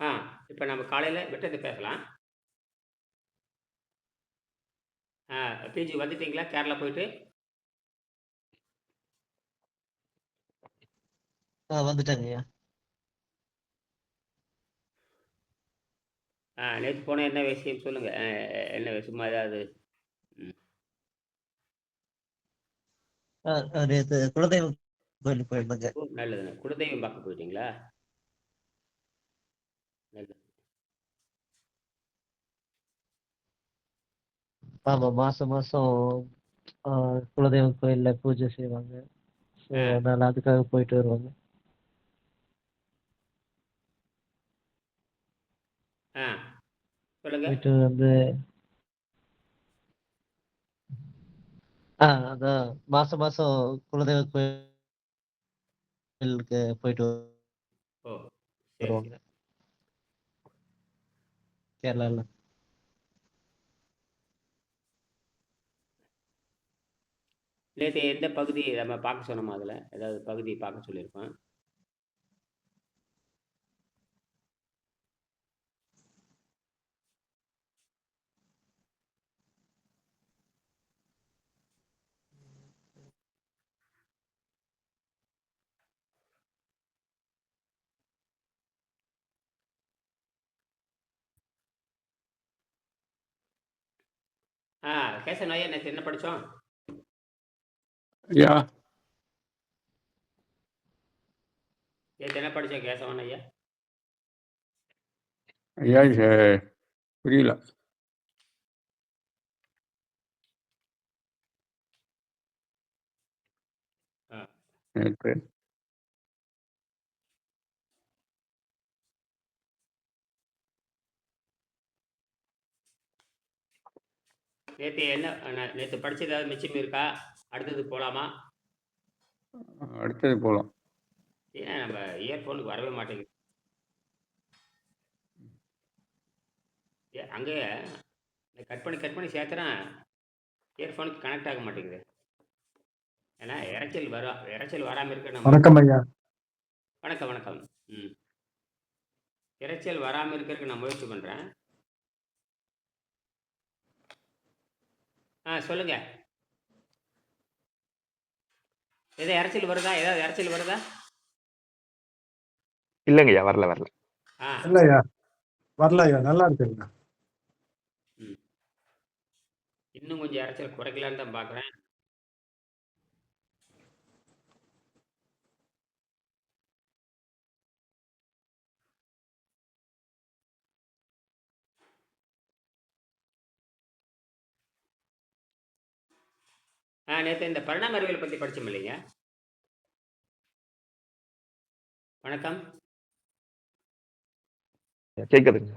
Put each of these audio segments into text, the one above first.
ஆ இப்ப நம்ம காலையில விட்டது பேசலாம். பிஜி வந்துட்டீங்களா? கேரளா போயிட்டு? வந்துட்டேங்கய்யா. நேத்து போன என்ன விஷயம் சொல்லுங்க. என்ன சும்மா ஏதாவது? ம். நேத்து குலதெய்வம் கோயிலுக்கு போயிருந்தேங்க. ஓ! நல்லதுங்க. குலதெய்வம் பார்க்க போயிட்டீங்களா? நல்லது. ஆமா, மாசம் மாசம் குலதெய்வம் கோயில்ல பூஜை செய்வாங்க. ஸோ ஆ, அதனால அதுக்காக போயிட்டு வருவாங்க. ஆ. சொல்லுங்க. போயிட்டு வந்து அதான் மாசம் மாசம் குலதெய்வ கோயிலுக்கு போயிட்டு ஓ! சரி, சரி. வருவாங்க கேரளால. நேத்து எந்த பகுதி நம்ம பார்க்க சொன்னோமா அதுல? ஏதாவது பகுதி பார்க்க சொல்லியிருக்கோம். ஆ கேசவன் ஐயா நேத்து என்ன படிச்சோம்? ஐயா நேத்து என்ன படிச்சோம் கேசவன் ஐயா? ஐயா புரியல. ஆ. நேற்று நேத்து என்ன நேத்து படிச்சது ஏதாவது மிச்சம் இருக்கா? அடுத்தது போலாமா? அடுத்தது போகலாம். ஏன் நம்ம இயர்ஃபோனுக்கு வரவே மாட்டேங்குது. அங்கே கட் பண்ணி சேர்த்துறேன். இயர்ஃபோனுக்கு கனெக்ட் ஆக மாட்டேங்குது. ஏன்னா இரைச்சல் வராமல் இருக்க நம்ம. வணக்கம் ஐயா. வணக்கம், வணக்கம். ம். இரைச்சல் வராமல் இருக்கிறதுக்கு நான் முயற்சி பண்ணுறேன். சொல்லுங்க. இரைச்சல் வருதா? ஏதாவது இரைச்சல் வருதா? இல்லைங்கய்யா, வரல வரல. ஆ. இல்ல ஐயா, வரல ஐயா, நல்லா இருக்குங்க. ம். இன்னும் கொஞ்சம் இரைச்சல் குறைக்கலான்னு தான் பார்க்குறேன். நேற்று இந்த பரிணாம அறிவியல் பற்றி படித்தோம் இல்லைங்க? வணக்கம், கேக்குதுங்க.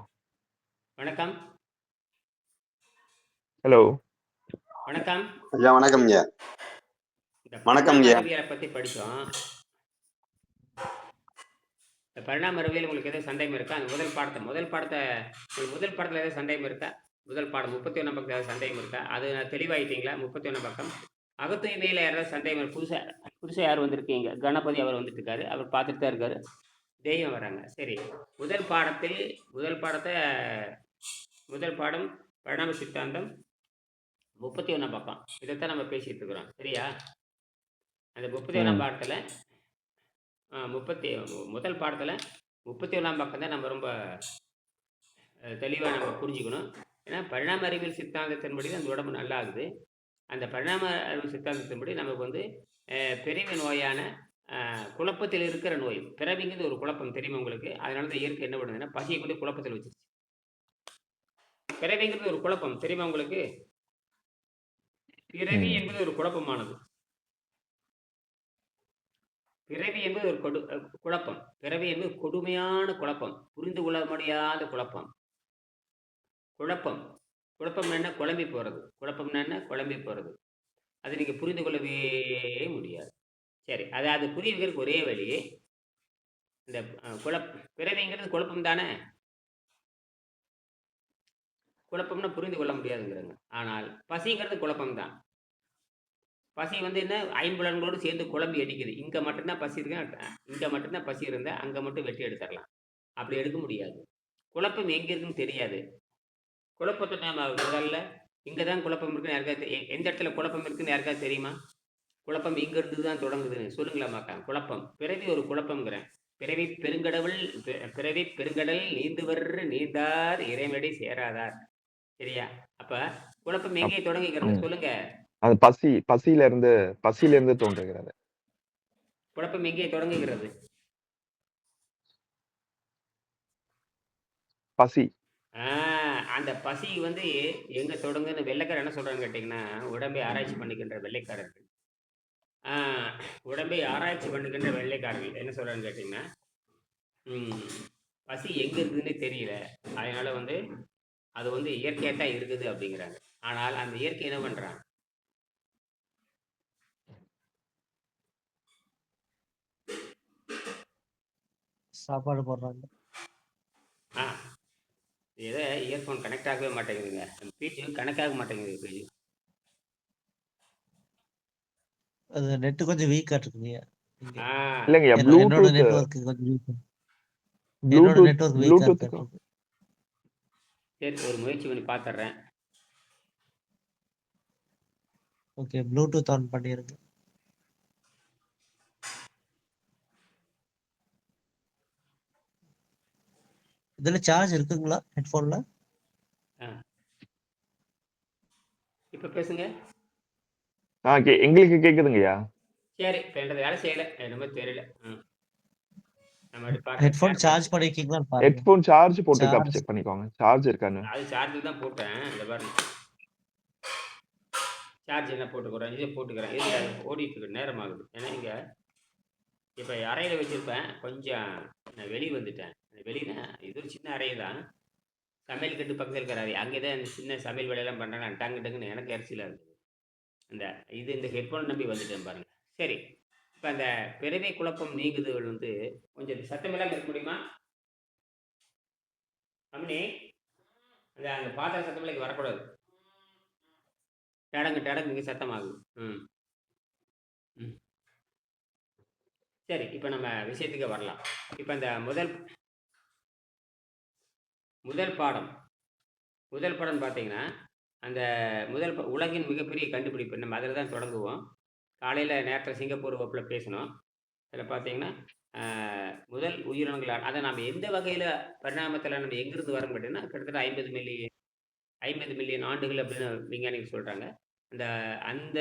வணக்கம், ஹலோ. வணக்கம். ஐயா வணக்கம் ஐயா. இந்த வணக்கம் பரிணாம ஐயா. அறிவியலை பற்றி படித்தோம். இந்த பரிணாம அறிவியல் உங்களுக்கு எதுவும் சந்தேகம் இருக்கா? அந்த முதல் பாடத்தை உங்களுக்கு முதல் பாடத்தில் எதாவது சந்தேகம் இருக்கா? முதல் பாடம் 31 பக்கம் ஏதாவது சந்தேகம் இருக்கா? அது தெளிவாயிட்டீங்களா? 31 பக்கம் அகத்தூய்மையில் யாராவது சந்தேகம் புதுசாக யார் வந்திருக்கீங்க? கணபதி அவர் வந்துட்டு இருக்காரு. அவர் பார்த்துட்டு தான் இருக்காரு. தெய்வம் வராங்க. சரி, முதல் பாடம் பரிணாம சித்தாந்தம் 31 பக்கம். இதைத்தான் நம்ம பேசிட்டு இருக்கிறோம். சரியா? அந்த 31 பாடத்தில் முதல் பாடத்தில் 31 பக்கம் தான் நம்ம ரொம்ப தெளிவாக நம்ம புரிஞ்சுக்கணும். ஏன்னா பரிணாம அறிவியல் சித்தாந்தத்தின்படி தான் அந்த உடம்பு நல்லா ஆகுது. அந்த பரிணாம அறிவியல் சித்தாந்தத்தின்படி நமக்கு வந்து பிறவி நோயான குழப்பத்தில் இருக்கிற நோய். பிறவிங்கிறது ஒரு குழப்பம், தெரியுமா உங்களுக்கு? அதனால தான் இயற்கை என்ன பண்ணுதுன்னா பசியை கொண்டு குழப்பத்தில் வச்சிருச்சு. பிறவிங்கிறது ஒரு குழப்பம், தெரியுமா உங்களுக்கு? பிறவி என்பது ஒரு குழப்பமானது. பிறவி என்பது ஒரு குழப்பம். பிறவி என்பது கொடுமையான குழப்பம், புரிந்து கொள்ள முடியாத குழப்பம். குழப்பம் என்ன? குழம்பி போறது. குழப்பம்னா என்ன? குழம்பி போறது. அதை நீங்க புரிந்து கொள்ளவே முடியாது. சரி, அது புரிய வைக்கிறதுக்கு ஒரே வழி, இந்த பிறவிங்கிறது குழப்பம் தானே. குழப்பம்னா புரிந்து கொள்ள முடியாதுங்கிறாங்க. ஆனால் பசிங்கிறது குழப்பம் தான். பசி வந்து என்ன? ஐம்புலன்களோடு சேர்ந்து குழம்பி அடிக்குது. இங்க மட்டும்தான் பசி இருக்கு, இங்க மட்டும்தான் பசி இருந்தா அங்க மட்டும் வெட்டி எடுத்துடலாம். அப்படி எடுக்க முடியாது. குழப்பம் எங்க இருக்குன்னு தெரியாது. குழப்பத்தை நாம முதல்ல இங்க தான் குழப்பம் இருக்குன்னு யாருக்காவது எந்த இடத்துல குழப்பம் இருக்குன்னு யாருக்காவது தெரியுமா? குழப்பம் இங்க இருந்து தான் தொடங்குதுன்னு சொல்லுங்களேம்மாக்கா. குழப்பம். பிறவி ஒரு குழப்பம்ங்கிறேன். பிறவி பெருங்கடவுள் பிறவி பெருங்கடல் நீந்துவர் நீந்தார் இறைவனடி சேராதார். சரியா? அப்ப குழப்பம் அப் எங்கே தொடங்குகிறது? ம். சொல்லுங்க. அது பசியில இருந்து தோன்றுகிறது. குழப்பம் எங்கே தொடங்குகிறது? பசி. அந்த பசி வந்து எங்க தொடங்குன்னு வெள்ளைக்காரர் என்ன சொல்றான்னு கேட்டீங்கன்னா, உடம்பை ஆராய்ச்சி பண்ணுகின்ற வெள்ளைக்காரர்கள். ஆ உடம்பை ஆராய்ச்சி பண்ணுகின்ற வெள்ளைக்காரர்கள் என்ன சொல்றான்னு கேட்டீங்கன்னா, ம் பசி எங்க இருக்குதுன்னே தெரியல. அதனால வந்து அது வந்து இயற்கையா தான் இருக்குது அப்படிங்கிறாங்க. ஆனால் அந்த இயற்கை என்ன பண்றான்? சாப்பாடு போடுறாங்க. ஆ ஏதோ இயர்ஃபோன் கனெக்ட் ஆகவே மாட்டேங்குதுங்க. பிஜி கனெக்ட் ஆக மாட்டேங்குது பிஜி. அது நெட் கொஞ்சம் வீக்கா இருக்குங்க இங்க. ஆ இல்லைங்கய்யா. என்னோட ப்ளூடூத் நெட்வொர்க் கொஞ்சம் வீக். என்னோட ப்ளூடூத் நெட்வொர்க் வீக்கா ப்ளூடூத்துக்கும் இருக்கு. சரி ஒரு முயற்சி பண்ணி பார்த்துடுறேன். ஓகே, ப்ளூடூத் ஆன் பண்ணிருங்க. இதுல சார்ஜ் இருக்குங்களா ஹெட்ஃபோன்ல? ஆ இப்போ பேசுங்க. எங்களுக்கு கேக்குதுங்கய்யா. சரி இப்போ என்னது வேலை செய்யலை என்னமோ தெரியல. நம்ம அப்படி பார்க்குறேன். ஹெட்ஃபோன் ஷேர் சார்ஜ் பண்ணிட்டு பண்ணிருக்கீங்களான்னு பாருங்க. ஹெட்ஃபோன் சார்ஜ் போட்டுருக்கா சார்ஜ் செக் பண்ணிக்கோங்க. சார்ஜ் இருக்கான்னு. அது சார்ஜில் தான் போட்டேன். இந்த பாருங்க சார்ஜ் என்ன போட்டுக்கிறேன் இதே போட்டுக்கிறேன். இது ஓடிட்டு இருக்கு நேரம் ஆகுது. ஏன்னா இங்கே இப்போ அறையில் வச்சுருப்பேன். கொஞ்சம் நான் வெளியே வந்துட்டேன். வெளியினா இது ஒரு சின்ன அறை தான். சமையல் கட்டு பக்கத்தில் இருக்கிற அறை. அங்கே தான் இந்த சின்ன சமையல் வேலையெல்லாம் பண்ணுறேன். டங்கு டங்குன்னு எனக்கு எரிச்சலாக இருக்குது. இந்த ஹெட்ஃபோன் நம்பி வந்துட்டேன் பாருங்க. சரி இப்போ அந்த பிறவி குழப்பம் நீங்குதல் வந்து கொஞ்சம் சத்தமெல்லாம் இருக்க முடியுமா? அம்மனி அந்த பாத்திர சத்தமெல்லாம் இங்கே வரக்கூடாது. டடங்கு இங்கே சத்தமாகுது. ம் ம் சரி இப்போ நம்ம விஷயத்துக்கு வரலாம். இப்போ இந்த முதல் பாடம் பார்த்தீங்கன்னா, அந்த உலகின் மிகப்பெரிய கண்டுபிடிப்பு நம்ம அதில் தான் தொடங்குவோம். காலையில் நேரத்தில் சிங்கப்பூர் வகுப்பில் பேசினோம். அதில் பார்த்தீங்கன்னா முதல் உயிரினங்கள் அதை நம்ம எந்த வகையில் பரிணாமத்தில் நம்ம எங்கிருந்து வரோம் கேட்டிங்கன்னா, கிட்டத்தட்ட 50 மில்லியன் ஆண்டுகள் அப்படின்னு விஞ்ஞானிகள் சொல்கிறாங்க. அந்த அந்த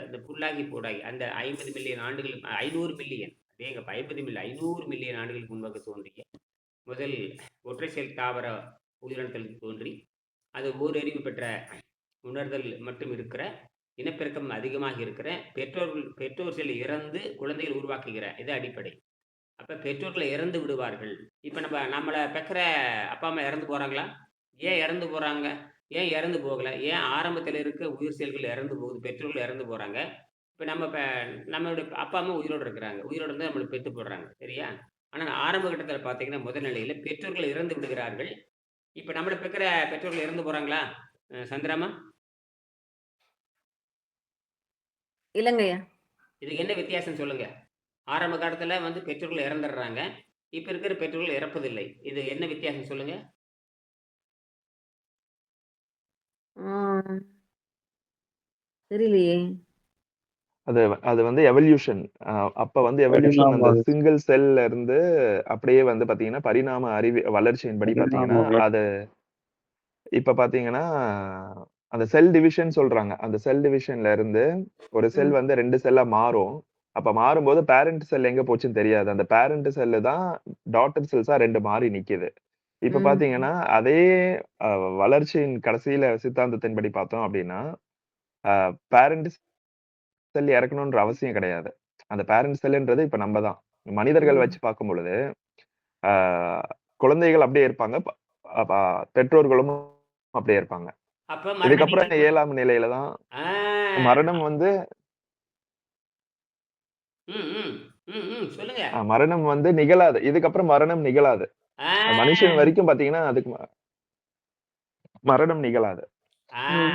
அந்த புல்லாகி போடாகி அந்த 50 மில்லியன் ஆண்டுகள் 500 மில்லியன் ஏங்க 50 மில்லியன் 500 மில்லியன் ஆண்டுகளுக்கு முன்பாக தோன்றிய முதல் ஒற்றை செல் தாவர உயிரினத்தில் தோன்றி அது ஓரறிவு பெற்ற உணர்தல் மட்டும் இருக்கிற இனப்பெருக்கம் அதிகமாக இருக்கிற பெற்றோர் செல் இறந்து குழந்தைகள் உருவாக்குகிற இது அடிப்படை. அப்ப பெற்றோர்கள் இறந்து விடுவார்கள். இப்ப நம்மளை பெக்கிற அப்பா அம்மா இறந்து போறாங்களா? ஏன் இறந்து போறாங்க? ஏன் இறந்து போகல? ஏன் ஆரம்பத்தில் இருக்க உயிர் செயல்கள் இறந்து போகுது? பெற்றோர்கள் இறந்து போறாங்க. இப்ப நம்மளுடைய அப்பா அம்மா உயிரோடு இருக்கிறாங்க. உயிரோடு இருந்து நம்மளுக்கு பெத்து போடுறாங்க. சரியா? ஆனா ஆரம்ப கட்டத்துல பார்த்தீங்கன்னா, முதல் நிலையில பெற்றோர்கள் இறந்து விடுகிறார்கள். இப்ப நம்மள பெக்கிற பெற்றோர்கள் இறந்து போறாங்களா? சந்திராம்மா? இல்லங்கய்யா. இதுக்கு என்ன வித்தியாசம் சொல்லுங்க? ஆரம்ப காலத்துல வந்து பெற்றோர்கள் இறந்துடுறாங்க. இப்ப இருக்கிற பெற்றோர்கள் இறப்பதில்லை. இது என்ன வித்தியாசம் சொல்லுங்க? ஆ. தெரியலையே! அது வந்து எவல்யூஷன். அப்ப வந்து எவல்யூஷன் அந்த பரிணாம சிங்கிள் செல்ல இருந்து அப்படியே வந்து பாத்தீங்கன்னா, பரிணாம வளர்ச்சியின்படி பாத்தீங்கன்னா, பரிணாம அது இப்ப பாத்தீங்கன்னா, அந்த செல் டிவிஷன் சொல்றாங்க. அந்த செல் டிவிஷன்ல இருந்து ஒரு செல் ம். வந்து 2 செல்லா மாறும். அப்ப மாறும்போது பேரண்ட் செல் எங்க போச்சுன்னு தெரியாது. அந்த பேரண்ட் செல்லு தான் டாட்டர் செல்ஸா 2 மாறி நிக்குது. இப்ப ம். பாத்தீங்கன்னா, அதே அ வளர்ச்சியின் கடைசியில சித்தாந்தத்தின்படி பார்த்தோம் அப்படின்னா, பேரண்ட் செல் இறக்கணுன்ற அவசியம் கிடையாது. அந்த பேரண்ட் செல்லுன்றது இப்ப நம்ம தான். மனிதர்கள் ம். வச்சு பார்க்கும் பொழுது, ஆ குழந்தைகள் அப்படியே இருப்பாங்க. ப ப பெற்றோர்களும் அப்படியே இருப்பாங்க. அப்ப மரணம் இதுக்கப்புறம் எங்கே 7ஆம் நிலையில தான் ஆ. மரணம் வந்து ம், ம். சொல்லுங்க. மரணம் வந்து நிகழாது. இதுக்கப்புறம் மரணம் நிகழாது. மனுஷன் ஆ. வரைக்கும் பார்த்தீங்கன்னா, அதுக்கு மரணம் நிகழாது. ஆ. ம்.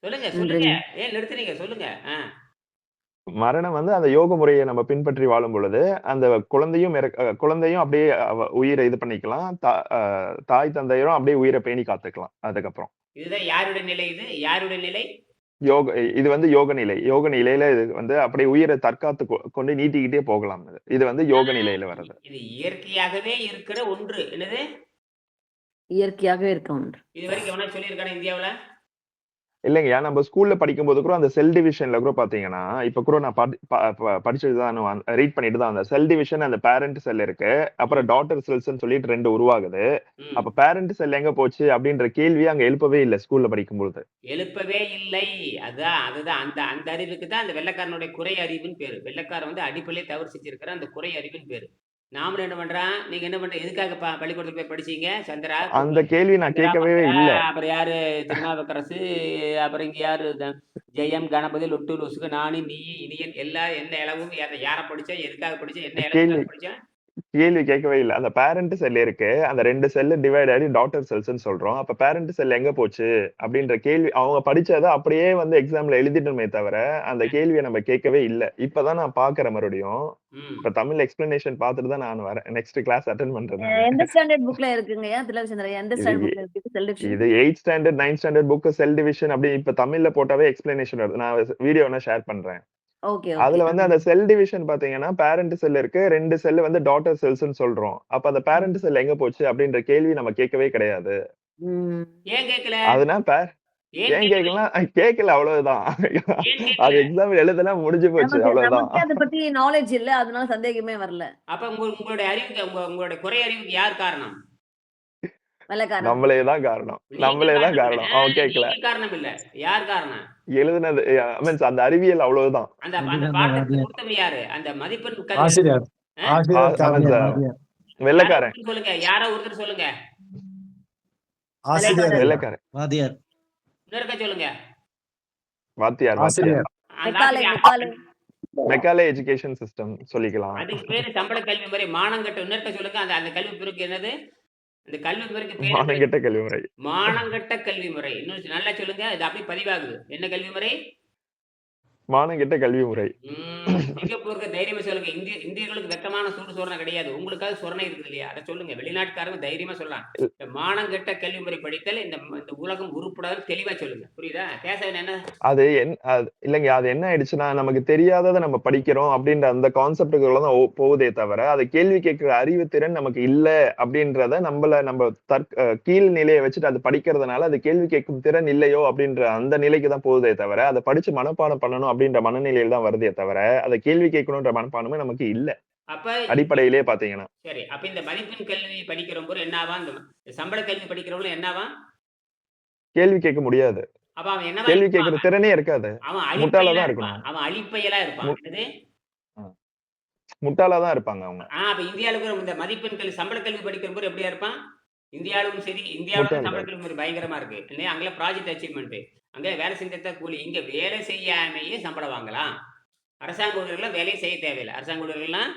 சொல்லுங்க. நன்றிங்க. ஏன் நிறுத்துனீங்க? சொல்லுங்க. ஆ. மரணம் வந்து அந்த யோக முறையை நம்ம பின்பற்றி வாழும் பொழுது, அந்த குழந்தையும் அப்படியே உயிரை இது பண்ணிக்கலாம். தாய் தந்தையரும் அப்படியே உயிரை பேணி காத்துக்கலாம் அதுக்கப்புறம். இதுதான் யாருடைய நிலை? இது யாருடைய நிலை? இது வந்து யோக நிலை. யோக நிலையில இது வந்து அப்படியே உயிரை தற்காத்து கொண்டு நீட்டிக்கிட்டே போகலாம். இது வந்து யோக நிலையில வர்றது. இது இயற்கையாகவே இருக்கிற ஒன்று. என்னது? இயற்கையாகவே இருக்க ஒன்று. இது வரைக்கும் எவனா சொல்லியிருக்கானா இந்தியாவுல? இல்லைங்கய்யா, நம்ம ஸ்கூல்ல படிக்கும்போது கூட அந்த செல் டிவிஷன்ல கூட பாத்தீங்கன்னா, இப்ப கூட நான் படிச்சுட்டு தான் ரீட் பண்ணிட்டு தான் அந்த செல் டிவிஷன், அந்த பேரண்ட் செல் இருக்கு. அப்புறம் டாட்டர் செல்ஸ்ன்னு சொல்லிட்டு 2 உருவாகுது. அப்ப பேரண்ட் செல் எங்க போச்சு அப்படின்ற கேள்வியே அங்க எழுப்பவே இல்ல ஸ்கூல்ல படிக்கும்போது. எழுப்பவே இல்லை. அதுதான் அந்த அந்த அறிவுக்கு தான் அந்த வெள்ளைக்காரனுடைய குறை அறிவுன்னு பேரு. வெள்ளைக்காரன் வந்து அடிப்படையிலே தவறு செஞ்சிருக்கிற அந்த குறை அறிவுன்னு பேரு. நாமளும் என்ன பண்றான்? நீங்க என்ன பண்ற? எதுக்காக பள்ளிக்கூடத்துல போய் படிச்சீங்க? சந்திரா, அந்த கேள்வி நான் கேட்கவே இல்ல. அப்புறம் யாரு? திருநாவுக்கரசு, அப்புறம் இங்க யாரு? ஜெயம், கணபதி, லொட்டு, லொசுக்கு, நானு, நீ, இனியன், எல்லாம் என்ன இளவும் யார படிச்சேன்? எதுக்காக படிச்சேன்? என்ன இளவுக்காக படிச்சேன்? கேள்வி கேட்கவே இல்ல. அந்த பேரண்ட் செல் இருக்கு. அந்த 2 செல் டிவைட் ஆகி டாட்டர் செல்ஸ்ன்னு சொல்றோம். அப்ப பேரண்ட் செல் எங்க போச்சு அப்படின்ற கேள்வி அவங்க படிச்சத அப்படியே வந்து எக்ஸாம்ல எழுதிட்டோமே தவிர, அந்த கேள்வியை நம்ம கேட்கவே இல்ல. இப்பதான் நான் பாக்குறேன் மறுபடியும். இப்ப தமிழ் எக்ஸ்பிளனேஷன் பார்த்துட்டு தான் நான் வரேன். நெக்ஸ்ட் கிளாஸ் அட்டெண்ட் பண்றேன். எந்த ஸ்டாண்டர்ட் புக்ல இருக்குங்கய்யா திலகச்சந்திரன்? எந்த ஸ்டாண்டர்ட் புக்ல இருக்கு செல் டிவிஷன்? இது 8th standard 9th standard book cell division அப்படி இப்ப தமிழ்ல போட்டாவே எக்ஸ்பிளனேஷன் வருது. நான் வீடியோ வேணா ஷேர் பண்றேன். ஓகே. அதுல வந்து அந்த செல் டிவிஷன் பாத்தீங்கன்னா பேரண்ட் செல் இருக்கு, 2 செல் வந்து டாட்டர் செல்ஸ்ன்னு சொல்றோம். அப்ப அந்த பேரண்ட் செல் எங்க போச்சு அப்படின்ற கேள்வி நம்ம கேட்கவே கிடையாது. ஏன் கேட்கல? அதனால ஏன் கேட்கலாம்? கேட்கல, அவ்வளவுதான். அது எக்ஸாம் எழுதல, முடிஞ்சு போச்சு, அவ்வளவுதான். அத பத்தி நாலேஜ் இல்ல, அதனால சந்தேகமே வரல. அப்ப உங்களுடைய அறிவுக்கு உங்களுடைய குறை அறிவுக்கு யார் காரணம்? வெள்ளைக்காரன். நம்மளே தான் காரணம். நம்மளே தான் காரணம். அவன் கேட்கல. நீங்க காரணம் இல்ல. யார் காரணம்? எழுதுனது மீன்ஸ் அந்த அறிவியல் அவ்வளவுதான். அந்த பாடத்தை கொடுத்தவன் யாரு? அந்த மதிப்பெண் ஆசிரியர். வெள்ளைக்காரன். சொல்லுங்க, யாரோ ஒருத்தர் சொல்லுங்க. ஆசிரியர். வெள்ளைக்காரன். வாத்தியார். இன்னொருக்க சொல்லுங்க. வாத்தியார். ஆசிரியர். மெக்காலே எஜுகேஷன் சிஸ்டம் சொல்லிக்கலாம். அதுக்கு பேரு சம்பள கல்வி முறை. மானங்கட்ட இன்னொருக்க சொல்லுங்க. அந்த அந்த கல்வி முறைக்கு என்னது? அந்த கல்வி முறைக்கு பேரு மானங்கெட்ட கல்வி முறை. மானங்கட்ட கல்வி முறை. இன்னும் நல்லா சொல்லுங்க. இது அப்படியே பதிவாகுது. என்ன கல்வி முறை? மானங்கெட்ட கல்வி முறை. சிங்கப்பூருக்கு தைரியமா சொல்லுங்க. இந்தியர்களுக்கு வெக்கமான சூடு சொரணை கிடையாது. உங்களுக்காக சொரணை இருக்குது இல்லையா? அதை சொல்லுங்க. வெளிநாட்டுக்காரங்க தைரியமா சொல்லலாம். இந்த மானங்கெட்ட கல்வி முறை படித்தல் இந்த உலகம் உருப்படாது தெளிவா சொல்லுங்க. புரியுதா? பேச என்ன? அது இல்லைங்க, அது என்ன ஆயிடுச்சுன்னா நமக்கு தெரியாததை நம்ம படிக்கிறோம் அப்படின்ற அந்த கான்செப்டுக்குள்ள தான் போகுதே தவிர அதை கேள்வி கேட்கிற அறிவு திறன் நமக்கு இல்ல அப்படின்றத நம்ம கீழ் நிலையை வச்சுட்டு அது படிக்கிறதுனால அது கேள்வி கேட்கும் திறன் இல்லையோ அப்படின்ற அந்த நிலைக்கு தான் போகுதே தவிர அதை படிச்சு மனப்பாடம் பண்ணணும் அப்படின்ற மனநிலையில் தான் வருதே தவிர அதை கேள்வி கேட்கணும்ன்ற மனப்பாடமே நமக்கு இல்ல. அப்ப அடிப்படையிலே பாத்தீங்கன்னா சரி. அப்ப இந்த மதிப்பெண் கல்வி படிக்கிறவங்க என்னவா? இந்த சம்பள கல்வி படிக்கிறவங்க என்னவா? கேள்வி கேட்க முடியாது. அப்ப அவன் என்ன கேள்வி கேட்கிற திறனே இருக்காது. அவன் முட்டாளாதான் இருக்கணும். அவன் அழிப்பையலா இருப்பான். முட்டாளாதான் இருப்பாங்க அவங்க. அப்ப இந்தியாவுக்கு இந்த மதிப்பெண் கல்வி சம்பள கல்வி படிக்கிறவங்க எப்படியா இருப்பான்? இந்தியாவிலும் சரி, இந்தியாவிலும் சம்பள கல்வி பயங்கரமா இருக்கு இல்லையா? அங்கே ப்ராஜெக்ட் அச்சீவ்மெண்ட், அங்கே வேலை செஞ்சத கூலி. இங்க வேலை செய்யாமையே சம்பளம் வாங்கலாம். அரசாங்க ஊழியர்கள்லாம் வேலையை செய்ய தேவையில்லை. அரசாங்க ஊழியர்கள்லாம்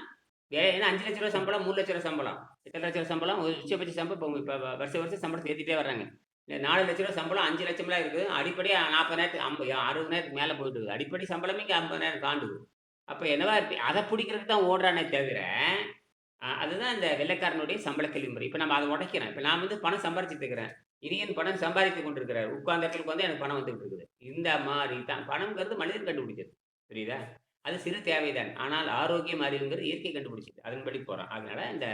வேலை 5 லட்ச ரூபா சம்பளம், 3 லட்ச ரூபா சம்பளம், 8 லட்ச ரூபா சம்பளம், ஒரு உச்சபட்ச சம்பளம். இப்போ வருஷம் சம்பளத்தை ஏற்றிட்டே வர்றாங்க. 4 லட்ச ரூபா சம்பளம், 5 லட்சம்லாம் இருக்குது. அடிப்படை 40,000 60,000 மேலே போயிட்டு இருக்குது. அடிப்படை சம்பளமே இங்கே 50,000 தாண்டுது. அப்போ என்னவா இருக்கு? அதை பிடிக்கிறதுக்கு தான் ஓடுறானே தவிர அதுதான் இந்த வெள்ளைக்காரனுடைய சம்பள கல்வி முறை. இப்போ நம்ம அதை உடைக்கிறேன். இப்போ நான் வந்து பணம் சம்பாரிச்சுட்டு இருக்கிறேன். இனியன் பணம் சம்பாதித்து கொண்டிருக்கிறார். உட்கார்ந்த இடத்துக்கு வந்து எனக்கு பணம் வந்துட்டு இருக்குது. இந்த மாதிரி தான் பணம்ங்கிறது மனிதன் கண்டுபிடிச்சது. புரியுதா? அது சிறு தேவைதான். ஆனால் ஆரோக்கியம் அறிவுங்கிறது இயற்கை கண்டுபிடிச்சது. அதன்படி போறோம். அதனால இந்த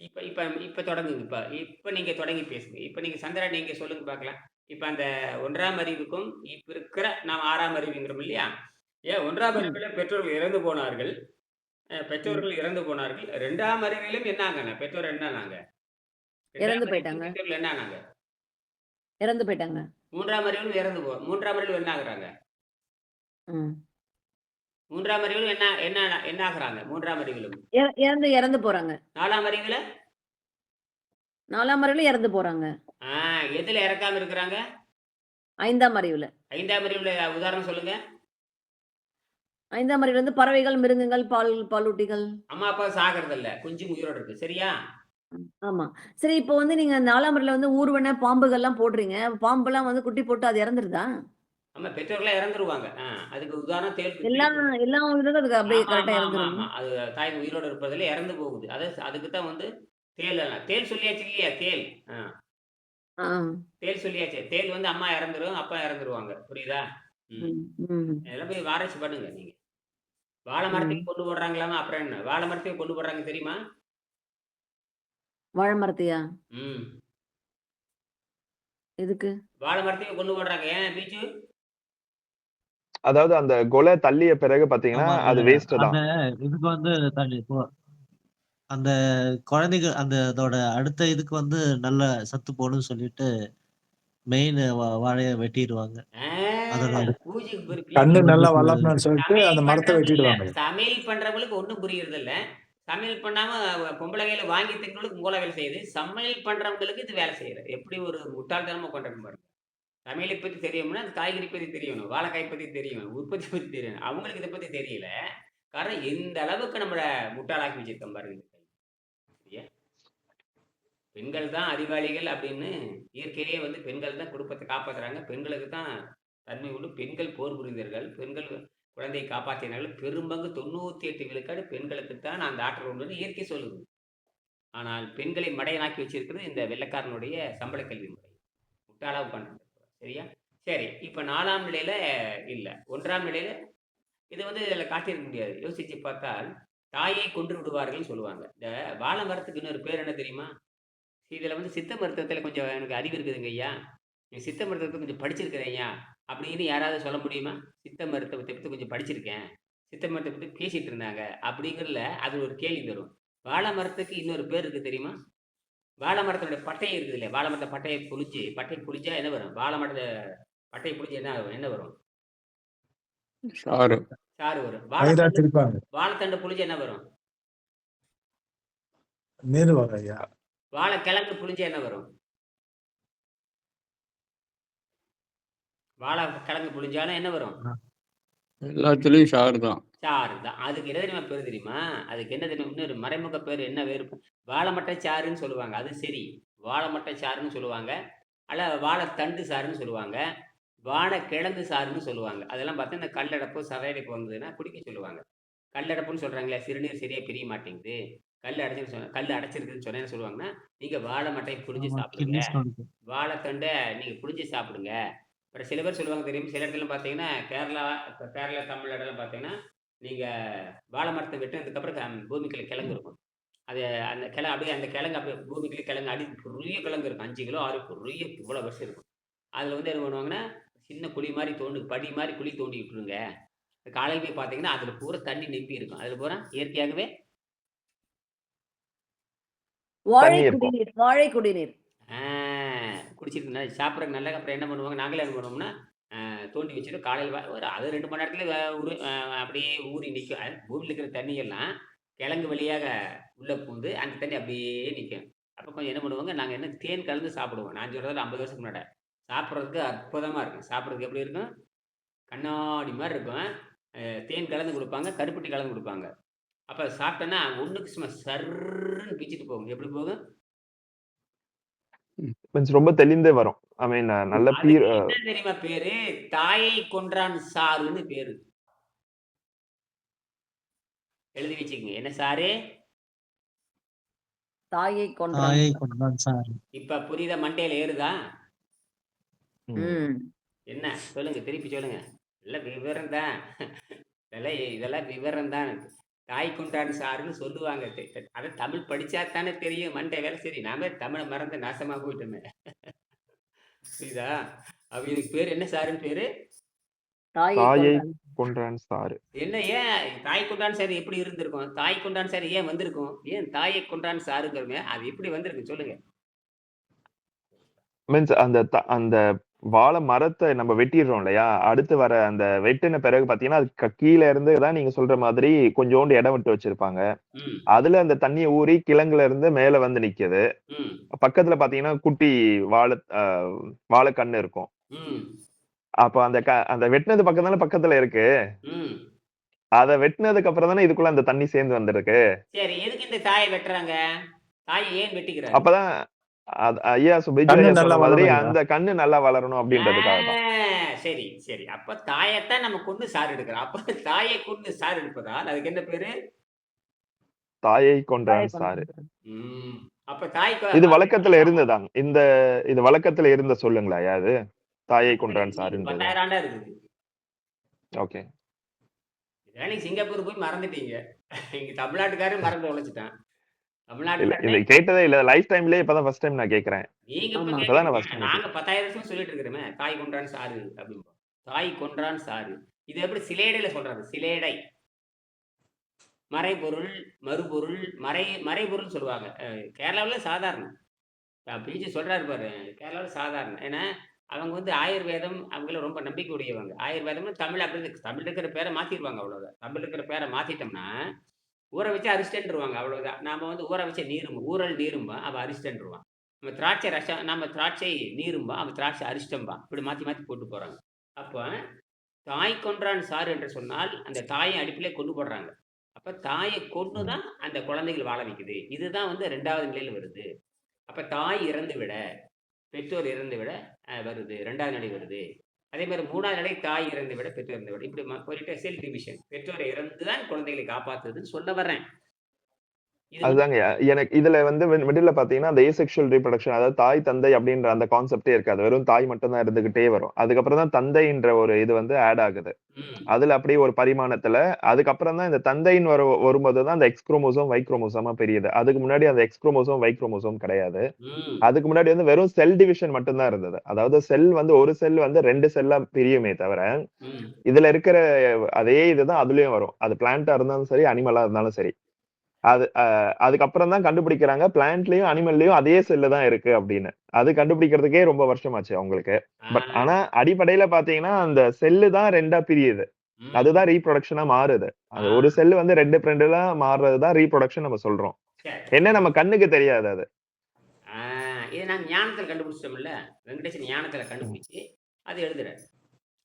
இப்ப இப்ப இப்ப தொடங்குங்க. இப்ப நீங்க தொடங்கி பேசுங்க. இப்ப நீங்க சந்திரா நீங்க சொல்லுங்க பார்க்கலாம். இப்ப அந்த 1ஆம் அறிவுக்கும் இப்ப இருக்கிற நாம் 6ஆம் அறிவுங்கிறோம் இல்லையா? 1ஆம் அறிவுல பெற்றோர்கள் இறந்து போனார்கள். பெற்றோர்கள் இறந்து போனார்கள். 2ஆம் அறிவிலும் என்னாங்க? பெற்றோர் என்னானாங்க? இறந்து போயிட்டாங்க. பெற்றோர்கள் என்னானாங்க? இறந்து போயிட்டாங்க. 3ஆம் அறிவிலும் இறந்து 3ஆம் அறிவில் என்ன ஆகுறாங்க? 3ஆம் அறிவிலும் என்ன ஆகுறாங்க? 3ஆம் அறிவிலும் இறந்து போறாங்க. 4ஆம் அறிவுல 4ஆம் அறிவுல இறந்து போறாங்க. எதுல இறக்காம இருக்கிறாங்க? 5ஆம் அறிவுல. 5ஆம் அறிவுல உதாரணம் சொல்லுங்க. 5ஆம் அறிவுல வந்து பறவைகள், மிருகங்கள், பாலூட்டிகள். அம்மா அப்பா சாகிறது இல்ல, குஞ்சு உயிரோட இருக்கு. சரியா? ஆமா. சரி, இப்போ வந்து நீங்க 4ஆம் அறிவுல வந்து ஊர்வன பாம்புகள்லாம் போடுறீங்க. பாம்பெல்லாம் வந்து குட்டி போட்டு அது இறந்துருதா? ஆமா, பெற்றோர்கள்லாம் இறந்துருவாங்க. அதுக்கு உதாரணம் தேல் எல்லா தேல். எல்லா உயிரினங்களும் அதுக்கு அப்படியே ஆமா, கரெக்ட்டா ஆமா, ஆமா, இறந்துருமா? ஆமா. அது தாய் உயிரோட இருப்பதில இறந்து போகுது. அதுக்கு தான் வந்து தேல் தேல் சொல்லியாச்சு இல்லையா? தேல். ஆ. ஆ. தேல் சொல்லியாச்சு. தேல் வந்து அம்மா இறந்துரும், அப்பா இறந்துருவாங்க. புரியுதா? ம். ம். ம். இதெல்லாம் போய் ஆராய்ச்சி பண்ணுங்க நீங்க. வாழ மரத்தையும் ம். கொண்டு போடுறாங்களாமா, அப்புறம் என்ன? வாழ மரத்தையும் கொண்டு போடுறாங்க தெரியுமா? வாழ மரத்தையா? ம். எதுக்கு? வாழ மரத்தையும் கொண்டு போடுறாங்க. ஏன் பீச்சு? அதாவது அந்த கொலை தள்ளிய பிறகு பாத்தீங்கன்னா, ஆமா. அது வேஸ்ட் அந்த தான். இதுக்கு வந்து தனி இப்போ அந்த குழந்தைங்க அதோட அடுத்த இதுக்கு வந்து நல்ல சத்து போடுன்னு சொல்லிட்டு மெயின் வாழைய வெட்டிருவாங்க. ஆ அதோட பூஜைக்கு கண்ணு நல்லா உடம்புக்கு வளரணும்னு சொல்லிட்டு அந்த சமையல் மரத்தை பண்றவங்க இல்ல. வெட்டிடுவாங்க. சமையல் பண்றவங்களுக்கு ஒண்ணும் புரியறதில்ல. சமையல் பண்ணாம பொம்பள கையில வாங்கி தின்றவங்களுக்கு மூளை வேலை செய்யுது. சமையல் பண்றவங்களுக்கு இது வேலை செய்யல. எப்படி ஒரு முட்டாள்தனமா கொண்டாந்து பாருங்க. சமையலை பத்தி தெரியணும்னா, அந்த காய்கறி பத்தி தெரியணும். வாழைக்காய் பத்தி தெரியணும். உற்பத்தி பத்தி தெரியணும். அவங்களுக்கு இத பத்தி தெரியல. காரணம் இந்த அளவுக்கு நம்மள முட்டாளாக்கி வச்சிருக்கோம் பாருங்க. சரியா? பெண்கள் தான் அறிவாளிகள் அப்படின்னு இயற்கையிலேயே வந்து பெண்கள் தான் குடும்பத்த காப்பாத்துறாங்க. பெண்களுக்கு தான் தன்மை உண்டு. பெண்கள் போர் புரிந்தவர்கள். பெண்கள் குழந்தையை காப்பாற்றினார்கள். பெரும்பங்கு 98 விழுக்காடு பெண்களுக்கு தான் அந்த ஆற்றல் உண்டுன்னு இயற்கை சொல்லுது. ஆனால் பெண்களை மடையனாக்கி வச்சிருக்கிறது இந்த வெள்ளைக்காரனுடைய சம்பள கல்வி முறை. முட்டாளா உட்கார்ந்துருக்கிறான். சரியா? சரி. இப்ப 4ஆம் நிலையில இல்ல. 1ஆம் நிலையில இத வந்து இதுல காட்டியிருக்க முடியாது. யோசிச்சு பார்த்தால், தாயை கொன்று விடுவார்கள்ன்னு சொல்லுவாங்க. இந்த வாழ மரத்துக்கு இன்னொரு பேர் என்ன தெரியுமா? இதுல வந்து சித்த மருத்துவத்துல கொஞ்சம் எனக்கு அறிவு இருக்குதுங்க ஐயா. சித்த மருத்துவத்த கொஞ்சம் படிச்சிருக்கிறேன் ஐயா. அப்படின்னு யாராவது சொல்ல முடியுமா? சித்த மருத்துவத்தை பத்தி கொஞ்சம் படிச்சிருக்கேன். சித்த மருத்துவத்த பத்தி பேசிட்டு இருந்தாங்க. அப்படிங்கிறதுல அது ஒரு கேள்வி வரும். வாழ மரத்துக்கு இன்னொரு பேர் இருக்கு தெரியுமா? வாழ மரத்தினுடைய பட்டை இருக்குது இல்லையா? வாழ மரத்த பட்டைய புளிஞ்சா என்ன வரும்? வாழ மரத்த பட்டைய புளிஞ்சா என்ன ஆகும்? என்ன வரும்? சாறு. சாறு வரும். வயிறா திரிப்பாங்க. வாழைத்தண்டு புளிஞ்சா என்ன வரும்? நீர் வரும் ஐயா. வாழைக்கிழங்கு புளிஞ்சா என்ன வரும்? வாழைக்கிழங்கு புளிஞ்சாலும் என்ன வரும்? எல்லாத்துலயும் சாறு தான். சாறு தான். அதுக்கு என்ன தெரியுமா பேரு தெரியுமா? அதுக்கு என்ன தெரியுமா? இன்னொரு மறைமுக பேரு என்ன வேறு? வாழைமட்டை சாறுன்னு சொல்லுவாங்க. அது சரி. வாழைமட்டை சாறுன்னு சொல்லுவாங்க. அல்ல வாழைத்தண்டு சாறுன்னு சொல்லுவாங்க. வாழைக்கிழங்கு சாறுன்னு சொல்லுவாங்க. அதெல்லாம் பார்த்தா இந்த கல்லடைப்பு, சதையடைப்பு வந்ததுன்னா குடிக்க சொல்லுவாங்க. கல்லடைப்புன்னு சொல்றாங்களே, சிறுநீர் சரியா பிரிய மாட்டேங்குது. கல்லு அடைச்சிருக்குதுன்னு சொன்னா என்ன சொல்லுவாங்கன்னா, நீங்க வாழை மட்டைய புழிஞ்சு ஆமா சாப்பிடுங்க. கிட்னி ஸ்டோனுக்கு. வாழைத்தண்ட நீங்க புழிஞ்சு சாப்பிடுங்க. அப்புறம் சில பேர் சொல்லுவாங்க தெரியும். சில இடத்துல பார்த்தீங்கன்னா, கேரளா, தமிழ்நாடுலாம் பார்த்தீங்கன்னா, நீங்க வாழை மரத்த வெட்டுனதுக்கு அப்புறம் பூமிக்குள்ள கிழங்கு இருக்கும். அது அந்த அப்படியே அந்த கிழங்கு அப்படியே பூமிக்குள்ள கிழங்கு பெரிய கிழங்கு இருக்கும். 5 கிலோ, 6 பெரிய இவ்வளோ வருஷம் இருக்கும். அதுல வந்து என்ன பண்ணுவாங்கன்னா, சின்ன குழி மாரி படி மாரி குழி தோண்டி விட்டுருங்க. காலையில போய் பார்த்தீங்கன்னா, அதுல பூரா தண்ணி நிம்பி இருக்கும். அதுல பூரா இயற்கையாகவே வாழை தண்ணி இருக்கும். குடிநீர், வாழை குடிநீர். ஆ குடிச்சிருக்கு சாப்பிடறதுக்கு நல்லா அப்புறம் என்ன பண்ணுவாங்க, நாங்களே என்ன பண்ணுவோம்னா, தோண்டி வச்சுட்டு காலையில அது 2 மணி நேரத்துல வ உரு அ அப்படியே ஊறி நிக்கும். பூமியில இருக்கிற தண்ணியெல்லாம் கிழங்கு வழியாக உள்ள பூந்து, அந்த தண்ணி அப்படியே நிக்கும். அப்ப கொஞ்சம் என்ன பண்ணுவாங்க, நாங்க என்ன தேன் கலந்து சாப்பிடுவோம். நான் சொல்றது 50 வருஷத்துக்கு முன்னாடி. சாப்பிடுறதுக்கு அற்புதமா இருக்கும். சாப்பிடுறதுக்கு எப்படி இருக்கும்? கண்ணாடி மாரி இருக்கும். தேன் கலந்து குடுப்பாங்க, கருப்பட்டி கலந்து குடுப்பாங்க. அப்ப சாப்பிட்டோன்னா, ஒண்ணுக்கு சும்மா சர்ருன்னு பிச்சுட்டு போகும். எப்படி போகும்? மீன்ஸ் ரொம்ப தெளிந்தே வரும். ஐ மீன் நல்ல அதுக்கு என்ன தெரியுமா பேரு? தாயை கொன்றான் சாறுன்னு பேரு. எழுதி வச்சுக்கங்க. என்ன சாறு? தாயை கொன்றான். தாயை கொண்டான் சார். இப்ப புரியுதா? மண்டையில ஏறுதா? ம். என்ன? சொல்லுங்க. திருப்பி சொல்லுங்க. எல்லாம் விவரம் தான். இதெல்லாம் விவரம் தான். தாய் கொன்றான் சாறுன்னு சொல்லுவாங்க. அத தமிழ் படிச்சா தானே தெரியும். மண்டை வேலை சரி. நாம தமிழ மறந்து நாசமா போயிட்டோமே. புரியுதா? அப்ப இதுக்கு பேரு என்ன சாறுன்னு பேரு? தாயை தாயை கொன்றான். கொன்றான் சாறு. என்ன ஏன் தாய் கொண்டான் சாறு எப்படி இருந்திருக்கும்? தாய் கொண்டான் சாறு ஏன் வந்திருக்கும்? ஏன் தாயை கொன்றான் சாறுங்கிறோமே, அது எப்படி வந்திருக்கு சொல்லுங்க. மீன்ஸ் அந்த வாழை மரத்த நம்ம வெட்டிடுறோம் இல்லையா? அடுத்து வர அந்த வெட்டின பிறகு பார்த்தீங்கன்னா, அது கீழ இருந்து தான் நீங்க சொல்ற மாதிரி கொஞ்சோண்டு இடம் விட்டு வச்சிருப்பாங்க. ம், அதுல அந்த தண்ணி ஊறி கிழங்குல இருந்து மேல வந்து நிக்குது. ம், பக்கத்துல பார்த்தீங்கன்னா, குட்டி வாழைக்கன்னு இருக்கும். ம், அப்ப அந்த வெட்டினது பக்கத்துல இருக்கு. ம். அத வெட்டினதுக்கு அப்புறம் தானே இதுக்குள்ள அந்த தண்ணி சேர்ந்து வந்திருக்கு. சரி, எதுக்கு இந்த தாய வெட்டுறாங்க? தாய ஏன் வெட்டிக்கிறாங்க? அப்பதான் ஐயா சுபிஜு கண்ணு ஐயா நல்லா சொன்ன மாதிரி வளரும் ஐயா. அந்த கண்ணு நல்லா வளரணும் அப்படின்றதுக்காக தான். சரி சரி. அப்ப தாயத்தான் நம்ம கொண்டு சாறு எடுக்கிறோம். அப்ப தாயை கொண்டு சாறு எடுப்பதால் அதுக்கு என்ன பேரு? தாயை கொன்றான் தாயை சாறு. கொண்டான். ம். அப்ப தாய்க்கு இது வழக்கத்துல இருந்ததாங்க. இது வழக்கத்துல இருந்த சொல்லுங்களா அது? தாயை கொன்றான் இது சாறுன்றது. 10,000 ஆண்டா இருக்குது. ஓகே. இதெல்லாம் நீங்க சிங்கப்பூர் போய் மறந்துட்டீங்க. இங்க தமிழ்நாட்டுக்காரன் மறந்து தொலைச்சுட்டான். இல்ல தமிழ்நாட்டுக்காரனே இது கேட்டதே இல்ல. லைஃப் டைம்லயே இப்பதான் ஃபர்ஸ்ட் டைம் நான் கேட்கிறேன். நீங்க இப்ப ஆமா. இப்பதான் நான் கேக்குறீங்க. ஃபர்ஸ்ட் டைம் நாங்க கேட்கிறேன். 10,000 வருஷமா சொல்லிட்டு இருக்கிறோமே. தாய் கொன்றான் சாறு அப்படிம்போம். தாய் கொன்றான் சாறு. இது எப்படி சிலேடையில சொல்றாங்க? சிலேடை. மறைபொருள், மறுபொருள், மறைபொருள் சொல்லுவாங்க. கேரளாவுல சாதாரணம். பிஜி சொல்றாரு பாரு. கேரளாவுல சாதாரணம். ஏன்னா, அவங்க வந்து ஆயுர்வேதம் அவங்கள ரொம்ப நம்பிக்கை உடையவங்க. ஆயுர்வேதம்னு தமிழ் அப்படி தமிழ் இருக்கிற பேர மாத்திருவாங்க அவ்வளவுதான். தமிழ் இருக்கிற பேர மாத்திட்டோம்னா, ஊற வச்சு அரிஸ்டன்ருவாங்க அவ்வளவுதான். நாம வந்து ஊற வச்ச ஊறல் நீரும்பா, அவ அரிஸ்டன்ருவான். நம்ம திராட்சை நீரும்பா, அவன் திராட்சை அரிஷ்டம்பா. இப்படி மாத்தி மாத்தி போட்டு போறாங்க. அப்ப தாய் கொன்றான் சாறு என்று சொன்னால், அந்த தாயை அடுப்பிலே கொன்னு போடுறாங்க. அப்ப தாயை கொன்னு ம். தான் அந்த குழந்தைகள் வாழ வைக்குது. இதுதான் வந்து 2வது நிலையில வருது. அப்ப தாய் இறந்து விட, பெற்றோர் இறந்து விட வருது. 2வது நிலை வருது. அதே மாரி 3வது நிலை தாய் இறந்து விட, பெற்றோர் இறந்து விட. இப்படி போயிட்டு செல்ஃப் டிவிஷன். பெற்றோரை இறந்து தான் குழந்தைகளை காப்பாத்துதுன்னு சொல்ல வர்றேன். இது வந்து அதுதாங்க. எனக்கு இதுல வந்து மிடில்ல பாத்தீங்கன்னா, அந்த ஏசெக்சுவல் ரீப்ரொடக்ஷன் அதாவது தாய், தந்தை அப்படின்ற அந்த கான்செப்ட்டே இருக்காது. வெறும் தாய் மட்டும் தான் இருந்துகிட்டே வரும். அதுக்கப்புறம் தான் தந்தைன்ற ஒரு இது வந்து ஆட் ஆகுது. ம். அதுல அப்படியே ஒரு பரிமாணத்துல, அதுக்கப்புறம் தான் இந்த தந்தைன்னு வரும்போது தான் அந்த எக்ஸ் குரோமோசோம், ஒய் குரோமோசோமா பிரியுது. அதுக்கு முன்னாடி அந்த எக்ஸ் குரோமோசோம், ஒய் குரோமோசோம் கிடையாது. ம். அதுக்கு முன்னாடி வந்து வெறும் செல் டிவிஷன் மட்டும் தான் இருந்தது. அதாவது செல் வந்து ஒரு செல் வந்து 2 செல்லா பிரியுமே தவிர, ம். இதுல இருக்கிற அதே இதுதான் அதுலயும் வரும். அது பிளான்ட்டா இருந்தாலும் சரி, அனிமலா இருந்தாலும் சரி. அதுக்கப்புறம் தான் கண்டுபிடிக்கிறாங்க. பிளான்ட்லயும், அனிமல்லயும் அதே செல்லு தான் இருக்கு அப்படின்னு. அது கண்டுபிடிக்கிறதுக்கே ரொம்ப வருஷமாச்சு அவங்களுக்கு. ஆ. ஆனா அடிப்படையில பாத்தீங்கன்னா, அந்த செல்லு தான் 2ஆ பிரியுது. ம். அதுதான் ரீப்ரொடக்ஷனா மாறுது. ஆ. அது ஒரு செல் வந்து 2 2லா மாறுறது தான் ரீப்ரொடக்ஷன் நம்ம சொல்றோம். சரி. என்ன நம்ம கண்ணுக்கு தெரியாது அது. ஆ. இத நாங்க ஞானத்துல கண்டுபிடிச்சிட்டோம்ல. வெங்கடேசன் ஞானத்துல ம். கண்டுபிடிச்சு, அது எழுதுறாரு.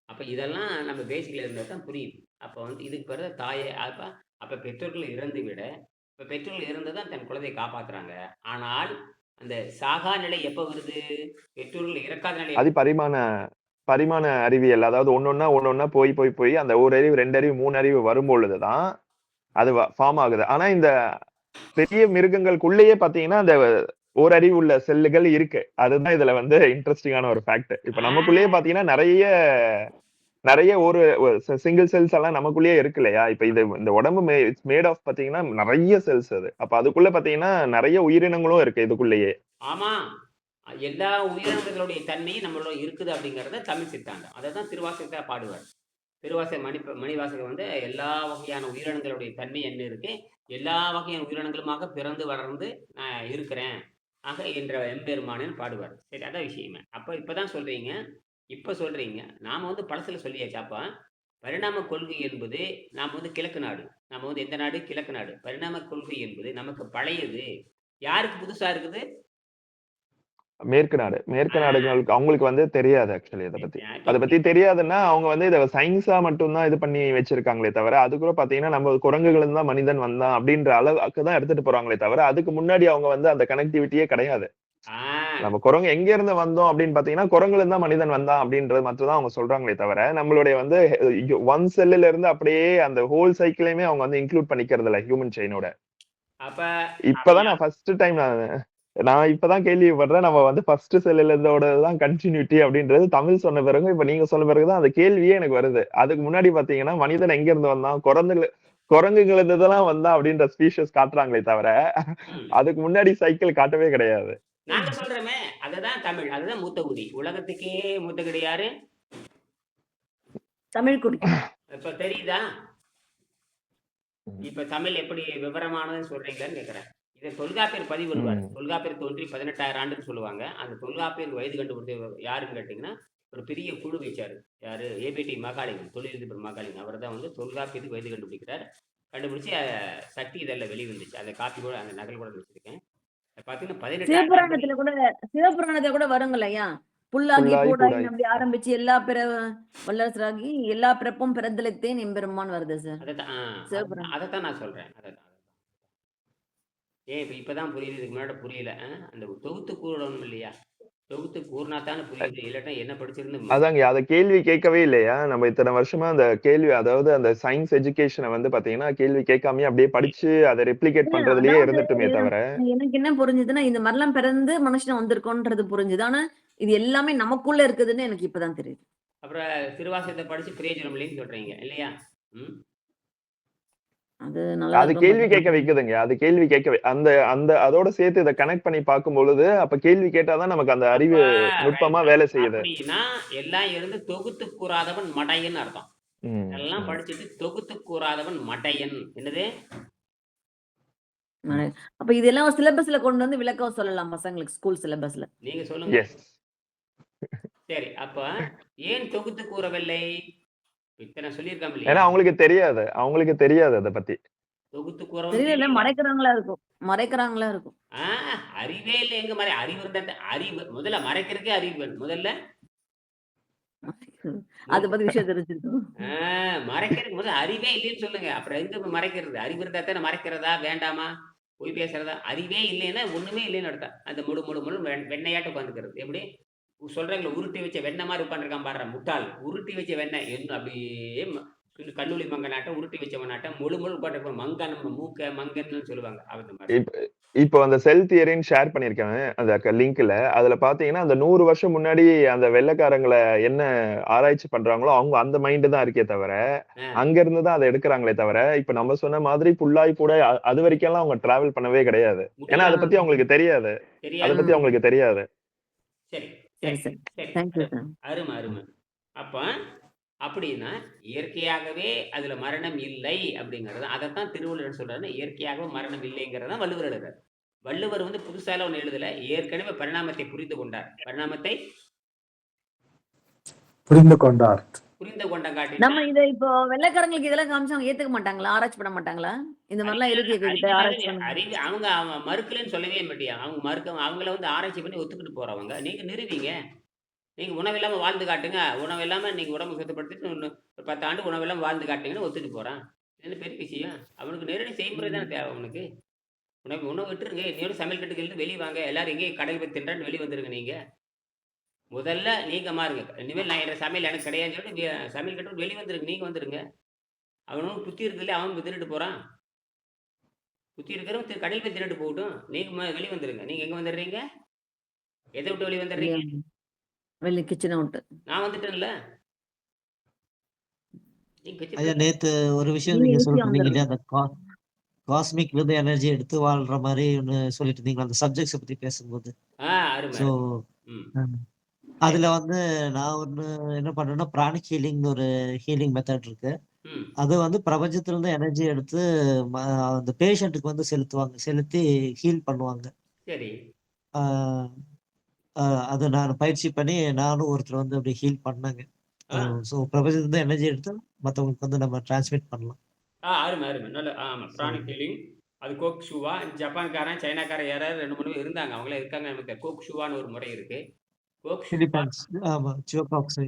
அப்ப இதெல்லாம் நம்ம பேசிக்ல இருந்தா தான் புரியுது. அப்ப வந்து இதுக்கு பிறகு அப்ப பெற்றோர்கள் இறந்து விட, இப்ப பெற்றோர்கள் இறந்து தான் தன் குழந்தையை காப்பாத்துறாங்க. ஆனால், அந்த சாகா நிலை எப்ப வருது? பெற்றோர்கள் இறக்காத நிலை அது பரிமாண பரிமாண அறிவியல். அதாவது ஒண்ணொண்ணா போய் அந்த 1 அறிவு, 2 அறிவு, 3 அறிவு வரும்பொழுது தான் அது ஃபார்ம் ஆகுது. ஆனா இந்த பெரிய மிருகங்களுக்குள்ளேயே பாத்தீங்கன்னா, அந்த ஓரறிவு உள்ள செல்லுகள் இருக்கு. அதுதான் இதுல வந்து இன்ட்ரஸ்டிங்கான ஒரு ஃபேக்ட். இப்ப நமக்குள்ளேயே ஆ. பாத்தீங்கன்னா, நெறைய ஒரு சிங்கிள் செல்ஸ் எல்லாம் நமக்குள்ளேயே இருக்கு இல்லையா? இப்ப இந்த உடம்பு இட்ஸ் மேட் ஆஃப் பாத்தீங்கன்னா, நெறைய செல்ஸ் அது. அப்ப அதுக்குள்ள பாத்தீங்கன்னா, நெறைய உயிரினங்களும் இருக்கு இதுக்குள்ளேயே. ஆமா. எல்லா உயிரினங்களுடைய தன்மை நம்மளோட இருக்குது அப்படிங்கிறத தமிழ் சித்தாந்தம். அததான் திருவாசகத்துல பாடுவார். மணிவாசகர் வந்து எல்லா வகையான உயிரினங்களுடைய தன்மை என்ன இருக்கு? எல்லா வகையான உயிரினங்களுமாக பிறந்து வளர்ந்து நான் இருக்கிறேன். ஆக என்ற எம்பெருமானேன்னு பாடுவார். சரி அதான் விஷயமே. அப்ப இப்பதான் சொல்றீங்க. இப்ப சொல்றீங்க. நாம வந்து பழசுல சொல்லியாச்சு. அப்ப பரிணாம கொள்கை என்பது நாம வந்து கிழக்கு நாடு. நாம வந்து எந்த நாடு? கிழக்கு நாடு. பரிணாம கொள்கை என்பது நமக்கு பழையது. யாருக்கு புதுசா இருக்குது? மேற்கு ஆ. நாடுகளுக்கு அவங்களுக்கு வந்து தெரியாது ஆக்சுவலி அத பத்தி. இப்ப அத பத்தி தெரியாதுன்னா, அவங்க வந்து இத சயின்ஸா மட்டும் தான் இது பண்ணி வச்சிருக்காங்களே தவிர, அது கூட பாத்தீங்கன்னா, நம்ம குரங்குகள்ல தான் மனிதன் வந்தான் அப்படின்ற அளவுக்கு தான் எடுத்துட்டு போறாங்களே தவிர, அதுக்கு முன்னாடி அவங்க வந்து அந்த கனெக்டிவிட்டியே கிடையாது. ஆ. நம்ம குரங்கு எங்க இருந்து வந்தோம் அப்படின்னு பாத்தீங்கன்னா, குரங்குல இருந்து தான் மனிதன் வந்தான் அப்படின்றது மட்டும் தான் அவங்க சொல்றாங்களே தவிர, நம்மளுடைய வந்து ஒன் செல்லுல இருந்து அப்படியே அந்த ஹோல் சைக்கிளையுமே அவங்க வந்து இன்க்ளூட் பண்ணிக்கிறது இல்ல ஹியூமன் செயினோட. அப்ப இப்பதான் நான் ஃபர்ஸ்ட் டைம் நான் இப்பதான் கேள்விப்படுறேன். நம்ம வந்து ஃபர்ஸ்ட் செல்லுல இருந்தோட தான் கன்டினியூட்டி அப்படின்றது தமிழ் சொன்ன பிறகு, இப்ப நீங்க சொன்ன பிறகு தான் அந்த கேள்வியே எனக்கு வருது. அதுக்கு முன்னாடி பாத்தீங்கன்னா, மனிதன் எங்க இருந்து வந்தான்? குரங்குகள் இருந்து தான் வந்தான் அப்படின்ற ஸ்பீஷிஸ் காட்டுறாங்களே தவிர, ம். அதுக்கு முன்னாடி சைக்கிள் காட்டவே கிடையாது. நாங்க சொல்றோமே, அதுதான் தமிழ். அதுதான் மூத்த குடி. உலகத்துக்கே மூத்த குடி யாரு? தமிழ் குடி. இப்ப தெரியுதா? ம். இப்ப தமிழ் எப்படி விவரமானதுன்னு சொல்றீங்களான்னு கேட்கிறேன். இத தொல்காப்பியர் பதிவிடுவார். ம். தொல்காப்பியர் தோன்றி 18,000 ஆண்டுன்னு சொல்லுவாங்க. அந்த தொல்காப்பியர் வயது கண்டுபிடிச்சவர் யாருன்னு கேட்டீங்கன்னா, ஒரு பெரிய குழு வச்சாரு. யாரு? ஏபிடி மகாலிங்கம். தொழிலதிபர் மகாலிங்கம். அவர்தான் வந்து தொல்காப்பியத்துக்கு வயது கண்டுபிடிக்கிறார். கண்டுபிடிச்சு சக்தி இதழ்ல வெளிவந்துச்சு. அந்த காப்பி கூட அந்த நகல் கூட வச்சிருக்கேன். பார்த்தீங்கன்னா 18,000 ஆண்டுகள் சிவபுராணத்துல கூட வருங்களையா? புல்லாகி புல்லாகி பூடாகி பூடாய். அப்படி ஆரம்பிச்சு எல்லா வல்லரசராகி எல்லா பிறப்பும் பிறந்தளித்தேன் எம்பெருமான் வருது சார். அதத்தான் சிவபுராணம். அதத்தான் நான் சொல்றேன். ஏன் இப்பதான் புரியுது. இதுக்கு முன்னாடி புரியல. அந்த தொகுத்து கூறணும் இல்லையா? தொகுத்து கூறினாத்தானே புரியுது. இல்லாட்டா என்ன படிச்சிருந்து அதாங்க அத கேள்வி கேட்கவே இல்லையா? நம்ம இத்தன வருஷமா அந்த கேள்வி அதாவது அந்த சயன்ஸ் எஜுகேஷன வந்து பாத்தீங்கன்னா, கேள்வி கேட்காமயே அப்படியே படிச்சு அத ரெப்ளிகேட் இல்ல, பண்றதுலயே அதாவது இருந்துட்டுமே தவிர எனக்கு என்ன புரிஞ்சுதுன்னா, இந்த மாரிலாம் பிறந்து மனுஷன் வந்திருக்கோன்றது புரிஞ்சுது. ஆனா, இது எல்லாமே நமக்குள்ள இருக்குதுன்னு எனக்கு இப்பதான் தெரியுது. அப்புறம் திருவாசகத்த படிச்சு பிரயோஜனம் இல்லைன்னு சொல்றீங்க இல்லையா? ம். அது நல்லதா அது இருக்கும் கேள்வி கேட்க பாத்தீங்கன்னா. வைக்குதுங்க. அது கேள்வி கேட்க அந்த அந்த அதோட சேர்த்து இத கனெக்ட் பண்ணி பார்க்கும்பொழுது, அப்ப கேள்வி கேட்டா தான் நமக்கு அந்த அப்ப அறிவு நுட்பமா ரைட். வேலை செய்யுது. அப்படின்னா எல்லாம் இருந்து தொகுத்து கூறாதவன் மடையன்னு அர்த்தம். ம், எல்லாம் ம். படிச்சுட்டு தொகுத்து கூறாதவன் மடையன். என்னது? அப்ப இதெல்லாம் சிலபஸ்ல கொண்டு வந்து விளக்கம் சொல்லலாம் பசங்களுக்கு ஸ்கூல் சிலபஸ்ல. நீங்க சொல்லுங்க. எஸ். சரி. அப்ப ஏன் தொகுத்து கூறவில்லை? இத்தனை சொல்லியிருக்கான் ஏன்னா இல்லையா? அவங்களுக்கு தெரியாது. அவங்களுக்கு தெரியாது அத பத்தி. தொகுத்து கூறவும் தெரியல, தெரியல. மறைக்கிறவங்களா இருக்கும். மறைக்கிறாங்களா இருக்கும். ஆ அறிவே இல்ல எங்க அறிவு இருந்தா அறிவு முதல்ல மறைக்கிறதுக்கே அறிவு வேணும். முதல்ல அத பத்தி விஷயம் தெரிஞ்சிருக்கும். மறைக்கிறதுக்கு முதல்ல அறிவே இல்லைன்னு சொல்லுங்க. அப்புறம் எங்க போய் மறைக்கிறது? அறிவு இருந்தா தானே மறைக்கிறதா? வேண்டாமா? பொய் பேசுறதா? அறிவே இல்லைன்னா ஒண்ணுமே இல்லைன்னு அர்த்தம். அந்த முழு முழு முழு வெண்ணெயாட்டம் உட்காந்துக்கிறது. எப்படி? சொல்றாங்கல்ல உருட்டி வச்ச வெண்ணெய் மாரி உட்காந்துருக்கான் பாருடா முட்டாள். உருட்டி வச்ச வெண்ணெய் என்ன அப்படியே கல்லூலி மங்கனாட்டம் உருட்டி வச்சவனாட்டம் முழு முழு உட்காந்துருப்பான். மங்கன் மூக்க மங்கன்னு சொல்லுவாங்க. அந்த மாரி. இப் இப்போ அந்த செல் தியரின்னு ஷேர் பண்ணியிருக்கேன் அந்த லிங்க்ல. அதுல பார்த்தீங்கன்னா, அந்த 100 வருஷம் முன்னாடி அந்த வெள்ளைக்காரங்கள என்ன ஆராய்ச்சி பண்றாங்களோ, அவங்க அந்த மைண்ட் தான் இருக்கே தவிர, ஆ. அங்க இருந்து தான் அத எடுக்குறாங்களே தவிர, இப்ப நம்ம சொன்ன மாதிரி புல்லாய் கூட அது வரைக்கும்லாம் அவங்க டிராவல் பண்ணவே கிடையாது. ஏன்னா அத பத்தி அவங்களுக்கு தெரியாது. அத தெரியாது. பத்தி அவங்களுக்கு தெரியாது. சரி, சரி, சரி, சரி. சரி. Thank you sir. அருமை, அருமை. அப்ப அப்படின்னா இயற்கையாகவே அதுல மரணம் இல்லை அப்படிங்கிறது அதைத்தான் திருவள்ளுவர் சொல்றாரு. இயற்கையாகவே மரணம் இல்லைங்கிறத வள்ளுவர் எழுதுறார். வள்ளுவர் வந்து புதுசால ஒண்ணு எழுதல. ஏற்கனவே பரிணாமத்தை புரிந்து கொண்டார். பரிணாமத்தை புரிந்து கொண்டார். புரிந்து கொண்டங்காட்டி நம்ம இத இப்போ வெள்ளைக்காரங்களுக்கு இதெல்லாம் காமிச்சா அவங்க ஏத்துக்க மாட்டாங்களா? ஆராய்ச்சி பண்ண மாட்டாங்களா? இந்த மாரிலாம் இருக்கு எங்ககிட்ட ஆராய்ச்சி பண்ணுங்க. அறிவு அவங்க அவன் மறுக்கலன்னு சொல்லவே மாட்டியா. அவங்க அவங்கள வந்து ஆராய்ச்சி பண்ணி ஒத்துக்கிட்டு போறவங்க. நீங்க நிறுவீங்க. நீங்க உணவில்லாம வாழ்ந்து காட்டுங்க. உணவில்லாம நீங்க உடம்ப சுத்தப்படுத்திட்டு இன்னும் ஒரு 10 ஆண்டு உணவில்லாம வாழ்ந்து காட்டுங்கன்னு ஒத்துட்டு போறான். இது என்ன பெரிய விஷயம்? அவனுக்கு நேரடி செய்முறை தானே தேவை அவனுக்கு. உணவு விட்டுருங்க. இன்னொரு சமையல் கட்டுக்கு இருந்து வெளிய வாங்க. எல்லாரும் எங்கேயும் கடையில போய் தின்றேன்னு வெளிய வந்துருங்க நீங்க. முதல்ல நீங்க மாறுங்க. இனிமேல் நான் என் சமையல் எனக்கு கிடையாதுன்னு சொல்லிட்டு சமையல் கட்டு விட்டு வெளிய வந்துருங்க. நீங்க வந்துருங்க. அவனும் புத்தி இருக்குல்ல அவன் போய் தின்னுட்டு போறான். புத்தி இருக்கிறவன் கடையில போய் தின்னுட்டு போகட்டும். நீங்க வெளிய வந்துருங்க. நீங்க எங்க வந்துடுறீங்க? எத விட்டு வெளிய வெளிய வந்துடுறீங்க? வெளிய கிச்சன விட்டு. நான் வந்துட்டேன்ல. நீங்க ஐயா வச்சுட்டு நேத்து ஒரு விஷயம் நீங்க நீங்க ஈஸியா சொல்லிட்டு இருந்தீங்க இல்லையா? வந்துரணும். அந்த காஸ்மிக்ல இருந்து எனர்ஜி எடுத்து வாழ்ற மாரி ஒண்ணு சொல்லிட்டு இருந்தீங்களா? அந்த சப்ஜெக்ட்ஸ பத்தி பேசும்போது. அருமை, ஸோ அருமை. ம். சரி. அதுல வந்து நான் ஒண்ணு என்ன பண்ணேன்னா, பிராணிக் ஹீலிங்ன்னு ஒரு ஹீலிங் மெத்தட் இருக்கு. ம். அது வந்து பிரபஞ்சத்துல இருந்து எனர்ஜி எடுத்து ம அந்த பேஷண்ட்டுக்கு வந்து செலுத்துவாங்க. செலுத்தி ஹீல் பண்ணுவாங்க. சரி. ஆ அ அத நான் பயிற்சி பண்ணி நானும் ஒருத்தர் வந்து அப்படி ஹீல் பண்ணேங்க. ஆ. ஸோ பிரபஞ்சத்துல இருந்து எனர்ஜி எடுத்து மத்தவங்களுக்கு வந்து நம்ம டிரான்ஸ்மிட் பண்ணலாம். அருமை, அருமை. நல்ல ஆமா. So pranic healing. அது கோக் ஷூவா, ஜப்பான்காரன், சைனாக்காரன் யாராவது 2, 3 பேர் இருந்தாங்க. அவங்கலாம் இருக்காங்க நமக்கு. கோக் ஷூவான்னு ஒரு முறை இருக்கு. கோக் ஷூவா பிலிப்பைன்ஸ் ஆமா. சிவகாக்சை.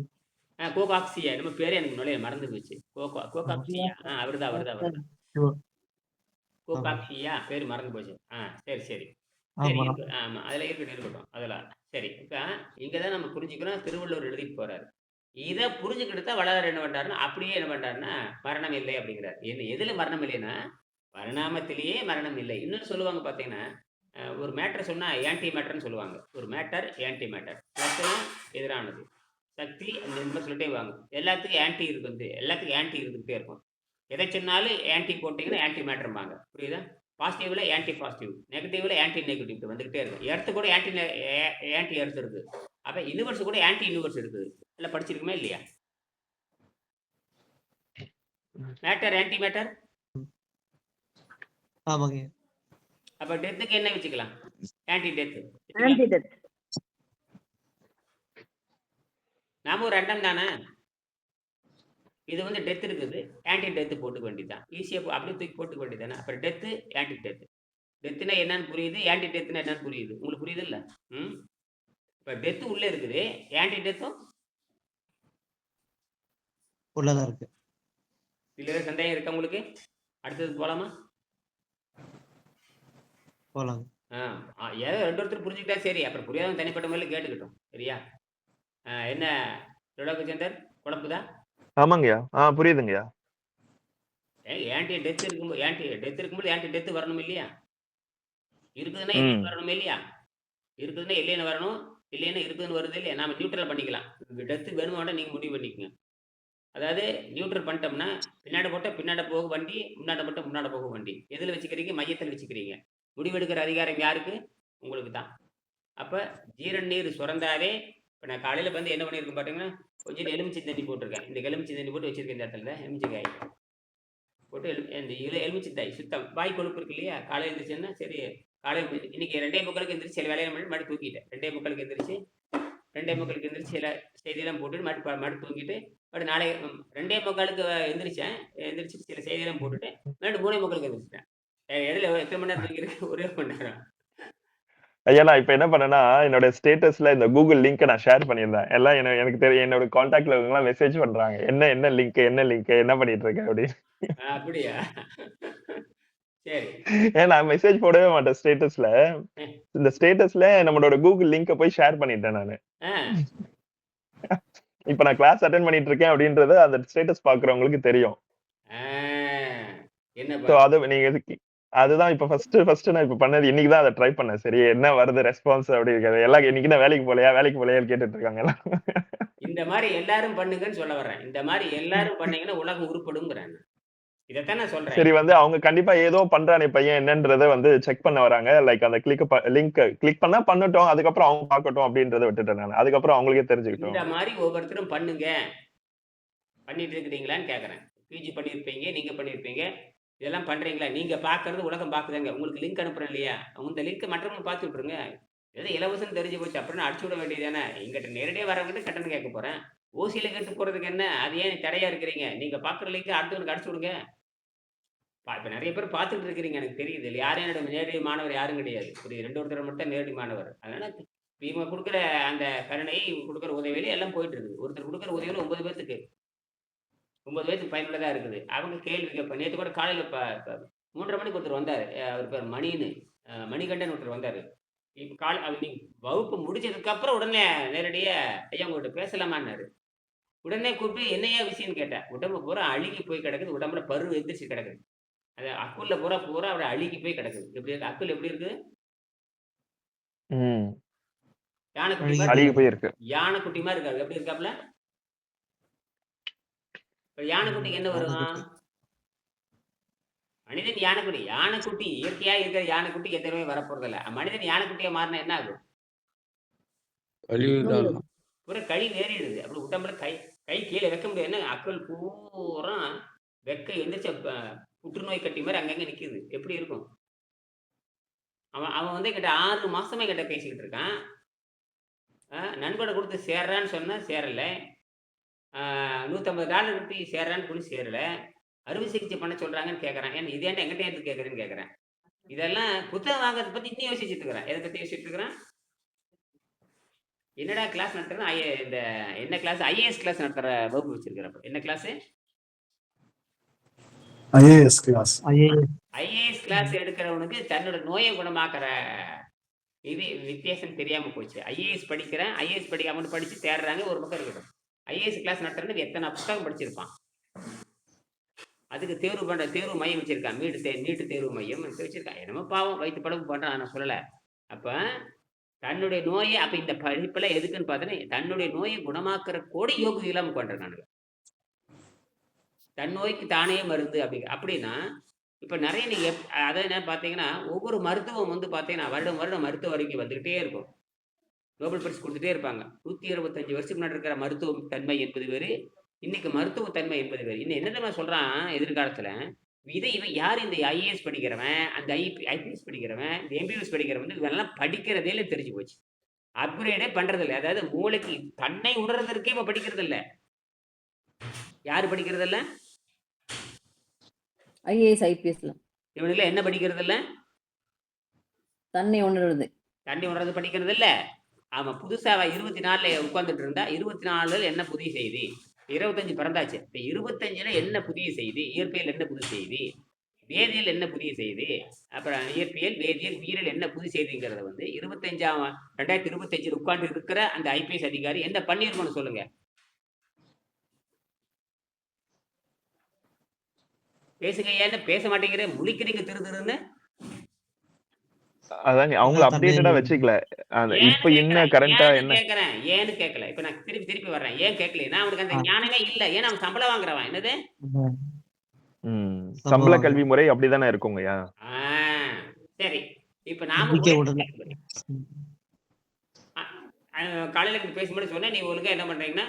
கோகாக்சியா என்னமோ பேரே எனக்கு நுழைய மறந்து போச்சு. ஆமா. கோகாக்சியா. அவர்தான், அவர்தான், அவர்தான். சிவ ஆமா. கோகாக்சியா பேரு மறந்து போச்சு. சரி, சரி. சரி ஆமா. இருக்கு. ஆமா. அதுல இருக்கட்டும். அதெல்லாம். சரி. இப்ப இங்க தான் நம்ம புரிஞ்சுக்கிறோம். திருவள்ளுவர் எழுதிட்டு போறாரு. இத புரிஞ்சுக்கிட்டு தான் வள்ளலார் என்ன பண்றாருன்னா, அப்படியே என்ன பண்றாருன்னா, மரணம் இல்லை அப்படிங்கிறார். எதுல மரணம் இல்லைன்னா, பரிணாமத்திலேயே மரணம் இல்லை. இன்னொன்னு சொல்லுவாங்க பார்த்தீங்கன்னா, ஒரு மேட்டர் சொன்னா ஆன்டி மேட்டர்ன்னு சொல்லுவாங்க. ஒரு மேட்டர், ஆன்டி மேட்டர். பிளஸ்னா எதிரானது. சக்தி அந்த மாதிரி சொல்லிட்டே வாங்க. எல்லாத்துக்கும் ஆன்டி இருக்குது. எல்லாத்துக்கும் ஆன்டி இருந்துகிட்டே இருக்கும். எதை சொன்னாலும் ஆன்டி போட்டீங்கன்னா ஆன்டி மேட்டர்ம்பாங்க. புரியுதா? பாசிட்டிவ்ல ஆன்டி பாசிட்டிவ், நெகட்டிவ்ல ஆன்டி நெகட்டிவ் இப்படி வந்துகிட்டே இருக்கும். எர்த் கூட ஆன்டி எர்த் இருக்கு. அப்ப யுனிவர்ஸ் கூட ஆன்டி யுனிவர்ஸ் இருக்குது. எல்லாம் படிச்சிருக்குமா இல்லையா? Matter anti matter. ஆமாங்க. அப்ப டெத்துக்கு என்ன வச்சுக்கலாம்? Anti death. Anti death. நாம ஒரு அண்டம் தானே. இது வந்து டெத் இருக்குது. ஆன்டி டெத் போட்டுக்க வேண்டியதுதான். ஈஸியா அப்படியே தூக்கி போட்டுக்க வேண்டியதுதானே. அப்புறம் டெத்து, ஆன்டி டெத். டெத்துனா என்னன்னு புரியுது. ஆன்டி டெத்துனா என்னன்னு புரியுது. உங்களுக்கு புரியுது இல்ல? ம். இப்ப டெத்து உள்ள இருக்குது. ஆன்டி டெத்தும் உள்ளதா இருக்கு. இதுல ஏதாவது சந்தேகம் இருக்கா உங்களுக்கு? அடுத்தது போலாமா? போலாங்க. ஏதோ ரெண்டு ஒருத்தர் புரிஞ்சுக்கிட்டா சரி, அப்புறம் புரியாதவங்க தனிப்பட்ட முறையில் கேட்டுக்கிட்டோம். சரியா? என்ன சந்தர் குழப்புதா? ஆமாங்கய்யா. புரியுதுங்கய்யா. ஆன்டி டெத் இருக்கும்போது ஆன்டி டெத் வரணும் இல்லையா? இருக்குதுன்னா ம். இல்லைன்னு வரணும் இல்லையா? இருக்குதுன்னா இல்லைன்னு வரணும், இல்லைன்னா இருக்குதுன்னு வருது இல்லையா? நாம நியூட்ரல் பண்ணிக்கலாம். டெத் வேணும் வேண்டாம் நீங்க முடிவு பண்ணிக்கங்க. அதாவது நியூட்ரல் பண்ணிட்டோம்னா, பின்னாடி போட்டா பின்னாடி போகும் வண்டி, முன்னாடி போட்டா முன்னாடி போகும் வண்டி. எதுல வச்சுக்கிறீங்க? மையத்துல வச்சுக்கிறீங்க. முடிவெடுக்கிற அதிகாரம் யாருக்கு? உங்களுக்கு தான். அப்ப ஜீரண நீர் சுரந்தாவே இப்ப நான் காலையில வந்து என்ன பண்ணியிருக்கேன் பாத்தீங்கன்னா, கொஞ்சம் எலுமிச்சை தண்ணி போட்டிருக்கேன். இந்த எலுமிச்சை தண்ணி போட்டு வச்சிருக்கேன் இந்த இடத்துல, எலுமிச்சைக்காய் போட்டு இந்த எலுமிச்சை சுத்தம். வாய் கொழுப்பு இருக்கு இல்லையா? காலையில எழுந்திரிச்சேன்னா சரி, காலையில இன்னைக்கு 2:45 எந்திரிச்சு சில வேலையெல்லாம் பண்ணி மறுபடியும் தூக்கிட்டேன். 2:45 எந்திரிச்சு 2:45 எந்திரிச்சு சில செய்தியெல்லாம் போட்டுட்டு மறுபடியும் தூங்கிட்டு மறுபடியும் நாளை 2:45 எந்திரிச்சேன். எந்திரிச்சு சில செய்தியெல்லாம் போட்டுட்டு மறுபடியும் 3:45 எந்திரிச்சிட்டேன். இடையில எத்தனை மணி நேரம் தூங்கியிருக்கேன்? ஒரே மணி நேரம். ஐயா நான் இப்ப என்ன பண்ணேன்னா, என்னோட ஸ்டேட்டஸ்ல இந்த கூகுள் லிங்க்க நான் ஷேர் பண்ணியிருந்தேன். எல்லாம் எனக்கு தெரியும். என்னோட கான்டாக்ட்ல இருக்கவங்கலாம் மெசேஜ் பண்றாங்க. என்ன லிங்க் என்ன பண்ணிட்டு இருக்க அப்படின்னு. அப்படியா? சரி. ஏன் நான் மெசேஜ் போடவே மாட்டேன் ஸ்டேட்டஸ்ல. இந்த ஸ்டேட்டஸ்ல நம்மளோட கூகுள் லிங்க்க போய் ஷேர் பண்ணிட்டேன் நானு. ஆ. இப்ப நான் கிளாஸ் அட்டெண்ட் பண்ணிட்டு இருக்கேன் அப்படின்றது அந்த ஸ்டேட்டஸ் பாக்குறவங்களுக்கு தெரியும். ஆ. என்ன சோ அது நீங்க அதுதான் இப்ப ஃபர்ஸ்ட் நான் இப்ப பண்ணது. இன்னைக்கு தான் அதை ட்ரை பண்ணேன். சரி என்ன வருது ரெஸ்பான்ஸ் அப்படி இருக்காது. எல்லாம் இன்னைக்கு தான் வேலைக்கு போலையான்னு கேட்டுட்டு இருக்காங்க எல்லாம். இந்த மாதிரி எல்லாரும் பண்ணுங்கன்னு சொல்ல வர்றேன். இந்த மாதிரி எல்லாரும் பண்ணீங்கன்னா உலகம் உருப்படுங்கிறேன். இதைத்தான் நான் சொல்றேன். சரி வந்து அவங்க கண்டிப்பா ஏதோ பண்றானே பையன் என்னன்றத வந்து செக் பண்ண வராங்க. லைக் அந்த லிங்க் கிளிக் பண்ணா பண்ணட்டும். அதுக்கப்புறம் அவங்க பார்க்கட்டும் அப்படின்றத விட்டுட்டேன் நான். அதுக்கப்புறம் அவங்களுக்கே தெரிஞ்சுக்கிட்டோம். இந்த மாதிரி ஒவ்வொருத்தரும் பண்ணுங்க. பண்ணிட்டு இருக்கிறீங்களான்னு கேட்கறேன். பிஜி பண்ணியிருப்பீங்க, நீங்க பண்ணியிருப்பீங்க. இதெல்லாம் பண்றீங்களா? நீங்க பாக்குறது உலகம் பாக்குதாங்க. உங்களுக்கு லிங்க் அனுப்புறேன் இல்லையா? இந்த லிங்க் மற்றவங்க பார்த்து விட்டுருங்க. ஏதோ இலவசம் தெரிஞ்சு போச்சு அப்படின்னு அடிச்சு விட வேண்டியதானே. எங்கிட்ட நேரடியாக வரவங்கிட்ட கட்டணம் கேட்க போறேன். ஓசியில கேட்டு போறதுக்கு என்ன? அது ஏன் தடையா இருக்கிறீங்க? நீங்க பாக்குற லிங்க் அடுத்தவனுக்கு அடிச்சு விடுங்க. இப்ப நிறைய பேர் பார்த்துட்டு இருக்கிறீங்க, எனக்கு தெரியுது. யாரும் என்னோட நேரடி மாணவர் யாரும் கிடையாது. ஒரு 2 ஒருத்தர் மட்டும் நேரடி மாணவர். அதனால இவங்க கொடுக்குற அந்த கருணை, இவங்க கொடுக்குற உதவியில எல்லாம் போயிட்டு இருக்குது. ஒருத்தர் கொடுக்குற உதவியில 9 பேத்துக்கு 9 பேத்துக்கு பயனுள்ளதா இருக்குது. அவங்க கேள்வி கேட்ப நேற்று கூட காலையில 3:30 மணிக்கு ஒருத்தர் வந்தாரு. அவர் பேர் மணின்னு மணிகண்டன் ஒருத்தர் வந்தாரு. இப்ப நீங்க வகுப்பு முடிச்சதுக்கு அப்புறம் உடனே நேரடியா ஐயா உங்கள்கிட்ட பேசலாமான்னாரு. உடனே கூப்பிட்டு என்னையா விஷயம்னு கேட்டேன். உடம்பு பூரா அழுகி போய் கிடக்குது. உடம்புல பரு எந்திரிச்சு கிடக்குது. அது அக்குள்ள பூரா அப்படி அழுகி போய் கிடக்குது. எப்படி இருக்கு? அக்குள் எப்படி இருக்கு? யானைக்குட்டி மாதிரி அழுகி போயிருக்கு. யானைக்குட்டி மாதிரி இருக்காது. எப்படி இருக்காப்ல? யானைக்குட்டிக்கு என்ன வரும்? மனிதன் யானைக்குட்டி இயற்கையா இருக்கிற யானைக்குட்டி எத்தனை வரப்போறது இல்ல. மனிதன் யானைக்குட்டியா மாறினா என்ன ஆகும்? பூரா கழிவு ஏறிடுது. அப்படி உடம்புல கை கீழே வைக்க முடியாது. என்ன அக்குள் பூரா வெக்க எந்திரிச்ச புற்றுநோய் கட்டி மாதிரி அங்கங்க நிக்குது. எப்படி இருக்கும்? அவன் வந்து கிட்ட 6 மாசமே கிட்ட பேசிக்கிட்டு இருக்கான். நண்பனை கொடுத்து சேர்றான்னு சொன்னா சேரல. $150 கொடுத்து சேர்றான்னு சொல்லி சேரல. அறுவை சிகிச்சை பண்ண சொல்றாங்கன்னு கேட்கறான். ஏன்னா இதேண்டா எங்கிட்ட எடுத்து கேட்கறேன்னு கேட்கறேன். இதெல்லாம் புத்தகம் வாங்குறத பத்தி இன்னும் யோசிச்சுட்டு இருக்கிறேன். எதை பத்தி யோசிச்சுட்டு இருக்கிறேன்? என்னடா கிளாஸ் நடத்துறேன்? இந்த என்ன கிளாஸ்? ஐஏஎஸ் கிளாஸ் நடத்துற வகுப்பு வச்சிருக்கிறப்ப என்ன class? IAS class. IAS class எடுக்கிறவனுக்கு தன்னோட நோயை குணமாக்குற இது வித்தியாசம் தெரியாம போச்சு. ஐஏஎஸ் படிக்கிறேன், ஐஏஎஸ் படிக்காம படிச்சு தேடுறாங்க ஒரு பக்கம் இருக்கட்டும். ஐஏஎஸ் கிளாஸ் நடத்துறதுக்கு எத்தனை புத்தகம் படிச்சிருப்பான். அதுக்கு தேர்வு மையம் வச்சிருக்கான். நீட்டு தேர்வு மையம் வச்சிருக்கான். என்னமோ பாவம் வயிற்று படகு பண்றான், நான் சொல்லல. அப்ப தன்னுடைய நோயை அப்ப இந்த படிப்புல எதுக்குன்னு பார்த்தேன்னா தன்னுடைய நோயை குணமாக்குற கூட யோகம் இல்லாம பண்றானுங்க. தன் நோய்க்கு தானே மருந்து அப்படின்னா இப்ப நிறைய நீங்க அதை என்ன பாத்தீங்கன்னா ஒவ்வொரு மருத்துவம் வந்து பாத்தீங்கன்னா வருடம் மருத்துவ அறிக்கை வந்துகிட்டே இருக்கும். நோபல் பரிசு கொடுத்துட்டே இருப்பாங்க. 125 வருஷத்துக்கு முன்னாடி இருக்கிற மருத்துவ தன்மை என்பது வேறு, இன்னைக்கு மருத்துவ தன்மை என்பது வேறு. இன்னும் என்ன சொல்றான் எதிர்காலத்துல இவன் யார்? இந்த ஐஏஎஸ் படிக்கிறவன், அந்த ஐபிஎஸ் படிக்கிறவன், இந்த எம்பிபிஎஸ் படிக்கிறவன் இவெல்லாம் படிக்கிறதே தெரிஞ்சு போச்சு. அப்கிரேடே பண்றது இல்லை. அதாவது மூளைக்கு தன்னை உணர்றதற்கே இப்ப படிக்கிறது இல்லை. யாரு படிக்கிறது இல்ல? ஐஏஎஸ் ஐபிஎஸ்ல இவனுல என்ன படிக்கிறது இல்ல? தன்னை உணர்றது படிக்கிறது இல்ல. அவன் புதுசா 24 உட்கார்ந்துட்டு இருந்தா 24 என்ன புதிய செய்தி, 25 பிறந்தாச்சு. 25 என்ன புதிய செய்தி, இயற்கையில் என்ன புது செய்தி, வேதியியல் என்ன புதிய செய்தி, அப்புறம் இயற்பியல், வேதியியல், உயிரியல் என்ன புது செய்திங்கிறத வந்து 2025 உட்கார்ந்து இருக்கிற அந்த ஐபிஎஸ் அதிகாரி என்ன பண்ணியிருக்கணும் சொல்லுங்க. பேசுங்க, ஏன்னு பேச மாட்டேங்கிற, முழிக்கிறீங்க திரு திருன்னு. அதாங்க அவங்கள அதான் தன்னை அப்டேட்டடா வச்சுக்கல. அந்த ஏன்னு இப்ப என்ன கரண்டா என்ன கேட்கிறேன், ஏன்னு கேட்கல. இப்ப நான் திருப்பி வர்றேன், ஏன் கேட்கலைன்னா அவனுக்கு அந்த ஆ, ஞானமே இல்ல. ஏன்னா அவன் சம்பளம் வாங்குறவன். என்னது? ம், சம்பள சம்பளம் கல்வி முறை அப்படிதானே இருக்குங்கய்யா. ஆ, சரி. இப்ப நாம நம்பிக்கை உடல ம், காலையில பேசும்போது சொன்னேன், நீ ஒழுங்கா என்ன பண்றீங்கன்னா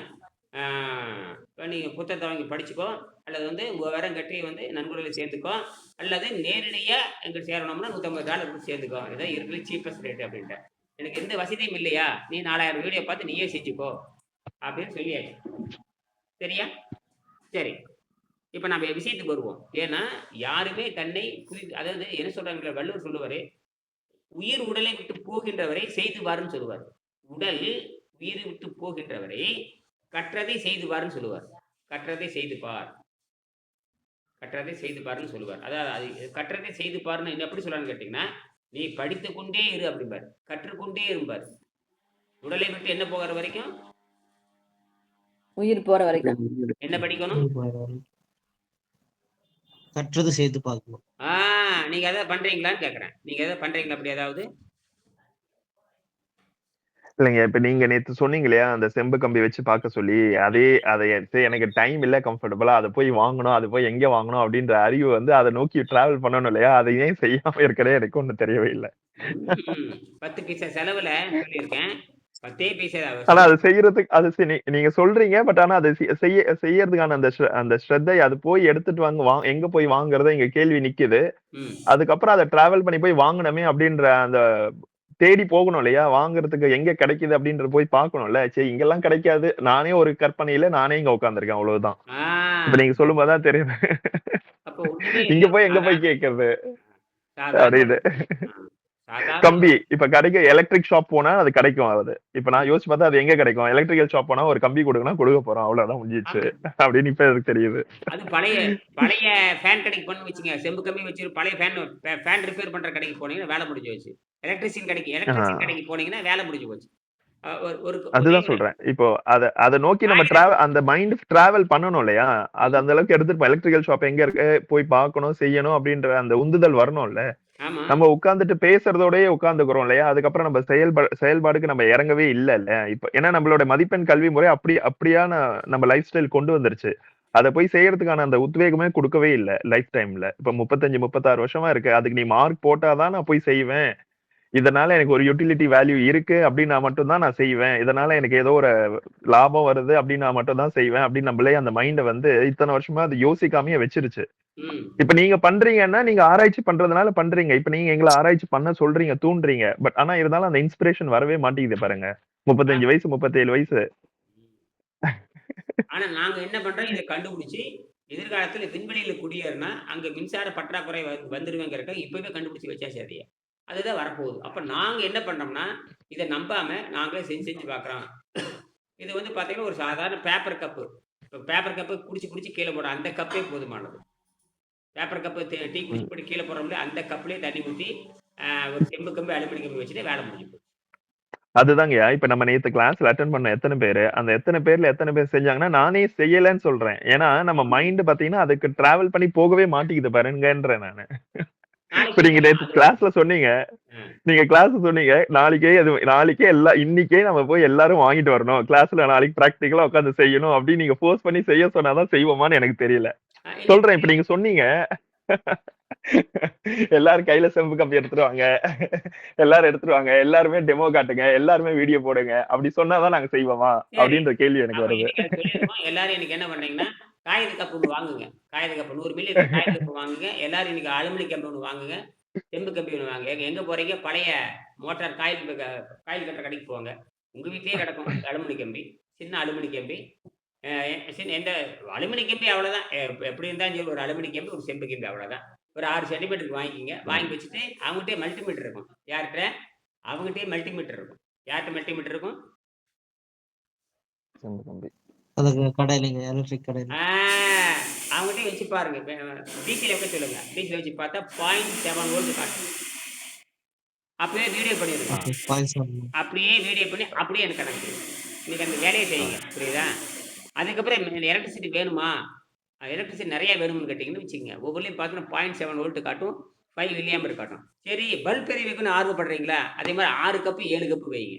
இப்போ நீங்கள் புத்தகத்தை வாங்கி படிச்சுக்கோ, அல்லது வந்து விவரம் கட்டி வந்து நன்கொடையில் சேர்த்துக்கோ, அல்லது நேரடியாக எங்களுக்கு சேரணும்னா $150 கொடுத்து சேர்த்துக்கோ. இதான் இருக்கிற சீப்பஸ்ட் ரேட் அப்படின்ட்டு. எனக்கு எந்த வசதியும் இல்லையா, நீ 4000 வீடியோ பார்த்து நீயே செஞ்சுக்கோ அப்படின்னு சொல்லியாச்சு. சரியா? சரி. இப்போ நம்ம விஷயத்துக்கு வருவோம். ஏன்னா யாருமே தன்னை அதாவது என்ன சொல்றாங்க, வள்ளுவர் சொல்லுவாரு, உயிர் உடலை விட்டு போகின்றவரை செய்து பாருன்னு சொல்லுவார். உடல் உயிரை விட்டு போகின்றவரை கற்றதை செய்து பாருன்னு சொல்லுவார். கற்றதை செய்து பார், கற்றதை செய்து பாருன்னு சொல்லுவார். அதாவது அது கற்றதை செய்து பாருன்னு என்ன எப்படி சொல்றான்னு கேட்டீங்கன்னா, நீ படித்து கொண்டே இரு அப்படிம்பார், கற்றுக்கொண்டே இருப்பார். உடலை விட்டு என்ன போகிற வரைக்கும், உயிர் போற வரைக்கும் என்ன படிக்கணும், கற்றது செய்து பார்க்கணும். நீங்க எதாவது பண்றீங்களான்னு கேட்கறேன். நீங்க எதாவது பண்றீங்களா அப்படி ஏதாவது? இல்லைங்க. இப்ப நீங்க நேத்து சொன்னீங்க இல்லையா, அந்த செம்பு கம்பி வச்சு பார்க்க சொல்லி, அதை சரி எனக்கு டைம் இல்ல கம்ஃபர்டபுளா அத போய் வாங்கணும், அது போய் எங்க வாங்கணும் அப்படின்ற அறிவு வந்து அத நோக்கி டிராவல் பண்ணணும் இல்லையா? அதை ஏன் செய்யாம இருக்கிறதே எனக்கு ஒண்ணும் தெரியவே இல்ல. 10 பைசா செலவுல சொல்லியிருக்கேன். 10 பைசா ஆனா அது செய்யறதுக்கு நீங்க சொல்றீங்க. பட் ஆனா அது செய்யறதுக்கான அந்த ஸ்ரத்தை அது போய் எடுத்துட்டு எங்க போய் வாங்குறத இங்க கேள்வி நிக்குது. அதுக்கப்புறம் அதை டிராவல் பண்ணி போய் வாங்கணுமே அப்படின்ற அந்த தேடி போகணும் இல்லையா? வாங்குறதுக்கு எங்க கிடைக்குது அப்படின்றது போய் பார்க்கணும்ல. சரி இங்கெல்லாம் கிடைக்காது. நானே ஒரு கற்பனையில நானே இங்க உட்கார்ந்திருக்கேன். அவ்வளவுதான். இப்ப நீங்க சொல்லும்போது தான் தெரியுது. இங்க போய் எங்க போய் கேட்கறது அப்படின்னு. கம்பி இப்ப கிடைக்கும். எலக்ட்ரிக் ஷாப் போனா அது கிடைக்கும். அது இப்ப நான் யோசிச்சு பார்த்தா அது எங்க கிடைக்கும்? எலக்ட்ரிக்கல் ஷாப் போனா ஒரு கம்பி கொடுக்கணும், கொடுக்க போறோம், அவ்வளவுதான் முடிஞ்சிச்சு அப்படின்னு இப்ப எனக்கு தெரியுது. அது பழைய ஃபேன் கடைக்கு போன வச்சுங்க, செம்பு கம்பி வச்சு பழைய ஃபேன் ரிப்பேர் பண்ற கடைக்கு போனீங்கன்னா வேலை முடிஞ்சு போச்சு. எலக்ட்ரிஷியன் கடைக்கு போனீங்கன்னா வேலை முடிஞ்சு போச்சு. அதுதான் சொல்றேன். இப்போ அத நோக்கி நம்ம அந்த மைண்ட் டிராவல் பண்ணணும் இல்லையா? அது அந்த அளவுக்கு எடுத்துட்டு எலக்ட்ரிக்கல் ஷாப் எங்க இருக்கு, போய் பார்க்கணும், செய்யணும் அப்படின்ற அந்த உந்துதல் வரணும்ல. நம்ம உட்கார்ந்துட்டு பேசுறதோடயே உட்கார்ந்துக்கிறோம் இல்லையா? அதுக்கப்புறம் நம்ம செயல்பாடுக்கு நம்ம இறங்கவே இல்ல. இப்ப ஏன்னா நம்மளோட மதிப்பெண் கல்வி முறை அப்படியான நம்ம லைஃப் ஸ்டைல் கொண்டு வந்துருச்சு. அத போய் செய்யறதுக்கான அந்த உத்வேகமே கொடுக்கவே இல்ல லைஃப் டைம்ல. இப்ப 35, 36 வருஷமா இருக்கு. அதுக்கு நீ மார்க் போட்டாதான் நான் போய் செய்வேன். இதனால எனக்கு ஒரு யூட்டிலிட்டி வேல்யூ இருக்கு அப்படின்னா மட்டும்தான் நான் செய்வேன். இதனால எனக்கு ஏதோ ஒரு லாபம் வருது அப்படின்னா மட்டும்தான் செய்வேன் அப்படின்னு நம்மளே அந்த மைண்ட வந்து இத்தனை வருஷமா அது யோசிக்காமயே வச்சிருச்சு. இப்ப நீங்க பண்றீங்கன்னா நீங்க ஆராய்ச்சி பண்றதுனால பண்றீங்க. இப்ப நீங்க எங்களை ஆராய்ச்சி பண்ண சொல்றீங்க, தூண்டுறீங்க. பட் ஆனா இருந்தாலும் அந்த இன்ஸ்பிரேஷன் வரவே மாட்டேங்குது பாருங்க. 35 வயசு, 37 வயசு. ஆனா நாங்க என்ன பண்றோம், இதை கண்டுபிடிச்சு எதிர்காலத்துல விண்வெளியில குடியேறினா அங்க மின்சார பற்றாக்குறை வந்துருவேங்கிறக்க இப்பவே கண்டுபிடிச்சு வச்சா சரியா. அதுதான் வரப்போகுது. அப்ப நாங்க என்ன பண்றோம்னா, இதை நம்பாம நாங்களே செஞ்சு பார்க்குறோம். இது வந்து பார்த்தீங்கன்னா ஒரு சாதாரண பேப்பர் கப்பு. இப்போ பேப்பர் கப்பு குடிச்சு கீழே போடுறோம், அந்த கப்பே போதுமானது. பேப்பர் கப்பு டீ குடிச்சு போட்டு கீழே போடுறோம்ல, அந்த கப்புலேயே தண்ணி ஊற்றி ஒரு செம்பு கம்பு, அலுமினியம் கம்பு வச்சுட்டு வேலை முடிஞ்சு போகுது. அதுதாங்கய்யா. இப்ப நம்ம நேத்து கிளாஸ்ல அட்டெண்ட் பண்ண எத்தனை பேரு, அந்த எத்தனை பேர்ல எத்தனை பேர் செஞ்சாங்கன்னா, நானே செய்யலன்னு சொல்றேன். ஏன்னா நம்ம மைண்ட் பாத்தீங்கன்னா அதுக்கு டிராவல் பண்ணி போகவே மாட்டேங்குது பாருங்கன்றேன் நானு. இப்ப நீங்க நேத்து கிளாஸ்ல சொன்னீங்க, நாளைக்கே எல்லாம் இன்னைக்கே நம்ம போய் எல்லாரும் வாங்கிட்டு வரணும், கிளாஸ்ல நாளைக்கு பிராக்டிகலா உட்காந்து செய்யணும் அப்படின்னு நீங்க ஃபோர்ஸ் பண்ணி செய்ய சொன்னாதான் செய்வோமான்னு எனக்கு தெரியல. சொல்றேன். இப்ப நீங்க சொன்னீங்க எல்லாரும் கையில செம்பு கம்பி எடுத்துருவாங்க, எல்லாருமே டெமோ காட்டுங்க, எல்லாருமே வீடியோ போடுங்க, அப்படி சொன்னாதான் நாங்க செய்வோமா அப்படின்ற கேள்வி எனக்கு வருது. எல்லாரும் இன்னைக்கு என்ன பண்றீங்கன்னா, காகித கப்பு ஒன்று வாங்குங்க. காகித கப்பு 100 மில்லி காகித கப்பு வாங்குங்க. எல்லாரும் இன்னைக்கு அலுமினியம் கம்பி ஒன்று வாங்குங்க, செம்பு கம்பி ஒன்று வாங்குங்க. எங்க போறீங்க? பழைய மோட்டார் காயில் கட்டுற கடைக்கு போவாங்க. உங்க வீட்லயே கிடக்கும் அலுமினியம் கம்பி, சின்ன அலுமினியம் கம்பி. எந்த அலுமினியம் கம்பி அவ்வளவுதான். எப்படி இருந்தாலும் சரி, ஒரு அலுமினியம் கம்பி, ஒரு செம்பு கம்பி அவ்வளவுதான். ஒரு 6 சென்டிமீட்டருக்கு வாங்கிக்கிங்க. வாங்கி வச்சுட்டு அவங்ககிட்டயே மல்டிமீட்டர் இருக்கும். யார்கிட்ட? அவங்ககிட்டயே மல்டிமீட்டர் இருக்கும். யார்கிட்ட மல்டிமீட்டர் இருக்கும்? அதுக்கு கடையிலங்க எலக்ட்ரிக் கடையில. ஆ அவங்ககிட்ட வச்சு பாருங்க. டிசியில் வைக்க சொல்லுங்க. டிசியில் வச்சு பார்த்தா 0.7 வோல்ட் காட்டும். அப்படியே வீடியோ பண்ணிடுங்க. ஓகே. 0.7. அப்படியே வீடியோ பண்ணி அப்படியே எனக்கு அனுப்புங்க. இன்னைக்கு அந்த வேலையை செய்யுங்க. புரியுதா? அதுக்கப்புறம் எலக்ட்ரிசிட்டி வேணுமா? எலக்ட்ரிசிட்டி நிறைய வேணும்னு கேட்டிங்கன்னு வச்சுக்கோங்க. ஒவ்வொன்றையும் பார்த்தீங்கன்னா 0.7 வோல்ட் காட்டும், 5 மில்லியாம்பர் காட்டும். சரி பல்ப் எரிய வைக்கணும்னு ஆர்வப்படுறீங்களா? அதே மாதிரி 6 கப்பு 7 கப்பு வைங்க.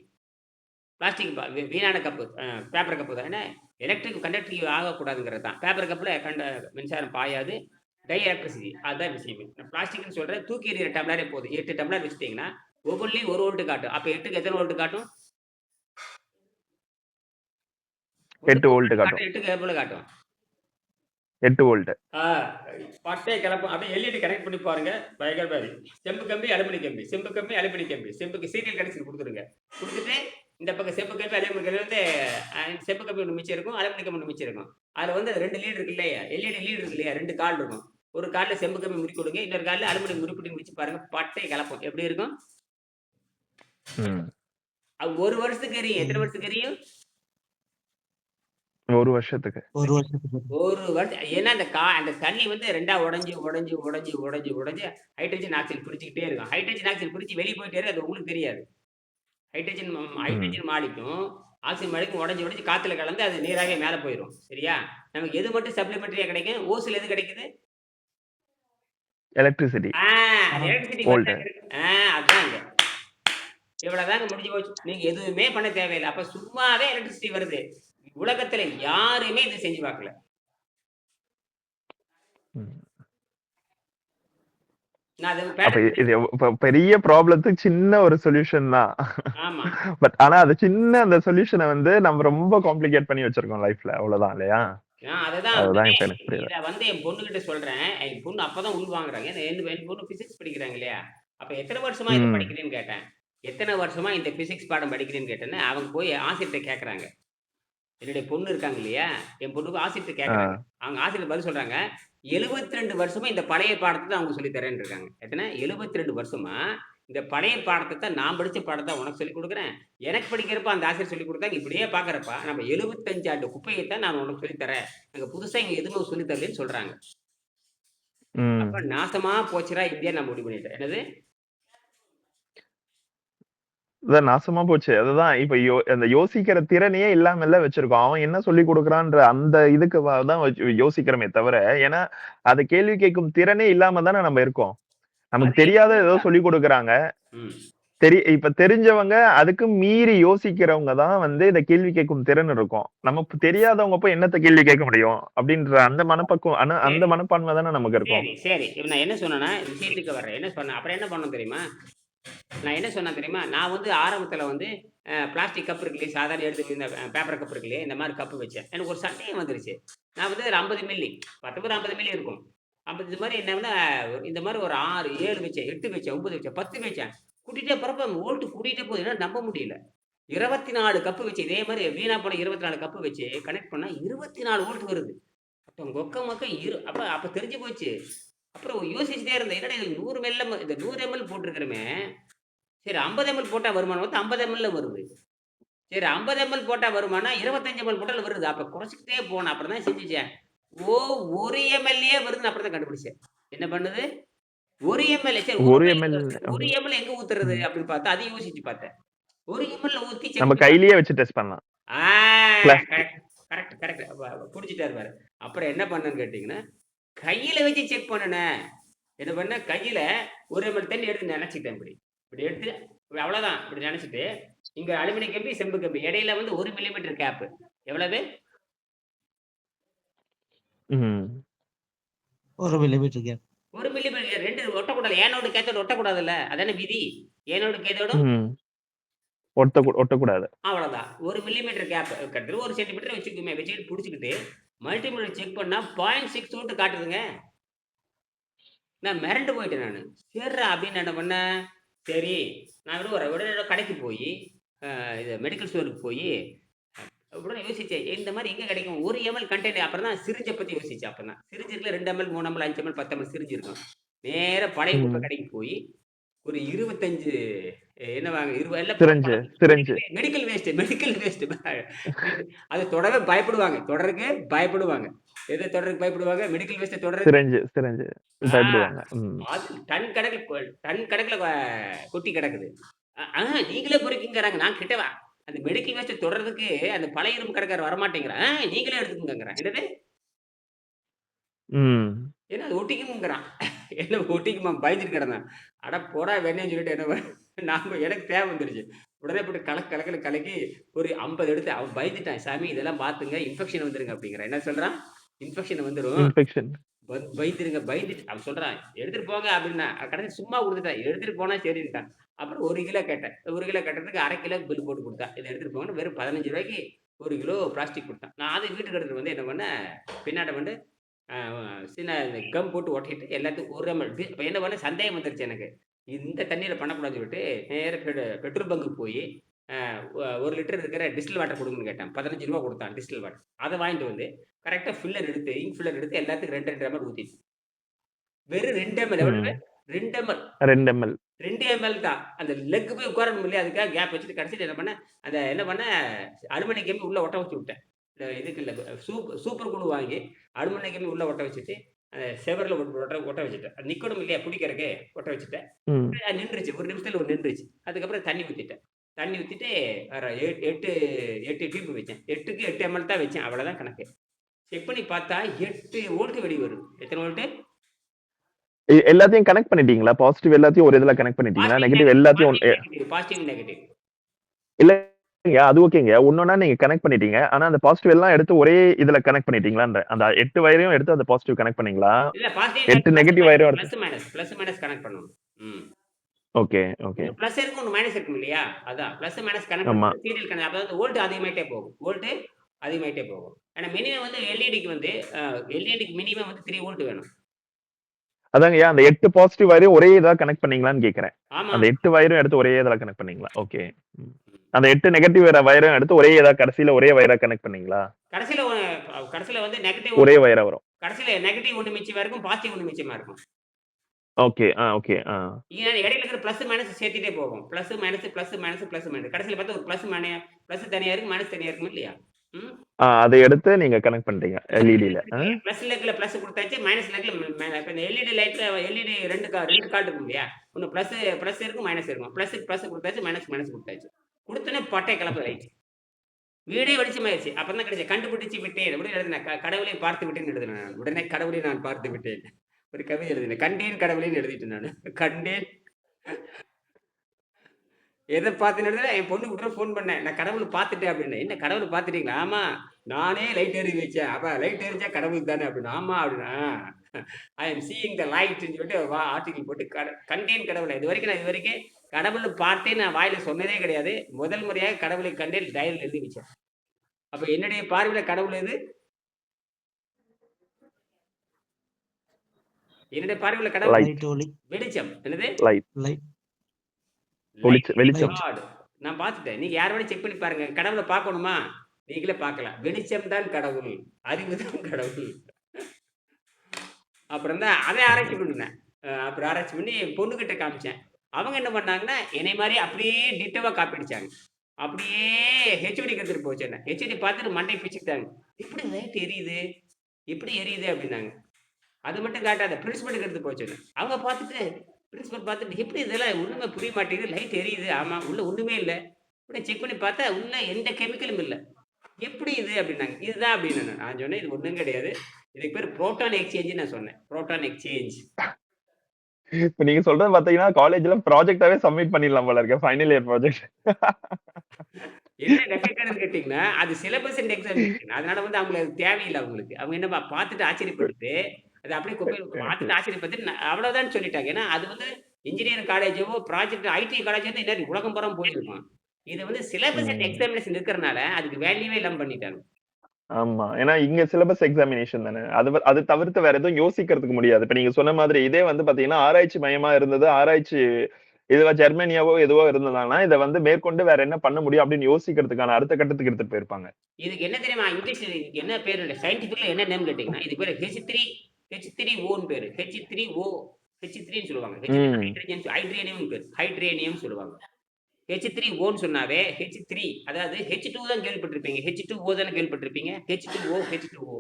பிளாஸ்டிக் வீணான கப்பு, பேப்பர் கப்பு தான். ஏன்னா எலக்ட்ரிக் கண்டக்டிவ் ஆகக்கூடாதுங்கிறது தான். பேப்பர் கப்பில் மின்சாரம் பாயாது, டை எலக்ட்ரிசிட்டி அதுதான் விஷயமே. நான் பிளாஸ்டிக்னு சொல்கிறேன், தூக்கி எறிகிற டம்ளரே போதும். 8 டம்ளர் வச்சுட்டிங்கன்னா ஒவ்வொன்றிலையும் 1 வோல்ட் காட்டும். அப்போ 8க்கு எத்தனை வோல்ட் காட்டும்? 8 வோல்ட் காட்டும். 8க்கு எவ்வளோ காட்டும்? 8 வோல்ட். பட்டே கிளப்பும். அப்படியே எல்இடி கனெக்ட் பண்ணி பாருங்க. பயங்கர மாதிரி செம்பு கம்பி அலுமினி கம்பி, செம்பு கம்பி அலுமினி கம்பி, செம்புக்கு சீரியல் கனெக்ஷன் கொடுத்துருங்க. கொடுத்துட்டு இந்த பக்கம் செம்பு கம்பி அலுமினி கம்பி வந்து செம்பு கம்பி ஒன்று மிச்சம் இருக்கும், அலுமினி கம்பி ஒன்று மிச்சம் இருக்கும். அதில் வந்து 2 லீடு இருக்கு இல்லையா, எல்இடி லீடு இருக்கு இல்லையா, 2 கால் இருக்கும். ஒரு காலில் செம்பு கம்பி முறுக்கி கொடுங்க, இன்னொரு காலில் அலுமினி முறுப்பிட்டு முடிச்சு பாருங்க. பட்டை கிளப்பும். எப்படி இருக்கும்? அது 1 வருஷத்துக்கு எரியும். எத்தனை வருஷத்துக்கு எரியும்? 1 வருஷத்துக்கு. 1 வருஷத்துக்கு. 1 வருஷம். ஏன்னா அந்த தண்ணி வந்து 2ஆ உடைஞ்சு ஹைட்ரஜன் ஆக்சைடு பிரிச்சுக்கிட்டே இருக்கும். ஹைட்ரஜன் ஆக்சைடு பிரிச்சு வெளியே போயிட்டே இருக்கு. அது உங்களுக்கு தெரியாது. ஹைட்ரஜன் மாலிக்கும் ஆக்சிஜன் மாலிக்கும் உடைஞ்சு காத்துல கலந்து அது நீராகவே மேலே போயிடும். சரியா? நமக்கு எது மட்டும் சப்ளிமெண்டரியா கிடைக்கும்? ஓசில் எது கிடைக்குது? எலக்ட்ரிசிட்டி. Electricity volt. அதாங்க. இவ்வளவுதாங்க முடிஞ்சு போச்சு. நீங்க எதுவுமே பண்ண தேவையில்லை. அப்ப சும்மாவே எலக்ட்ரிசிட்டி வருது. உலகத்துல யாருமே இதை செஞ்சு பார்க்கல. அப்ப இது பெரிய ப்ராப்ளத்துக்கு சின்ன ஒரு சொல்யூஷன் தான். ஆமா. பட் ஆனா அது சின்ன அந்த சொல்யூஷனை வந்து நம்ம ரொம்ப காம்ப்ளிகேட் பண்ணி வச்சிருக்கோம் லைஃப்ல. அவ்வளவுதான் இல்லையா? அதுதான் இப்ப எனக்கு புரியுது. இதை வந்து என் பொண்ணு கிட்ட சொல்றேன். என் பொண்ணு அப்பதான் உள் வாங்குறாங்க. என் பொண்ணு பிசிக்ஸ் படிக்கிறாங்க இல்லையா? அப்ப எத்தனை வருஷமா இதை படிக்கிறேன்னு கேட்டேன். எத்தனை வருஷமா இந்த பிசிக்ஸ் பாடம் படிக்கிறேன்னு கேட்டேன்னு அவங்க போய் ஆசிரியர்கிட்ட கேட்கறாங்க. என்னுடைய பொண்ணு இருக்காங்க இல்லையா, என் பொண்ணுக்கு ஆசிரியர்கிட்ட கேட்கறாங்க. அவங்க ஆசிரியர் பதில் சொல்றாங்க, 72 வருஷமா இந்த பழைய பாடத்தை தான் அவங்க சொல்லி தரேன்னு இருக்காங்க. எத்தனை? 72 வருஷமா இந்த பழைய பாடத்தை தான் நான் படிச்ச பாடத்தை உனக்கு சொல்லிக் கொடுக்குறேன். எனக்கு படிக்கிறப்ப அந்த ஆசிரியர் சொல்லிக் கொடுத்தாங்க. இப்படியே பாக்குறப்பா நம்ம 75 ஆண்டு குப்பையை தான் நான் உனக்கு சொல்லித் தரேன். நாங்க புதுசா இங்க எதுவுமே சொல்லி தரலன்னு சொல்றாங்க. அப்ப நாசமா போச்சுரா இந்தியா நான் முடிவு பண்ணிட்டேன். என்னது? நாசமா போச்சு. அதுதான் இப்ப அந்த யோசிக்கிற திறனையே இல்லாம வச்சிருக்கோம். அவன் என்ன சொல்லி கொடுக்குறான்ற அந்த இதுக்கு தான் யோசிக்கிறோமே தவிர, ஏன்னா அதை கேள்வி கேட்கும் திறனே இல்லாம தானே நம்ம இருக்கோம். நமக்கு தெரியாத ஏதோ சொல்லி கொடுக்குறாங்க. இப்ப தெரிஞ்சவங்க அதுக்கு மீறி யோசிக்கிறவங்க தான் வந்து இதை கேள்வி கேட்கும் திறன் இருக்கும். நமக்கு தெரியாதவங்க போய் என்னத்த கேள்வி கேட்க முடியும் அப்படின்ற அந்த மனப்பக்குவம், அந்த மனப்பான்மை தானே நமக்கு இருக்கும். சரி நான் என்ன சொன்னேன்னா விஷயத்துக்கு வர்றேன். என்ன சொன்னேன் அப்புறம் என்ன பண்ணணும் தெரியுமா? நான் என்ன சொன்னேன் தெரியுமா? நான் வந்து ஆரம்பத்தில் வந்து பிளாஸ்டிக் கப் இருக்கு இல்லையா, சாதாரண எடுத்து இந்த பேப்பர் கப் இருக்கு இல்லையா, இந்த மாதிரி கப்பு வச்சேன். எனக்கு ஒரு சந்தேகம் வந்துருச்சு. நான் வந்து 50 மில்லி 50 மில்லி இருக்கும். 50 மாதிரி என்னன்னா இந்த மாதிரி ஒரு 6 7 வச்சேன், 8 வச்சேன், 9 வச்சேன், 10 வச்சேன். கூட்டிகிட்டே போகிறப்ப வோல்ட்டு கூட்டிகிட்டே போகுது. என்ன நம்ப முடியல. 24 கப்பு வச்சு இதே மாதிரி வீணா போன 24 கப்பு வச்சு கனெக்ட் பண்ணால் 24 வோல்ட் வருது. அப்போ மொக்க அப்போ தெரிஞ்சு போச்சு. அப்புறம் யோசிச்சுட்டே இருந்தேன், என்னடா இது 100 ml இந்த 100 ml போட்டிருக்கிறோமே, சரி 50 ml போட்டால் வருமானம் வந்து 50 ml வருது. சரி 50 ml போட்டால் வருமானம் 25 ml போட்டாலும் வருது. அப்போ குறைச்சிக்கிட்டே போனேன். அப்புறம் தான் செஞ்சுச்சேன். 1 ml வருதுன்னு அப்புறம் தான் கண்டுபிடிச்சேன். என்ன பண்ணுது? 1 ml. சரி 1 ml எங்க ஊத்துறது அப்படின்னு பார்த்தா அதை யோசிச்சு பார்த்தேன். 1 ml ஊத்தி நம்ம கையிலேயே வச்சு டெஸ்ட் பண்ணலாம். கரெக்ட் புடிச்சிட்டாரு பாரு. அப்புறம் என்ன பண்ணேன்னு கேட்டீங்கன்னா, கையில வச்சு செக் பண்ணனேன். என்ன பண்ண, கையில 1 ml தண்ணி எடுத்து நினைச்சிட்டேன். இப்படி எடுத்து அவ்வளவுதான். இப்படி நினைச்சிட்டு இங்க அலுமினிய கம்பி செம்பு கம்பி இடையில வந்து 1 மில்லிமீட்டர் கேப். எவ்வளவு? 1 மில்லிமீட்டர் கேப். 1 மில்லிமீட்டர். 2 ஒட்டக்கூடாது. ஏனோடு கேத்தோடு ஒட்டக்கூடாதுல்ல, அதான விதி. ஏனோடு கேத்தோடும் ஒட்டக்கூடாது. அவ்வளவுதான். 1 மில்லிமீட்டர் கேப் கட்டுறது 1 சென்டிமீட்டர் வச்சுக்குமே. வச்சுக்கிட்டு பிடிச்சிக்கிட்டு மல்டிமீட்டர் செக் பண்ணா 0.6 வோல்ட் காட்டுதுங்க. நான் மிரண்டு போயிட்டேன். நான் சரிடா அப்படின்னு என்ன பண்ணேன், சரி நான் உடனே கடைக்கு போய் இது மெடிக்கல் ஸ்டோருக்கு போய் உடனே யோசிச்சேன், இந்த மாதிரி எங்கே கிடைக்கும் 1 ml கண்டெய்னர். அப்புறம் தான் சிரிஞ்சை பற்றி யோசிச்சேன். அப்போ தான் சிரிஞ்சு இருக்குல்ல 2 ml 3 ml 5 ml 10 ml syringe இருக்கும். நேராக பழைய குப்பை கடைக்கு போய் ஒரு 25 என்ன வாங்க எல்லாம் சிரஞ்சு சிரஞ்சு மெடிக்கல் வேஸ்ட் அது தொடவே பயப்படுவாங்க. தொடருக்கு பயப்படுவாங்க. எத தொடருக்கு பயப்படுவாங்க? மெடிக்கல் வேஸ்ட்ட தொடருக்கு சிரஞ்சு சிரஞ்சு ஆ பயப்படுவாங்க. அது டன் கணக்குல கொட்டி கிடக்குது. நீங்களே பொறுக்கிங்கிறாங்க. நான் கிட்ட வா அந்த மெடிக்கல் வேஸ்ட்ட தொடறதுக்கு அந்த பழைய இரும்பு கடைக்காரர் வரமாட்டேங்கிறான். நீங்களே எடுத்துக்கங்கங்கிறான். என்னது? ம். ஏன்னா அது ஒட்டிக்கும்ங்கிறான். என்ன ஒட்டிக்குமா பயந்துட்டு கிடந்தேன். அட போடா வெண்ணேன்னு சொல்லிட்டு என்ன எனக்கு தேவை வந்துருச்சு. உடனே போட்டு கலக்கல கலக்கி ஒரு 50 எடுத்து அவன் பயந்துட்டான். சாமி இதெல்லாம் பார்த்துங்க இன்ஃபெக்ஷன் வந்துருங்க அப்படிங்கிறான். என்ன சொல்றான்? இன்ஃபெக்ஷன் வந்துரும். இன்ஃபெக்ஷன். பயந்துருங்க பயந்துட்டு அவன் சொல்றான். எடுத்துட்டு போங்க அப்படின்னா கடைசி சும்மா குடுத்துட்டான். எடுத்துட்டு போனா சரின்ட்டான். அப்புறம் 1 கிலோ கேட்டேன். 1 கிலோ கேட்டதுக்கு 1/2 கிலோ பில் போட்டு குடுத்தான். இத எடுத்துட்டு போங்கன்னு வெறும் ரூ. 15க்கு 1 கிலோ பிளாஸ்டிக் குடுத்தான். நான் அத வீட்டுக்கு எடுத்துட்டு வந்து என்ன பண்ணேன், பின்னாடி வந்து அ சின்ன இந்த கம் போட்டு ஒட்டிட்டு எல்லாத்துக்கும் 1 எம்எல் இப்ப என்ன பண்ணேன் சந்தேகம் வந்துருச்சு எனக்கு. இந்த தண்ணீல பண்ணக்கூடாதுன்னு சொல்லிட்டு நேரா பெட்ரோல் பங்க்குக்கு போயி அ 1 லிட்டர் இருக்கிற டிஸ்டில் வாட்டர் குடுங்கன்னு கேட்டேன். ரூ. 15 குடுத்தான் டிஸ்டில் வாட்டர். அத வாங்கிட்டு வந்து கரெக்ட்டா ஃபில்லர் எடுத்து இங்க் ஃபில்லர் எடுத்து எல்லாத்துக்கும் 2, 2 எம்எல் ஊத்திட்டேன். வெறும் 2 எம்எல் எவ்வளவு? ம். 2 எம்எல். 2 எம்எல். 2 எம்எல் தான். அந்த லெக் போய் உட்காரணும் இல்லையா? அதுக்காக கேப் வச்சுட்டு கடைசில என்ன பண்ணேன், அலுமினிய கம்பி உள்ள ஒட்ட வச்சு விட்டேன். இந்த இதுக்கு இல்ல சூப்பர் குளூ வாங்கி அலுமினிய கம்பி உள்ள ஒட்ட வச்சுட்டு, செவர்ல ஒட்ட வச்சுட்டேன். அது நிக்கணும் இல்லையா? புடிக்கிறதுக்கு ஒட்ட வச்சுட்டேன். ம். அது நின்றுச்சு. ஒரு நிமிஷத்துல நின்றுச்சு. அதுக்கப்புறம் தண்ணி ஊத்திட்டேன். தண்ணி ஊத்திட்டு வேற 8 டியூப் வச்சேன். 8க்கு 8 எம்எல் தான் வச்சேன். அவ்வளவுதான் கணக்கு. செக் பண்ணி பார்த்தா 8 வோல்ட் வெளிய வருது. எத்தன வோல்ட்? எல்லாத்தையும் கனெக்ட் பண்ணிட்டீங்களா? பாசிட்டிவ் எல்லாத்தையும் ஒரு இதுல கனெக்ட் பண்ணிட்டீங்களா? நெகட்டிவ் எல்லாத்தையும் பாசிட்டிவ் நெகட்டிவ். இல்லங்க அது ஓகேங்க. ஒண்ணொண்ணா நீங்க கனெக்ட் பண்ணிட்டீங்க. ஆனா அந்த பாசிட்டிவ் எல்லாம் எடுத்து ஒரே இதுல கனெக்ட் பண்ணிட்டீங்களான்ற அந்த 8 வயரையும் எடுத்து அந்த பாசிட்டிவ் கனெக்ட் பண்ணீங்களா? இல்ல 8 நெகட்டிவ் வயரும் எடுத்து. பிளஸ் மைனஸ் கனெக்ட் பண்ணணும். ம். Okay, okay. ஒண்ணு பிளஸ் இருக்கும், ஒண்ணு மைனஸ் இருக்கும் இல்லையா? அதான் பிளஸ் மைனஸ் கனெக்ட் ஆமா. பண்ணி சீரியல் கனெக்ட் அதாவது வோல்ட் அதிகமாயிட்டே போகும். ஆனா மினிமம் வந்து எல்இடிக்கு வந்து எல்இடிக்கு மினிமம் வந்து 3 வோல்ட் வேணும். அதாங்கய்யா அந்த 8 பாசிட்டிவ் வயரையும் ஒரே இதா கனெக்ட் பண்ணீங்களான்னு கேக்குறேன். ஆமா. அந்த 8 வயரும் எடுத்து ஒரே இதுல கனெக்ட் பண்ணீங்களா? ஓகே. அந்த 8 நெகட்டிவ் வயரும் எடுத்து ஒரே இதா கடைசில ஒரே வயரா கனெக்ட் பண்ணீங்களா? கடைசில வந்து நெகட்டிவ் ஒரே வயரா வரும். கடைசில நெகட்டிவ் ஒண்ணு மிச்சமா இருக்கும், பாசிட்டிவ் ஒண்ணு மிச்சமா இருக்கும். ஓகே. ஓகே. இடையில இருக்கிற பிளஸ் மைனஸ் சேர்த்துட்டே போகும். பிளஸ் மைனஸ் கடைசில பார்த்தா ஒரு பிளஸ் தனியா இருக்கு, மைனஸ் தனியா இருக்கும் இல்லையா? ம். அதை எடுத்து நீங்க கனெக்ட் பண்ணிட்டீங்க எல்இடில. பிளஸ் லெக்ல பிளஸ் கொடுத்தாச்சு, மைனஸ் லெக்ல இப்ப இந்த எல்இடி லைட்ல எல்இடி ரெண்டு கார்டு இருக்கும் இல்லையா? ஒன்னு பிளஸ் இருக்கும், மைனஸ் இருக்கும். பிளஸ் கொடுத்தாச்சு, மைனஸ் கொடுத்தாச்சு. கொடுத்தோன்னே பட்டை கிளப்பு லைட். வீடே வெளிச்சமாயிருச்சு. அப்பதான் கிடைச்சு கண்டுபிடிச்சு விட்டேன். எப்படி எழுதினேன்? கடவுளை பார்த்து விட்டேன்னு எழுதினேன் நான். உடனே கடவுளை நான் பார்த்து விட்டேன். ஒரு கவிதை எழுதினேன். கண்டேன் கடவுளைன்னு எழுதிட்டேன் நான். கண்டேன் எதை பார்த்துன்னு எழுதுறேன்? என் பொண்ணு கூட ஃபோன் பண்ணேன். நான் கடவுளை பார்த்துட்டேன் அப்படின்னு. என்ன கடவுளை பார்த்துட்டீங்களா? ஆமா. நானே லைட் எறிவி வச்சேன். அப்ப லைட் எரிஞ்சா கடவுள் தானே அப்படின்னு. ஆமா அப்படின்னா ஐ எம் சீயிங் த லைட்ன்னு சொல்லிட்டு ஆர்டிகல் போட்டு கண்டேன் கடவுளை. இது வரைக்கும் கடவுளை பார்த்தேன் நான் வாயில சொன்னதே கிடையாது. முதல் முறையாக கடவுளை கண்டேன் டைரியில் எழுதி வச்சேன். அப்ப என்னுடைய பார்வையில கடவுள் எது? என்னுடைய பார்வையில கடவுள் லைட் ஒளி வெளிச்சம். என்னது? லைட். லைட் வெளிச்சம். God. நான் பார்த்துட்டேன். நீங்க யார் வேணா செக் பண்ணி பாருங்க. கடவுளை பார்க்கணுமா? நீங்களே பார்க்கலாம். வெளிச்சம் தான் கடவுள், அறிவு தான் கடவுள். அப்புறம் தான் அதை ஆராய்ச்சி பண்ணினேன். அப்புறம் ஆராய்ச்சி பண்ணி என் பொண்ணுகிட்ட காமிச்சேன். அவங்க என்ன பண்ணாங்கன்னா என்னை மாதிரி அப்படியே டிட்டோவா காப்பி அடிச்சாங்க. அப்படியே ஹெச்ஓடி எடுத்துட்டு போச்சு. என்ன ஹெச்ஓடி பார்த்துட்டு மண்டை பிச்சுக்கிட்டாங்க. எப்படி லைட் எரியுது, எப்படி எரியுது அப்படின்னாங்க. அது மட்டும் காட்டாத பிரின்சிபலுக்கு எடுத்து போச்சு. அவங்க பார்த்துட்டு பிரின்சிபல் பார்த்துட்டு எப்படி இதெல்லாம் ஒண்ணுமே புரிய மாட்டேங்குது, லைட் எரியுது. ஆமா உள்ள ஒண்ணுமே இல்லை. அப்படியே செக் பண்ணி பார்த்தா உள்ள எந்த கெமிக்கலும் இல்லை. எப்படி இது அப்படின்னாங்க. இதுதான் அப்படின்னு நான் சொன்னேன். இது ஒண்ணும் கிடையாது. இதுக்கு பேர் புரோட்டான் எக்ஸ்சேஞ்ச் நான் சொன்னேன். Proton exchange. இப்ப நீங்க சொல்றது பாத்தீங்கன்னா காலேஜ்ல ப்ராஜெக்டாவே சப்மிட் பண்ணிடலாம் போல இருக்கு. Final year project. என்ன ரெஃபெக்டட்னு கேட்டீங்கன்னா அது சிலபஸ் அண்ட் எக்ஸாமினேஷன். அதனால வந்து அவங்களுக்கு அது தேவையில்லை. அவங்க என்ன பார்த்துட்டு ஆச்சரியப்பட்டு அது அப்படியே பார்த்துட்டு ஆச்சரியப்பட்டு அவ்வளவுதான் சொல்லிட்டாங்க. ஏன்னா அது வந்து இன்ஜினியரிங் காலேஜோ ப்ராஜெக்ட் ஐடி காலேஜ் வந்து இன்னும் உலகம் புறம் போயிருக்கும். இது வந்து சிலபஸ் அண்ட் எக்ஸாமினேஷன் இருக்கிறனால அதுக்கு வேல்யூவே இல்லாம பண்ணிட்டாங்க. ஆமா. ஏன்னா இங்க சிலபஸ் எக்ஸாமினேஷன் தானே. அது தவிர்த்து வேற எதுவும் யோசிக்கிறதுக்கு முடியாது. இப்ப நீங்க சொன்ன மாதிரி இதே வந்து பாத்தீங்கன்னா ஆராய்ச்சி மையமா இருந்தது. ஆராய்ச்சி இதுவா ஜெர்மனியாவோ எதுவோ இருந்ததாங்கன்னா இதை வந்து மேற்கொண்டு வேற என்ன பண்ண முடியும் அப்படின்னு யோசிக்கிறதுக்கான அடுத்த கட்டத்துக்கு எடுத்துட்டு போயிருப்பாங்க. இதுக்கு என்ன தெரியுமா? இங்கிலீஷ் என்ன பேரு சயின்டிபிக்ல என்ன நேம் கேட்டீங்கன்னா இது பேரு H3O பேரு. H3ன்னு சொல்லுவாங்க. ஹைட்ரேனியம் பேரு. ஹைட்ரேனியம் சொல்லுவாங்க. H3Oன்னு சொன்னாவே H3 அதாவது H2 தான் கேள்விப்பட்டிருப்பீங்க. H2O தானே கேள்விப்பட்டிருப்பீங்க. H2O, H2O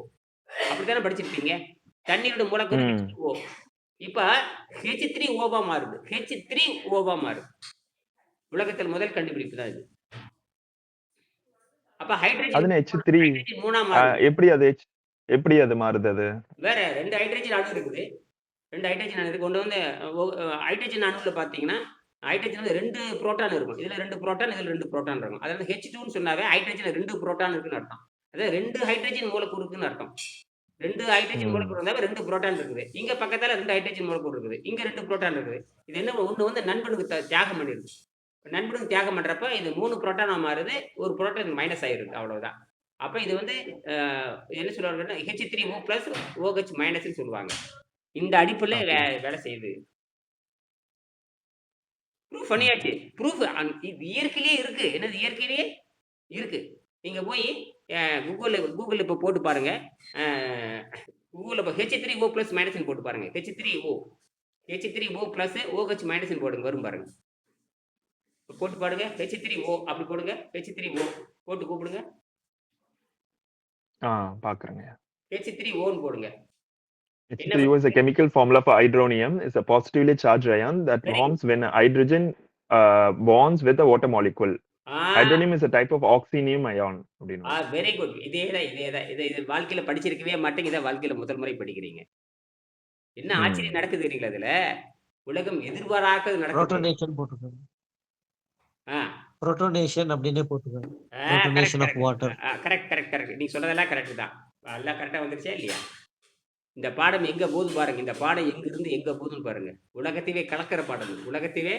அப்படித்தானே படிச்சிருப்பீங்க. தண்ணீரோட மூலக்கூறு ம். H2O. இப்ப H3Oவா மாறுது. H3Oவா மாறுது. உலகத்தில் முதல் கண்டுபிடிப்பு தான் இது. அப்ப ஹைட்ரஜன் அதுன்னு H3 ஹைட்ரஜன் 3ஆ மாறுது. எப்படி அது மாறுது அது? வேற 2 ஹைட்ரஜன் அணு இருக்குது. 2 ஹைட்ரஜன் அணு கொண்டு வந்து ஹைட்ரஜன் அணுவுல பார்த்தீங்கன்னா, ஹைட்ரஜன் வந்து 2 புரோட்டான் இருக்கும். இதுல 2 புரோட்டான், இதுல 2 புரோட்டான் இருக்கும். அதாவது H2ன்னு சொன்னாவே ஹைட்ரஜன்ல 2 புரோட்டான் இருக்குன்னு அர்த்தம். அதாவது 2 ஹைட்ரஜன் மூலக்கூறு இருக்குன்னு அர்த்தம். 2 ஹைட்ரஜன் ம். மூலக்கூறு இருந்தாவே 2 புரோட்டான் இருக்குது. இங்க பக்கத்தால 2 ஹைட்ரஜன் மூலக்கூறு இருக்குது. இங்க 2 புரோட்டான் இருக்குது. இது என்ன ஒண்ணு வந்து நண்பனுக்கு தியாகம் பண்ணிருது. நண்பனுக்கு தியாகம் பண்றப்ப இது 3 புரோட்டானா மாறுது. 1 புரோட்டான் மைனஸ் ஆயிருது. அவ்வளவுதான். அப்ப இது வந்து என்ன சொல்லுவாங்கன்னா H3O பிளஸ் OH மைனஸ்ன்னு சொல்லுவாங்க. இந்த அடிப்படையில ஓகே. வேலை செய்யுது. ப்ரூஃப் பண்ணியாச்சு. ப்ரூஃப் இது இயற்கையிலேயே இருக்கு. என்னது இயற்கையிலேயே இருக்கு. நீங்க போய் கூகுள்ல இப்ப போட்டு பாருங்க. கூகுள்ல H3O பிளஸ் மைனஸ்ன்னு போட்டு பாருங்க. H3O பிளஸ் OH மைனஸ்ன்னு போடுங்க. வரும் பாருங்க. போட்டு பாருங்க. H3O அப்படி போடுங்க. H3O போட்டு கூப்பிடுங்க. பாக்குறேங்க. H3Oன்னு போடுங்க. H3O is a chemical formula for hydronium. It's a positively charged ion that Very forms when a hydrogen bonds with a water molecule. Hydronium is a type of oxynium ion. அப்படின்னு. Very good. இதேதான். இது வாழ்க்கையில படிச்சிருக்கவே மாட்டீங்க. இதை வாழ்க்கையில முதல் முறை படிக்கிறீங்க. என்ன ஆச்சரியம் நடக்குது தெரியுங்களா இதுல? உலகம் எதிர்பாராதது நடக்குது. புரோட்டோனேஷன் போட்டுருக்காங்க. ஆ. புரோட்டோனேஷன் அப்படின்னே போட்டுருக்காங்க. புரோட்டோனேஷன் ஆஃப் வாட்டர். கரெக்ட். நீங்க சொல்றதெல்லாம் கரெக்ட் தான். எல்லாம் கரெக்டா வந்துருச்சா இல்லையா? இந்த பாடம் எங்க போகுது பாருங்க. இந்த பாடம் எங்க இருந்து எங்க போகுதுன்னு பாருங்க. உலகத்தையே கலக்கிற பாடம் இது. உலகத்தையே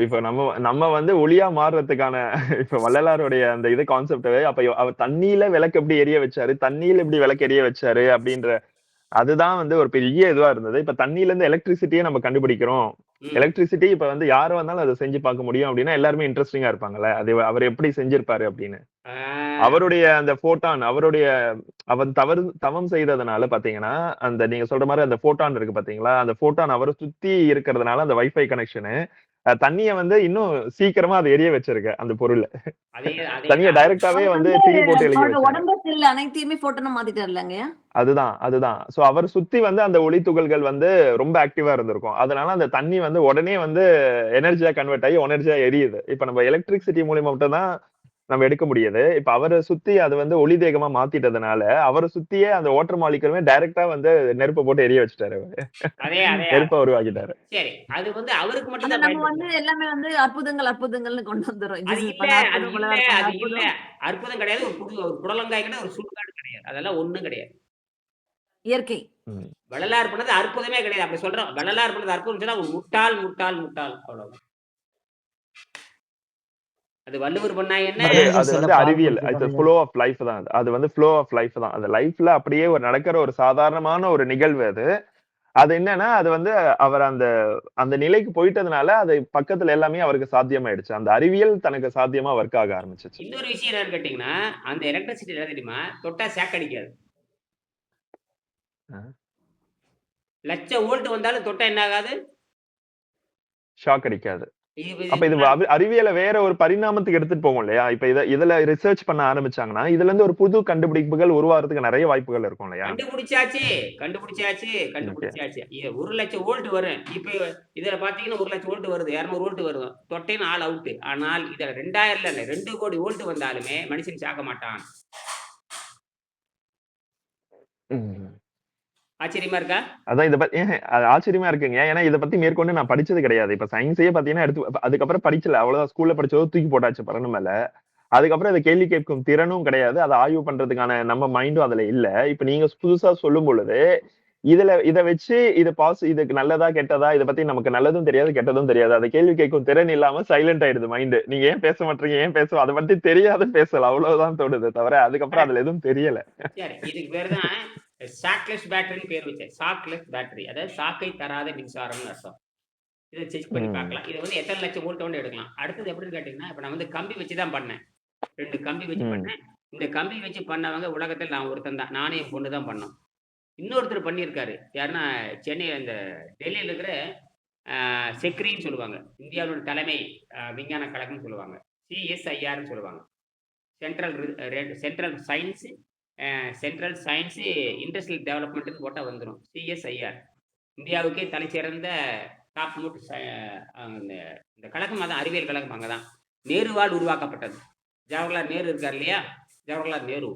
இப்ப நம்ம வந்து ஒளியா மாறுறதுக்கான இப்ப வள்ளலாருடைய அந்த இது கான்செப்ட் அப்ப அவர் தண்ணியில விளக்கு எப்படி எரிய வச்சாரு, தண்ணியில எப்படி விளக்கு எரிய வச்சாரு அப்படின்ற அதுதான் வந்து ஒரு பெரிய இதுவா இருந்தது. இப்ப தண்ணியில இருந்து எலக்ட்ரிசிட்டியே நம்ம கண்டுபிடிக்கிறோம். எலக்ட்ரிசிட்டி இப்ப வந்து யாரும் வந்தாலும் அதை செஞ்சு பார்க்க முடியும் அப்படின்னா எல்லாருமே இன்ட்ரெஸ்டிங்கா இருப்பாங்கல்ல. அது அவர் எப்படி செஞ்சிருப்பாரு அப்படின்னு. அவருடைய அந்த போட்டான் அவன் தவம் செய்ததுனால பாத்தீங்கன்னா அந்த நீங்க சொல்ற மாதிரி அந்த போட்டான் இருக்கு பாத்தீங்களா, அந்த போட்டான் அவரை சுத்தி இருக்கிறதுனால அந்த வைஃபை கனெக்ஷனு தண்ணிய வந்து இன்னும் சீக்கிரமா அதை எரிய வச்சிருக்க அந்த பொருள். தண்ணிய டைரக்டாவே வந்து திரி போட்டு எழுதி வச்சாங்க. உடம்பு செல் அனைத்தையுமே போட்டோன்னு மாத்திட்டாருலங்க. அதுதான். சோ அவர் சுத்தி வந்து அந்த ஒளி துகள்கள் வந்து ரொம்ப ஆக்டிவா இருந்திருக்கும். அதனால அந்த தண்ணி வந்து உடனே வந்து எனர்ஜியா கன்வெர்ட் ஆகி எனர்ஜியா எரியுது. இப்ப நம்ம எலக்ட்ரிசிட்டி மூலியமா மட்டும் தான் நம்ம எடுக்க முடியுது. இப்ப அவரை சுத்தி அது வந்து ஒளி தேகமா மாத்திட்டதுனால அவரை சுத்தியே அந்த வாட்டர் மாலிகுலுமே டைரக்டா வந்து நெருப்பை போட்டு எரிய வச்சுட்டாரு. நெருப்பை உருவாக்கிட்டாரு. சரி, அது வந்து அவருக்கு மட்டும் தான் நம்ம வந்து எல்லாமே வந்து அற்புதங்கள்னு கொண்டு வந்துரும். அற்புதம் கிடையாது. ஒரு புடலங்காய் கிடையாது, ஒரு சுடுகாடு கிடையாது. அதெல்லாம் ஒண்ணும் கிடையாது. இயற்கை. வள்ளலார் பண்ணது அற்புதமே கிடையாது. அப்படி சொல்றோம். வள்ளலார் பண்ணது அற்புதம் சொன்னா முட்டாள் அவ்வளவுதான். அது வள்ளுவர் பண்ணா என்ன? அது வந்து அறிவியல். ஃப்ளோ ஆஃப் லைஃப் தான். அது வந்து ஃப்ளோ ஆஃப் லைஃப் தான். அது லைஃப்ல அப்படியே ஒரு நடக்கிற ஒரு சாதாரணமான ஒரு நிகழ்வு அது. அது என்னன்னா அது வந்து அவர் அந்த நிலைக்கு போயிட்டதுனால அது பக்கத்துல எல்லாமே அவருக்கு சாத்தியமாயிடுச்சு. அந்த அறிவியல் தனக்கு சாத்தியமா ஒர்க் ஆக ஆரம்பிச்சிச்சு. இன்னொரு விஷயம் என்னன்னு கேட்டீங்கன்னா, அந்த எலக்ட்ரிசிட்டி என்ன தெரியுமா? தொட்டா ஷாக் அடிக்காது. லட்சம் வோல்ட் வந்தாலும் தொட்டா என்ன ஆகாது? ஷாக் அடிக்காது. அப்ப இது அறிவியல வேற ஒரு பரிணாமத்துக்கு எடுத்துட்டு போகும் இல்லையா? இப்ப இதுல ரிசர்ச் பண்ண ஆரம்பிச்சாங்கன்னா இதுல இருந்து ஒரு புது கண்டுபிடிப்புகள் உருவாகிறதுக்கு நிறைய வாய்ப்புகள் இருக்கும் இல்லையா? கண்டுபிடிச்சாச்சு. 1,00,000 வோல்ட் வரும். இப்ப இதுல பாத்தீங்கன்னா 1,00,000 வோல்ட் வருது, 200 வோல்ட் வருது. தொட்டைன்னு ஆல் அவுட். ஆனால் இதுல 2000 இல்ல 2 கோடி வோல்ட் வந்தாலுமே மனுஷன் சாக மாட்டான். ஆச்சரியமா இருக்கா? அதான் ஆச்சரியமா இருக்குங்க. ஏன்னா இதை பத்தி மேற்கொண்டு நான் படிச்சது கிடையாது. இப்ப சயின்ஸையே பாத்தீங்கன்னா அதுக்கப்புறம் படிச்சல. அவ்வளவுதான். ஸ்கூல்ல படிச்சதோ தூக்கி போட்டாச்சு பரண்டு மேல. அதுக்கப்புறம் இதை கேள்வி கேட்கும் திறனும் கிடையாது. அதை ஆய்வு பண்றதுக்கான நம்ம மைண்டும் அதுல இல்ல. இப்ப நீங்க புதுசா சொல்லும் பொழுது இதை வச்சு இதுக்கு நல்லதா கெட்டதா இதை பத்தி நமக்கு நல்லதும் தெரியாது கெட்டதும் தெரியாது. அதை கேள்வி கேட்கும் திறன் இல்லாம சைலண்ட் ஆயிடுது மைண்ட். நீங்க ஏன் பேச மாட்டீங்க, ஏன் பேசுவோம் அதை பத்தி தெரியாத பேசல. அவ்வளவுதான் தோணுது தவிர அதுக்கப்புறம் அதுல எதுவும் தெரியல. இதுக்கு பேருதான் ஷாக்லெஸ் பேட்டரின்னு பேர் வச்சேன். ஷாக்லெஸ் பேட்டரி, அதாவது ஷாக்கை தராத மின்சாரம்னு அர்த்தம். இதை செக் பண்ணி பார்க்கலாம். இதை வந்து எத்தனை லட்சம் வோல்ட் வந்து எடுக்கலாம். அடுத்தது எப்படின்னு கேட்டீங்கன்னா, இப்ப நான் வந்து கம்பி வச்சுதான் பண்ணேன். 2 கம்பி வச்சு பண்ணேன். இந்த கம்பி வச்சு பண்ணவங்க உலகத்தில் நான் ஒருத்தன் தான். நானே என் பொண்ணு தான் பண்ணோம். இன்னொருத்தர் பண்ணியிருக்காரு. யாருன்னா சென்னை அந்த டெல்லியில் இருக்கிற செக்ரின்னு சொல்லுவாங்க. இந்தியாவோட தலைமை விஞ்ஞான கழகம்னு சொல்லுவாங்க. சிஎஸ்ஐஆர்ன்னு சொல்லுவாங்க. Central science central science industrial டெவலப்மெண்ட்னு போட்டால் வந்துடும். சிஎஸ்ஐஆர் இந்தியாவுக்கே தலைசிறந்த டாப் மோட் இந்த கழகம் அதான், அறிவியல் கழகம் அங்கே தான் நேருவால் உருவாக்கப்பட்டது. ஜவஹர்லால் நேரு இருக்கார் இல்லையா, ஜவஹர்லால் நேரு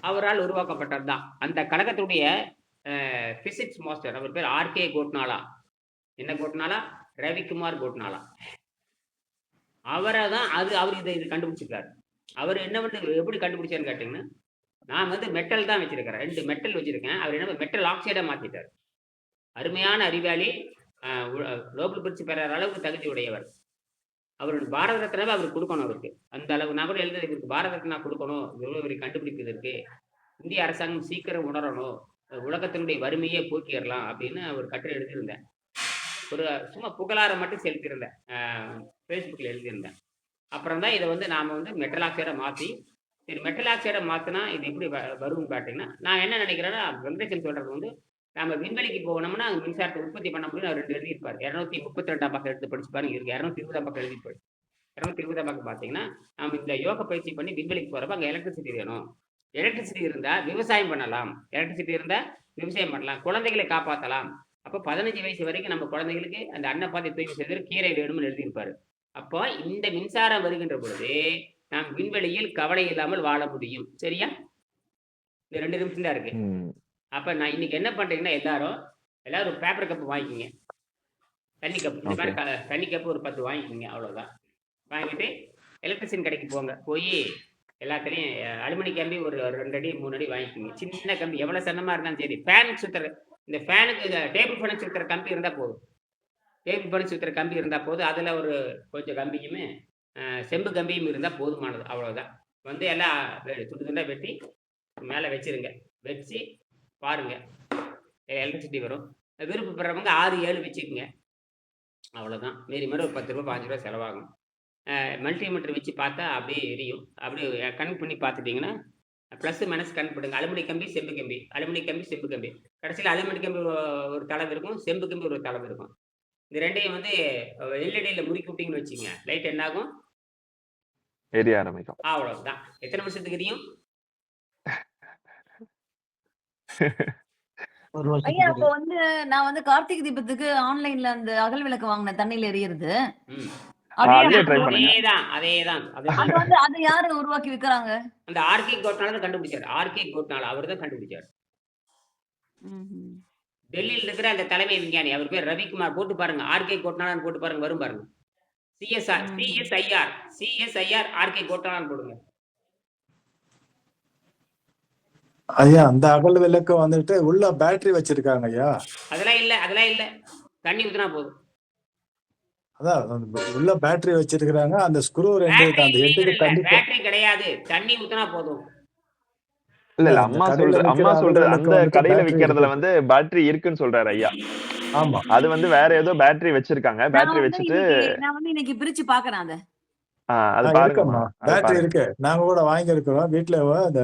அவரால் உருவாக்கப்பட்டது தான். அந்த கழகத்துடைய பிசிக்ஸ் மாஸ்டர் அவர் பேர் ஆர்கே கோட்னாலா. என்ன கோட்னாலா? ரவிக்குமார் கோட்னாலா. அவரை தான் அவர் இதை கண்டுபிடிச்சிருக்காரு. அவர் என்ன பண்ணி எப்படி கண்டுபிடிச்சாருன்னு கேட்டிங்கன்னா, நான் வந்து மெட்டல் தான் வச்சிருக்கிறேன், 2 மெட்டல் வச்சிருக்கேன். அவர் என்ன மெட்டல் ஆக்சைடாக மாற்றிட்டார். அருமையான அறிவாளி, நோபல் பரிசு பெற அளவுக்கு தகுதி உடையவர். அவருடைய பாரத ரத்னாவை அவருக்கு கொடுக்கணும். அவருக்கு அந்த அளவு நான் கூட எழுத, இவருக்கு பாரத ரத்னா கொடுக்கணும், இவ்வளோ ஒரு கண்டுபிடிப்பு இருக்கு, இந்திய அரசாங்கம் சீக்கிரம் உணரணும், உலகத்தினுடைய வறுமையே போக்கிடலாம் அப்படின்னு ஒரு கட்டுரை எழுதியிருந்தேன். ஒரு சும்மா புகழார மட்டும் செலுத்தியிருந்தேன், ஃபேஸ்புக்கில் எழுதியிருந்தேன். அப்புறம் தான் இதை வந்து நாம் வந்து மெட்டல் ஆக்சைடை மாற்றி, சரி மெட்டல் ஆக்சைடை மாற்றினா இது எப்படி வரும்னு பார்த்தீங்கன்னா, நான் என்ன நினைக்கிறேன்னா, வெங்கடேசன் சொல்கிறது வந்து நம்ம விண்வெளிக்கு போனோம்னா அங்கே மின்சாரத்தை உற்பத்தி பண்ண முடியும். அவர் 2 எழுதியிருப்பார். 232ஆம் பக்கம் எடுத்து படிச்சு பாருங்க, இருக்கு 220ஆம் பக்கம் எழுதிப்பாரு. 220ஆம் பக்கம் பார்த்தீங்கன்னா, நம்ம இந்த யோக பயிற்சி பண்ணி விண்வெளிக்கு போகிறப்ப அங்கே எலக்ட்ரிசிட்டி வேணும். எலக்ட்ரிசிட்டி இருந்தால் விவசாயம் பண்ணலாம், எலக்ட்ரிசிட்டி இருந்தால் விவசாயம் பண்ணலாம், குழந்தைகளை காப்பாற்றலாம். அப்போ 15 வயசு வரைக்கும் நம்ம குழந்தைகளுக்கு அந்த அன்னப்பாதை தூய்மை செய்து கீரை வேணும்னு எழுதியிருப்பாரு. அப்போ இந்த மின்சாரம் வருகின்ற பொழுது நாம் விண்வெளியில் கவலை இல்லாமல் வாழ முடியும். சரியா? இந்த 2 நிமிஷம் தான் இருக்கு. அப்போ நான் இன்னைக்கு என்ன பண்ணுறீங்கன்னா, எல்லாரும் ஒரு பேப்பர் கப்பு வாங்கிக்கிங்க, தண்ணி கப்பு, இந்த மாதிரி தண்ணி கப்பு ஒரு 10 வாங்கிக்கிங்க, அவ்வளோதான். வாங்கிட்டு எலக்ட்ரிசியன் கடைக்கு போங்க, போய் எல்லாத்துலேயும் அலுமினி கம்பி ஒரு 2 அடி 3 அடி வாங்கிக்கிங்க. சின்ன கம்பி, எவ்வளோ சன்னமாக இருந்தாலும் சரி. ஃபேனுக்கு சுற்றுற, இந்த ஃபேனுக்கு டேபிள் ஃபேனுக்கு சுற்றுற கம்பி இருந்தால் போதும். டேபிள் ஃபேனுக்கு சுற்றுற கம்பி இருந்தால் போதும். அதில் ஒரு கொஞ்சம் கம்பியுமே செம்பு கம்பியும் இருந்தால் போதுமானது, அவ்வளோதான். வந்து எல்லாம் துண்டு துண்டாக வெட்டி மேலே வச்சிருங்க. வச்சு பாருங்க, எலக்ட்ரிசிட்டி வரும். விருப்பப்படுறவங்க 6-7 வச்சுக்கோங்க, அவ்வளோதான். மீறி மாதிரி ஒரு 10 ரூபா 5 ரூபா செலவாகும். மல்டிமீட்டர் வச்சு பார்த்தா அப்படியே எரியும். அப்படியே கனெக்ட் பண்ணி பார்த்துட்டிங்கன்னா ப்ளஸ் மைனஸ் கனெக்ட் பண்ணுங்க. அலுமினி கம்பி செம்பு கம்பி, அலுமினி கம்பி செம்பு கம்பி. கடைசியில் அலுமினி கம்பி ஒரு தளவு இருக்கும், செம்பு கம்பி ஒரு தளவு இருக்கும். இந்த ரெண்டையும் வந்து எல்இடியில் முறுக்கி விட்டிங்கன்னு வச்சுங்க, லைட் என்ன ஆகும்? எரிய ஆரம்பிக்கும். அவ்வளவுதான். எத்தனை வருஷத்துக்கு எரியும்? ஒரு ஐயா, வருஷத்துக்கு அப்போ வந்து நான் வந்து கார்த்திகை தீபத்துக்கு ஆன்லைன்ல அந்த அகல் விளக்கு வாங்கினேன், தண்ணியில எரியறது. ம். அதே அதுலயே ட்ரை பண்ணுங்க. அதேதான். அது வந்து அது யாரு உருவாக்கி விக்கிறாங்க? அந்த ஆர்கே கோட்னால தான் கண்டுபிடிச்சாரு. ஆர்கே கோட்னால அவர் தான் கண்டுபிடிச்சாரு. டெல்லியில் இருக்கிற அந்த தலைமை விஞ்ஞானி, அவர் பேர் ரவிக்குமார். போட்டு பாருங்க, ஆர்கே கோட்னாலான்னு போட்டு பாருங்க, வரும் பாருங்க. சிஎஸ்ஐஆர் ஆர்கே கோட்னாலான்னு போடுங்க. ஐயா அந்த அகல் விளக்கு வந்துட்டு உள்ள பேட்டரி வச்சிருக்காங்க ஐயா. அதெல்லாம் இல்ல, தண்ணி ஊத்துனா போதும். அதான் உள்ள பேட்டரி வச்சிருக்காங்க. அந்த ஸ்க்ரூ 2 அந்த எட்டுக்கு கண்டிப்பா பேட்டரி கிடையாது, தண்ணி ஊத்துனா போதும். இல்ல அந்த அம்மா கடையில சொல்றது விக்கிற அந்த வந்துட்டு கடையில battery விக்கிறதுல இருக்கு. வந்து பேட்டரி இருக்குன்னு சொல்றாரு ஐயா. ஆமா. அது வந்து வேற ஏதோ பேட்டரி வச்சிருக்காங்க. பேட்டரி வச்சுட்டு நான் வந்து இன்னைக்கு பிரிச்சு பாக்குறேன் அத. அது பாருங்கம்மா, இருக்கும்மா, அது பேட்டரி பாருங்க. இருக்கு. நாங்க கூட வாங்கி இருக்கிறோம் வீட்டுல. அந்த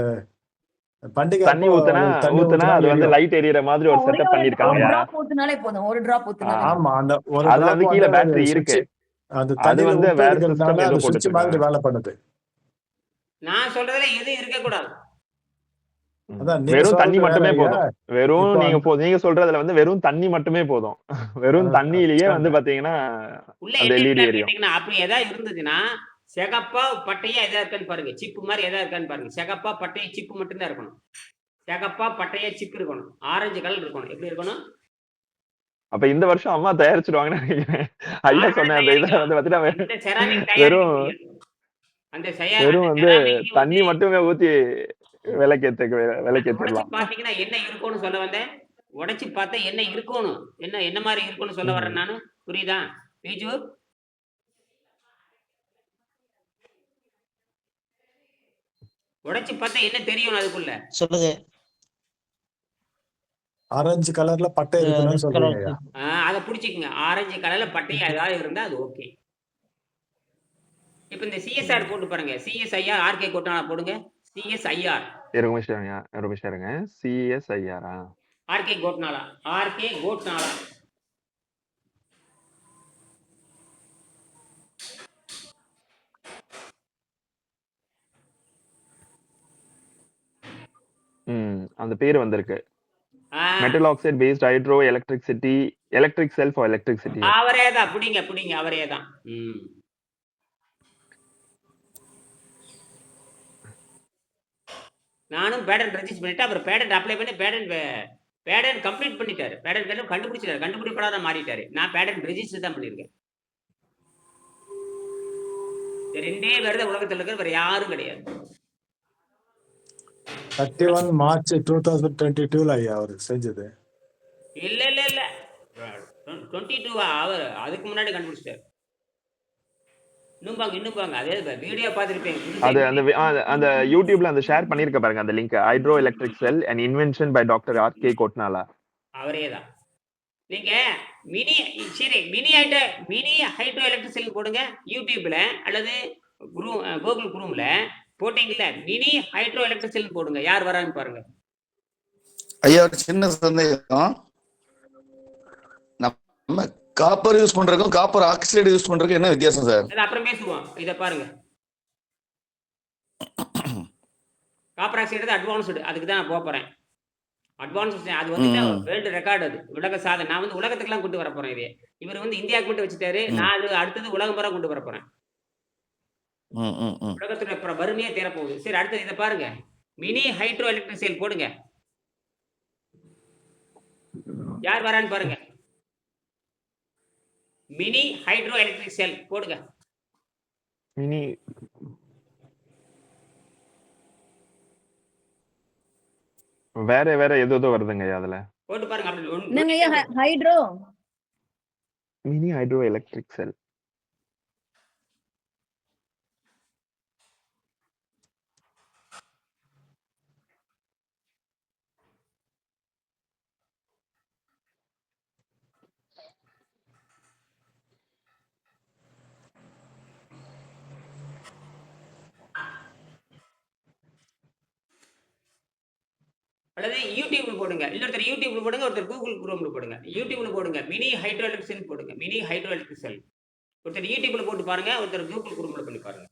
பண்டிகை தண்ணி அப்போ ஊத்துனா அது வந்து எரியும். லைட் எரியற மாதிரி ஒரு ஒரே செட்டப் ஒரு பண்ணிருக்காங்க. டிராப் ஊத்துனாலே போதும், ஒரு டிராப் ஊத்துனாலே. ஆமா, அந்த ஒரு அதுல டிராப் வந்து வந்து கீழ ஒரு பேட்டரி இருக்கு. சுவிட்ச், அந்த அது தண்ணியில வந்து விட்டு வேற இருக்கிறதுனால சிஸ்டம் ஏதோ அது சுவிட்ச் போட்டுருக்காங்க. மாதிரி வேலை பண்ணுது. நான் சொல்றதுல எதுவும் இருக்கக்கூடாது. அதான் நீங்க வெறும் தண்ணி சொல்றது வேற மட்டுமே ஐயா. போதும். வெறும் இப்போ நீங்க சொல்றதுல வந்து வெறும் தண்ணி மட்டுமே போதும். வெறும் அதான் தண்ணியிலேயே வந்து அந்த பாத்தீங்கன்னா உள்ள அந்த என்ன எல்இடி இருக்குன்னு எரியும். கேட்டீங்கன்னா, அப்படி ஏதாவது இருந்ததுன்னா சிகப்பா பட்டையா எதா இருக்கான்னு பாருங்க, சிப்பு மாதிரி எதா இருக்கான்னு பாருங்க. சிகப்பா பட்டைய சிப்பு மட்டும்தான் இருக்கணும். சிகப்பா பட்டைய சிப்பு இருக்கணும், ஆரஞ்சு கலர் இருக்கணும். எப்படி இருக்கணும்? அப்ப இந்த வருஷம் அம்மா தயாரிச்சிருவாங்கன்னு நினைக்கிறேன். ஐயா நாங்களே சொன்ன அந்த இதை தயாரிக்கிறோம். வந்து பாத்தீங்கன்னா இந்த செராமிக் தயாரிக்க வெறும் முடியாது. அந்த வெறும் வந்து செராமிக் தண்ணி வந்து மட்டுமே ஊத்தி உடைச்சு விளக்கேற்றிடலாம். பாத்தீங்கன்னா என்ன இருக்கும்னு சொல்ல வந்தேன். உடைச்சு பார்த்தா என்ன இருக்கணும், என்ன மாதிரி இருக்கும்னு சொல்ல வரேன் நானு. புரியுதா பீஜு? உடைச்சு பார்த்தா என்ன தெரியும் அதுக்குள்ள? சொல்லுங்க. ஆரஞ்சு கலர்ல பட்டை இருக்கணும்னு ரெட் சொல்றீங்க கலர் ஐயா. அதை பிடிச்சிக்கங்க. ஆரஞ்சு கலர்ல பட்டையா ஏதாவது இருந்தா அது ஓகே. இப்ப இந்த சிஎஸ்ஆர் போட்டு பாருங்க, சிஎஸ்ஐஆர் ஆர்கே கோட்டானா போடுங்க. சிஎஸ்ஐஆர் இருங்க. சிஎஸ்ஐஆரா? ஆர்கே கோட்னாலா. ஆர்கே கோட்னாலா. அந்த பேர் வந்திருக்கு. ஆ, metal oxide based hydro electric cell for electricity. அவரே தான். பிடிங்க பிடிங்க, அவரே தான். நானும் பேட்டன் ரெஜிஸ்டர் பண்ணிட்டு அப்புறம் பேட்டன் அப்ளை பண்ணி பேட்டன் கம்ப்ளீட் பண்ணிட்டாரு. பேட்டன் கண்டுபிடிச்சிட்டாரு. கண்டுபிடிப்பாளராக மாறிட்டாரு. நான் பேட்டன் ரெஜிஸ்டர் தான் பண்ணியிருக்கேன். இது ரெண்டே பேர் தான் உலகத்தில் இருக்கிற வேற யாரும் கிடையாது. 31 மார்ச் 2022 ஐயா அவர் செஞ்சது. இல்ல இல்ல இல்ல 22 அவர் அதுக்கு முன்னாடி கண்டுபிடிச்சிட்டாரு. இன்னும் பாங்க அதே வீடியோ பார்த்துருப்பேன். அது அந்த யூடியூப்ல அந்த ஷேர் பண்ணிருக்க பாருங்க அந்த link. Hydro electric cell and invention by doctor RK Kotnala. அவரே தான். நீங்க மினி ஹைட்ரோ எலக்ட்ரிக் செல் போடுங்க யூடியூப்ல அல்லது கூகுள் குரூம்ல போட்டீங்கல்ல, மினி ஹைட்ரோ எலக்ட்ரிக் செல் போடுங்க. யார் வரான்னு பாருங்க. ஐயா ஒரு சின்ன சந்தேகம். நம்ம காப்பர் யூஸ் பண்றதுக்கும் காப்பர் ஆக்சைடு யூஸ் பண்றதுக்கும் என்ன வித்தியாசம் சார்? அது அப்புறம் பேசுவோம். இதை பாருங்க. காப்பர் ஆக்சைடு அட்வான்ஸ்டு, அதுக்கு தான் நான் போக போறேன். அட்வான்ஸ் அது வந்து வேர்ல்டு ரெக்கார்டு, அது உலக சாதனை. நான் வந்து உலகத்துக்குலாம் கொண்டு வர போறேன். இதே இவர் வந்து இந்தியாவுக்கு மட்டும் வச்சுட்டாரு. நான் அது அடுத்தது உலகம் பூரா கொண்டு வர போறேன். உலகத்துல வறுமையே தேரப்போகுது. சரி, அடுத்தது இதை பாருங்க. மினி ஹைட்ரோ எலக்ட்ரிக் செல் போடுங்க. யார் வரான்னு பாருங்க. மினி ஹைட்ரோ எலக்ட்ரிக் செல் போடுங்க. மினி வேற ஏதோ வருதுங்க அதுல. போட்டு பாருங்க. என்னங்க ஐயா ஹைட்ரோ மினி ஹைட்ரோ எலக்ட்ரிக் செல். அல்லது யூடியூப்ல போடுங்க. இன்னொருத்தர் யூடியூப்ல போடுங்க, ஒருத்தர் கூகுள் குரோம்ல போடுங்க. யூடியூப்ல போடுங்க மினி ஹைட்ரோ எலக்ட்ரிக் செல் போடுங்க. மினி ஹைட்ரோ எலக்ட்ரிக் செல். ஒருத்தர் யூடியூப்ல போட்டு பாருங்க, ஒருத்தர் கூகுள் குரோம்ல பண்ணி பாருங்க.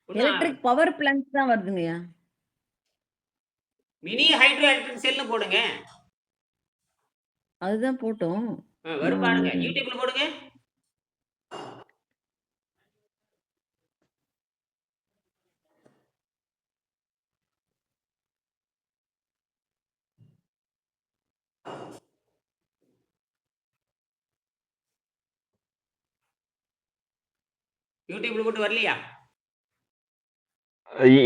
எலக்ட்ரிக் பவர் பிளான்ட் தான் வருதுங்கய்யா. மினி ஹைட்ரோ எலக்ட்ரிக் செல்னு போடுங்க. அதுதான் போட்டோம். வரும் பாருங்க. யூடியூப்ல போடுங்க. யூடியூப்ல போட்டு வரலையா?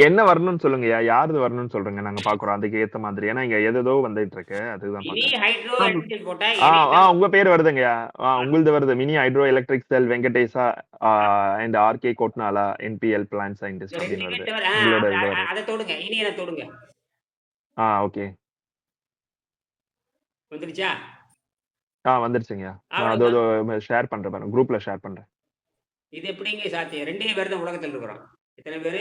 என்ன வரணும்னு சொல்லுங்கய்யா. யாருது வரணும்னு சொல்றீங்க, நாங்க பாக்குறோம் அதுக்கு ஏத்த மாதிரி. ஏன்னா இங்க ஏதோ வந்துட்டு இருக்கு, அதுதான் மினி பாக்குறேன். ஹைட்ரோ எலக்ட்ரிக் செல் போட்டா உங்க பேர் வருதுங்கய்யா. உங்களுது வருது. Mini hydro electric cell Venkatesha and RK Kotnala NPL plan scientist அப்படின்னு வருது. உங்களோட இதுல வருது. அதை தொடுங்க. இனி என்ன தொடுங்க. ஓகே வந்துருச்சா? வந்துருச்சுங்கய்யா. நான் அதோ ஷேர் பண்றேன் பாருங்க, குரூப்ல ஷேர் பண்றேன். இது எப்படிங்க சாத்தியம்? ரெண்டே பேர் தான் உலகத்தில் இருக்கிறோம். எத்தனை பேரு?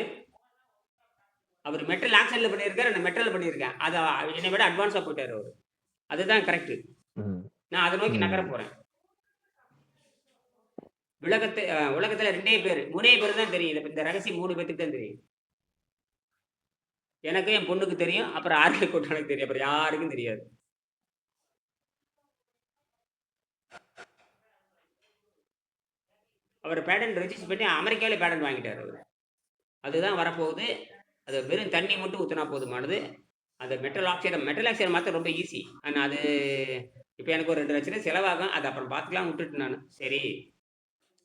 அவர் மெட்டல் ஆக்சைடுல பண்ணியிருக்காரு, நான் மெட்டல் பண்ணியிருக்கேன். அதை என்னை விட அட்வான்ஸா போயிட்டாரு அவரு. அதுதான் கரெக்ட். நான் அதை நோக்கி நகர போறேன். உலகத்துல ரெண்டே பேர் 3 பேர் தான் தெரியும். இந்த ரகசியம் 3 பேருக்கு தான் தெரியும். எனக்கு, என் பொண்ணுக்கு தெரியும், அப்புறம் ஆர்கே கோட்னாலுக்கு தெரியும், அப்புறம் யாருக்கும் தெரியாது. அவர் பேட்டன் ரெஜிஸ்டர் பண்ணி அமெரிக்காவிலே பேட்டன் வாங்கிட்டார் அவர். அதுதான் வரப்போகுது. அது வெறும் தண்ணி மட்டும் ஊற்றினா போதுமானது. அந்த மெட்டல் ஆக்சைடு மாற்ற ரொம்ப ஈஸி. ஆனால் அது இப்போ எனக்கு ஒரு 2 லட்சம் செலவாகும். அது அப்புறம் பார்த்துக்கலாம் விட்டுட்டு நான். சரி,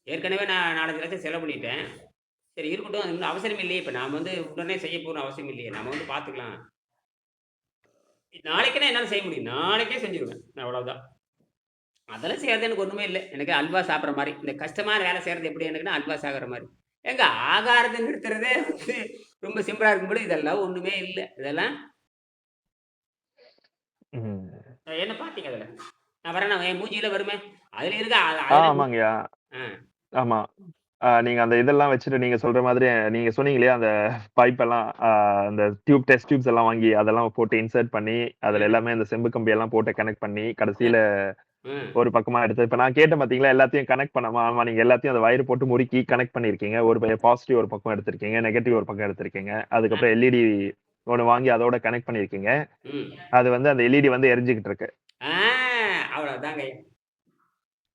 ஏற்கனவே நான் 4-5 லட்சம் செலவு பண்ணிட்டேன். சரி இருக்கட்டும், இன்னும் அவசரம் இல்லையே. இப்போ நாம் வந்து உடனே செய்ய போகிற அவசியம் இல்லையே. நம்ம வந்து பார்த்துக்கலாம். நாளைக்குன்னா என்னால் செய்ய முடியும். நாளைக்கே செஞ்சுருவேன். அவ்வளோதான். அதெல்லாம் செய்கிறது எனக்கு ஒன்றுமே இல்லை. எனக்கு அல்வா சாப்பிட்ற மாதிரி. இந்த கஷ்டமான வேலை செய்கிறது எப்படி எனக்குன்னா அல்வா சாப்பிட்ற மாதிரி. எங்க ஆகாரத்தை நிறுத்துறதே வந்து ரொம்ப சிம்பிளா இருக்கும்போது இதெல்லாம் ஒண்ணுமே இல்லை. இதெல்லாம் என்ன பாத்தீங்க அதுல? நான் வரேன், என் மூஞ்சியில வருமே அதுல இருக்க ஆமாங்கய்யா. ஆமா. நீங்க அந்த இதெல்லாம் வச்சுட்டு நீங்க சொல்ற மாதிரி நீங்க சொன்னீங்க இல்லையா, அந்த பைப் எல்லாம் அந்த டெஸ்ட் டியூப்ஸ் எல்லாம் வாங்கி அதெல்லாம் போட்டு இன்சர்ட் பண்ணி, அதுல எல்லாமே அந்த செம்பு கம்பி எல்லாம் போட்டு கனெக்ட் பண்ணி, கடைசியில ம். ஒரு பக்கமா எடுத்து இப்ப நான் கேட்டேன் பாத்தீங்களா, எல்லாத்தையும் கனெக்ட் பண்ணாம. ஆமா, நீங்க எல்லாத்தையும் அந்த வயர் போட்டு முறுக்கி கனெக்ட் பண்ணிருக்கீங்க. ஒரு பாசிட்டிவ் ஒரு பக்கம் எடுத்திருக்கீங்க, நெகட்டிவ் ஒரு பக்கம் எடுத்திருக்கீங்க. அதுக்கப்புறம் எல்இடி ஒண்ணு வாங்கி அதோட கனெக்ட் பண்ணிருக்கீங்க. ம். அது வந்து அந்த எல்இடி வந்து எரிஞ்சுகிட்டு இருக்கு. ஆ, அவ்வளவுதாங்க.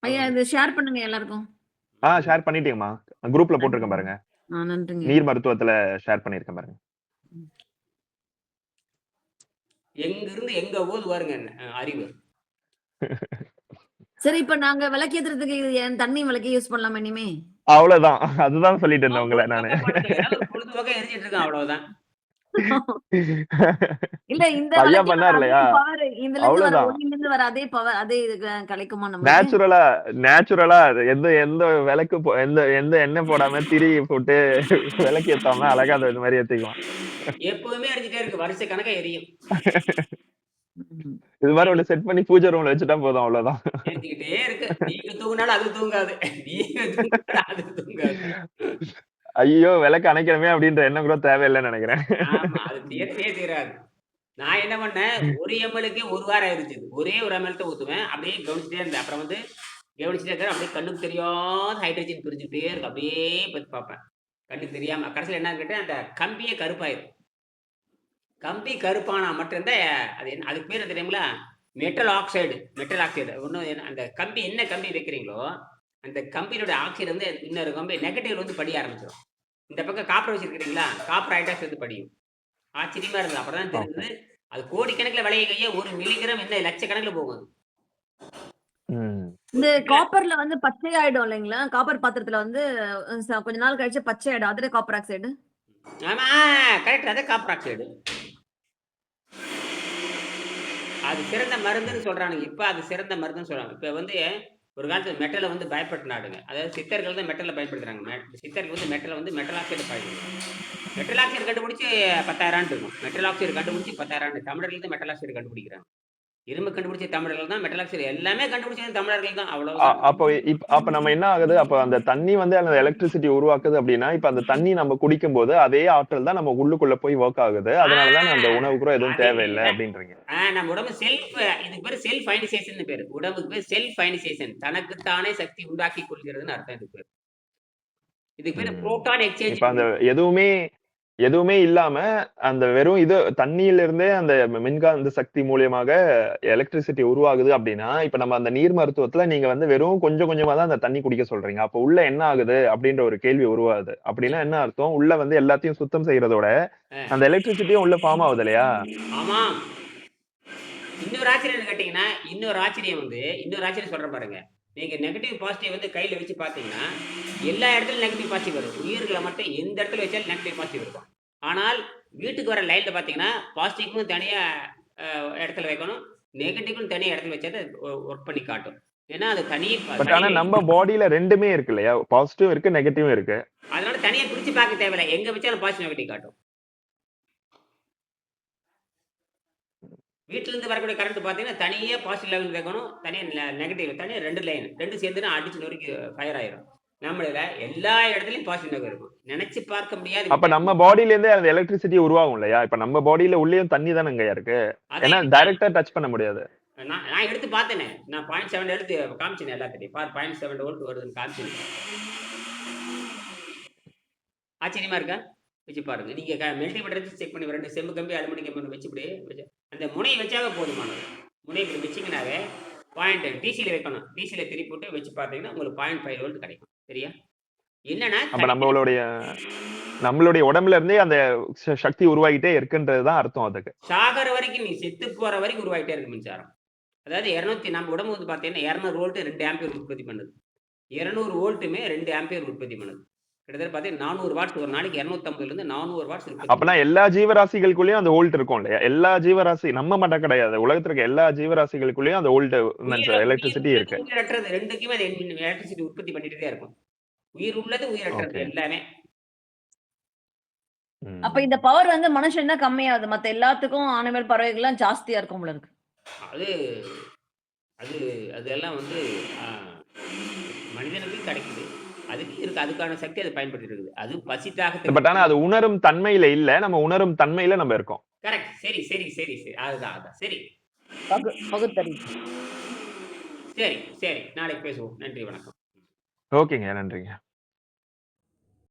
ஐயா இது ஷேர் பண்ணுங்க எல்லாருக்கும். ஷேர் பண்ணிட்டீங்கம்மா. குரூப்ல போட்டிருக்கேன் பாருங்க. நன்றிங்க. நீர் மருத்துவத்துல ஷேர் பண்ணிருக்கேன் பாருங்க. எங்கிருந்து எங்க போகுது பாருங்க அறிவு. சரி இப்ப நாங்க விளக்கேத்துறதுக்கு இது என் தண்ணி விளக்கே யூஸ் பண்ணலாமா இனிமே? அவ்வளவுதான். அதுதான் சொல்லிட்டு இருந்தேன் உங்களை நானு. பொழுதுபோக்க எரிஞ்சிட்டு இருக்கேன் அவ்வளவுதான். இல்ல இந்த ஐயா விளக்கே பண்ணார் இல்லையா, பவர் இதுல இருந்து வர அவ்வளவுதான். ஒளியில இருந்து வர அதே பவர் அதே இது கிடைக்குமா நமக்கு? நேச்சுரலா எந்த எந்த விளக்கு எந்த எந்த எண்ணெய் போடாம திரி போட்டு விளக்கு ஏத்தாம அழகா அது மாதிரி ஏத்திக்கலாம். எப்பவுமே எரிஞ்சிட்டே இருக்கு, வருஷ கணக்கா எரியும். இது மாதிரி ஒண்ணு செட் பண்ணி பூஜை ரூம்ல வச்சுட்டா போதும், அவ்வளவுதான். எரிஞ்சுக்கிட்டே இருக்கு. நீங்க தூங்குனாலும் அது தூங்காது, நீங்க தூங்குனாலும் அது தூங்காது. ஐயோ விளக்கு அணைக்கணுமே அப்படின்ற எண்ணம் கூட தேவையில்லைன்னு நினைக்கிறேன். ஆமா, அது தீரவே தீராது. நான் என்ன பண்ணேன், ஒரு எம்எல்ஏக்கே ஒரு வாரம் ஆயிருச்சு. ஒரே ஒரு எம்எல் தான் ஊத்துவேன். அப்படியே கவனிச்சுட்டே இருந்தேன். அப்புறம் வந்து கவனிச்சுட்டே இருக்கிறேன். அப்படியே கண்ணுக்கு தெரியாத ஹைட்ரஜன் பிரிஞ்சுக்கிட்டே இருக்கு. அப்படியே பத்தி பார்ப்பேன். கண்ணுக்கு தெரியாம கடைசியில் என்ன கேட்டேன், அந்த கம்பியே கருப்பாயிரும். கம்பி கருப்பானா மட்டும்தான் அது என்ன, அதுக்கு பேர் தெரியுங்களா, மெட்டல் ஆக்சைடு. மெட்டல் ஆக்சைடு ஒன்றும் அந்த கம்பி என்ன கம்பி வைக்கிறீங்களோ அந்த கம்பியோட ஆக்சைடு வந்து இன்னொரு கம்பி நெகட்டிவ் வந்து படிய ஆரம்பிச்சிடும். இந்த பக்கம் காப்பர் வச்சிருக்கிறீங்களா, காப்பர் ஹைட்ராக்சைடு வந்து படியும். ஆச்சரியமா இருந்தது. அப்புறம் தான் தெரிஞ்சது அது கோடிக்கணக்கில் விளைய ஒரு மில்லிகிராம் என்ன லட்சக்கணக்கில் போகும். இந்த காப்பர்ல வந்து பச்சை ஆயிடும் இல்லைங்களா, காப்பர் பாத்திரத்துல வந்து கொஞ்ச நாள் கழிச்சு பச்சை ஆயிடும். அதுல காப்பர் ஆக்சைடு. ஆமா கரெக்ட், அதே காப்பர் ஆக்சைடு. அது சிறந்த மருந்துன்னு சொல்றானுங்க. இப்ப அது சிறந்த மருந்துன்னு சொல்றாங்க. இப்ப வந்து ஒரு காலத்துல மெட்டலை வந்து பயன்படுத்தினாடுங்க. அதாவது சித்தர்கள் தான் மெட்டலை பயன்படுத்துறாங்க. சித்தர்கள் வந்து மெட்டலை வந்து மெட்டல் ஆக்சைடு பயன்படுத்துறாங்க. மெட்டல் ஆக்சைடு கண்டுபிடிச்சு 10,000 ஆண்டு இருக்கும். மெட்டல் ஆக்சைடு கண்டுபிடிச்சு 10,000 ஆண்டு. தமிழர்கள் தான் மெட்டல் ஆக்சைடு கண்டுபிடிக்கிறாங்க. இரும்பு கண்டுபிடிச்ச தமிழர்கள் தான், மெட்டல் ஆக்சைடு எல்லாமே கண்டுபிடிச்சது தமிழர்கள் தான். அவ்வளவுதான். அப்ப நம்ம என்ன ஆகுது, அப்ப அந்த தண்ணி வந்து அந்த எலக்ட்ரிசிட்டி உருவாக்குது அப்படின்னா, இப்ப அந்த தண்ணி நம்ம குடிக்கும் போது அதே ஆற்றல் தான் நம்ம உள்ளுக்குள்ள போய் ஒர்க் ஆகுது. அதனாலதான் அந்த உணவு கூட எதுவும் தேவையில்லை அப்படின்றீங்க. நம்ம உடம்பு செல்ஃப், இதுக்கு பேரு செல்ஃப் அயனைசேஷன் பேரு. உடம்புக்கு பேர் செல்ஃப் அயனைசேஷன், தனக்குத்தானே சக்தி உண்டாக்கி கொள்கிறதுன்னு அர்த்தம். இதுக்கு பேரு, இதுக்கு பேரு புரோட்டான் எக்ஸ்சேஞ்ச். இப்ப அந்த எதுவுமே இல்லாம அந்த வெறும் இது தண்ணியில இருந்தே அந்த மின்காந்த சக்தி மூலியமாக எலக்ட்ரிசிட்டி உருவாகுது அப்படின்னா, இப்ப நம்ம அந்த நீர் மருத்துவத்துல நீங்க வந்து வெறும் கொஞ்சம் கொஞ்சமா தான் அந்த தண்ணி குடிக்க சொல்றீங்க. அப்ப உள்ள என்ன ஆகுது அப்படின்ற ஒரு கேள்வி உருவாகுது. அப்படின்னா என்ன அர்த்தம், உள்ள வந்து எல்லாத்தையும் சுத்தம் செய்யறதோட அந்த எலக்ட்ரிசிட்டியும் உள்ள ஃபார்ம் ஆகுது இல்லையா? ஆமா. இன்னொரு ஆச்சரியம் கேட்டீங்கன்னா, இன்னொரு ஆச்சரியம் சொல்றேன் பாருங்க. நீங்க நெகட்டிவ் பாசிட்டிவ் வந்து கையில வச்சு பாத்தீங்கன்னா எல்லா இடத்துலயும் நெகட்டிவ் பாசிட்டிவ் வரும். உயிர்களை மட்டும் எந்த இடத்துல வச்சாலும் நெகட்டிவ் பாசிட்டிவ் இருக்கும். ஆனால் வீட்டுக்கு வர லைன்ல பாத்தீங்கன்னா பாசிட்டிவ்க்கும் தனியா இடத்துல வைக்கணும், நெகட்டிவ்க்கும் தனியா இடத்துல வச்சா ஒர்க் பண்ணி காட்டும். ஏன்னா அது பட் ஆனா நம்ம பாடியில ரெண்டுமே இருக்கு இல்லையா, பாசிட்டிவ் இருக்கு நெகட்டிவ் இருக்கு. அதனால தனியா பிரிச்சு பார்க்க தேவையில்லை, எங்க வச்சாலும் பாசிட்டிவ் நெகட்டிவ் காட்டும். வீட்டுல இருந்து வரக்கூடிய கரண்ட் பாத்தீங்கன்னா தனியா பாசிட்டிவ் லைன் வைக்கணும், தனியா நெகட்டிவ், தனியா 2 லைன் 2 சேர்ந்துனா அடிச்சு நொறுக்கி ஃபயர் ஆயிரும். நம்மள எல்லா இடத்துலயும் பாசிட்டிவ் இருக்கும், நினைச்சு பார்க்க முடியாது. அப்ப நம்ம பாடியில இருந்தே அந்த எலக்ட்ரிசிட்டி உருவாகும் இல்லையா? இப்ப நம்ம பாடியில உள்ளேயும் தண்ணி தானங்க இருக்கு, ஏன்னா டைரக்டா டச் பண்ண முடியாது. நான் எடுத்து பார்த்தேனே, நான் 0.7 எடுத்து காமிச்சேன் எல்லாத்தையும். 0.7 வோல்ட் வருதுன்னு காமிச்சேன். ஆச்சரியமா இருக்கா? வச்சு பாருங்க. நீங்க மெல்டிமீட்டர் செக் பண்ணி 2 செம்பு கம்பி அலுமினியம் கம்பி வச்சுப்படி அந்த முனையை வச்சாவே போதுமானது. முனை இப்படி வச்சிங்கனாவே பாயிண்ட் டிசியில் வைக்கணும், டிசியில் திருப்பி போட்டு வச்சு பார்த்தீங்கன்னா உங்களுக்கு 0.5 வோல்ட் கிடைக்கும். சரியா? என்னன்னா அப்ப நம்மளுடைய உடம்புல இருந்தே அந்த சக்தி உருவாகிட்டே இருக்குன்றதுதான் அர்த்தம். அதுக்கு சாகர வரைக்கும், நீ செத்து போற வரைக்கும் உருவாகிட்டே இருக்கு மின்சாரம். அதாவது 200, நம்ம உடம்பு வந்து பார்த்தீங்கன்னா 200 வோல்ட் 2 ஆம்பியர் உற்பத்தி பண்ணுது. 200 வோல்ட்டுமே 2 ஆம்பியர் உற்பத்தி பண்ணுது. கிட்டத்தட்ட பார்த்தீங்கன்னா 400 வாட்ஸ் ஒரு நாளைக்கு 250 இருந்து 400 வாட்ஸ் இருக்கு. அப்பனா எல்லா ஜீவராசிகளுக்குள்ளேயும் அந்த வோல்ட் இருக்கும் இல்லையா? எல்லா ஜீவராசி நம்ம மட்டும் கிடையாது, உலகத்துல இருக்க எல்லா ஜீவராசிகளுக்குள்ளேயும் அந்த வோல்ட் எலக்ட்ரிசிட்டி இருக்கு. உயிரற்றது ரெண்டுக்குமே அது எலக்ட்ரிசிட்டி உற்பத்தி பண்ணிட்டு தான் இருக்கும். உயிர் உள்ளது உயிரற்றது எல்லாமே. அப்ப இந்த பவர் வந்து மனுஷன் தான் கம்மியாகுது, மத்த எல்லாத்துக்கும் அனிமல் பறவைகள்லாம் ஜாஸ்தியா இருக்கும் போல இருக்கு. அது அது அதெல்லாம் வந்து மனிதனுக்கு கிடைக்குது. அதுக்கு இருக்கு. அதுக்கான சக்தி அது பயன்படுத்திட்டு இருக்குது. அது பசி தாகத்தை பட் ஆனா அது உணரும் தன்மையில இல்ல. நம்ம உணரும் தன்மையில நம்ம இருக்கோம். கரெக்ட். சரி, சரி, சரி, சரி. அதுதான், அதான். சரி. பகுத்தறிவு. சரி, சரி. நாளைக்கு பேசுவோம். நன்றி, வணக்கம். ஓகேங்க. நன்றிங்க.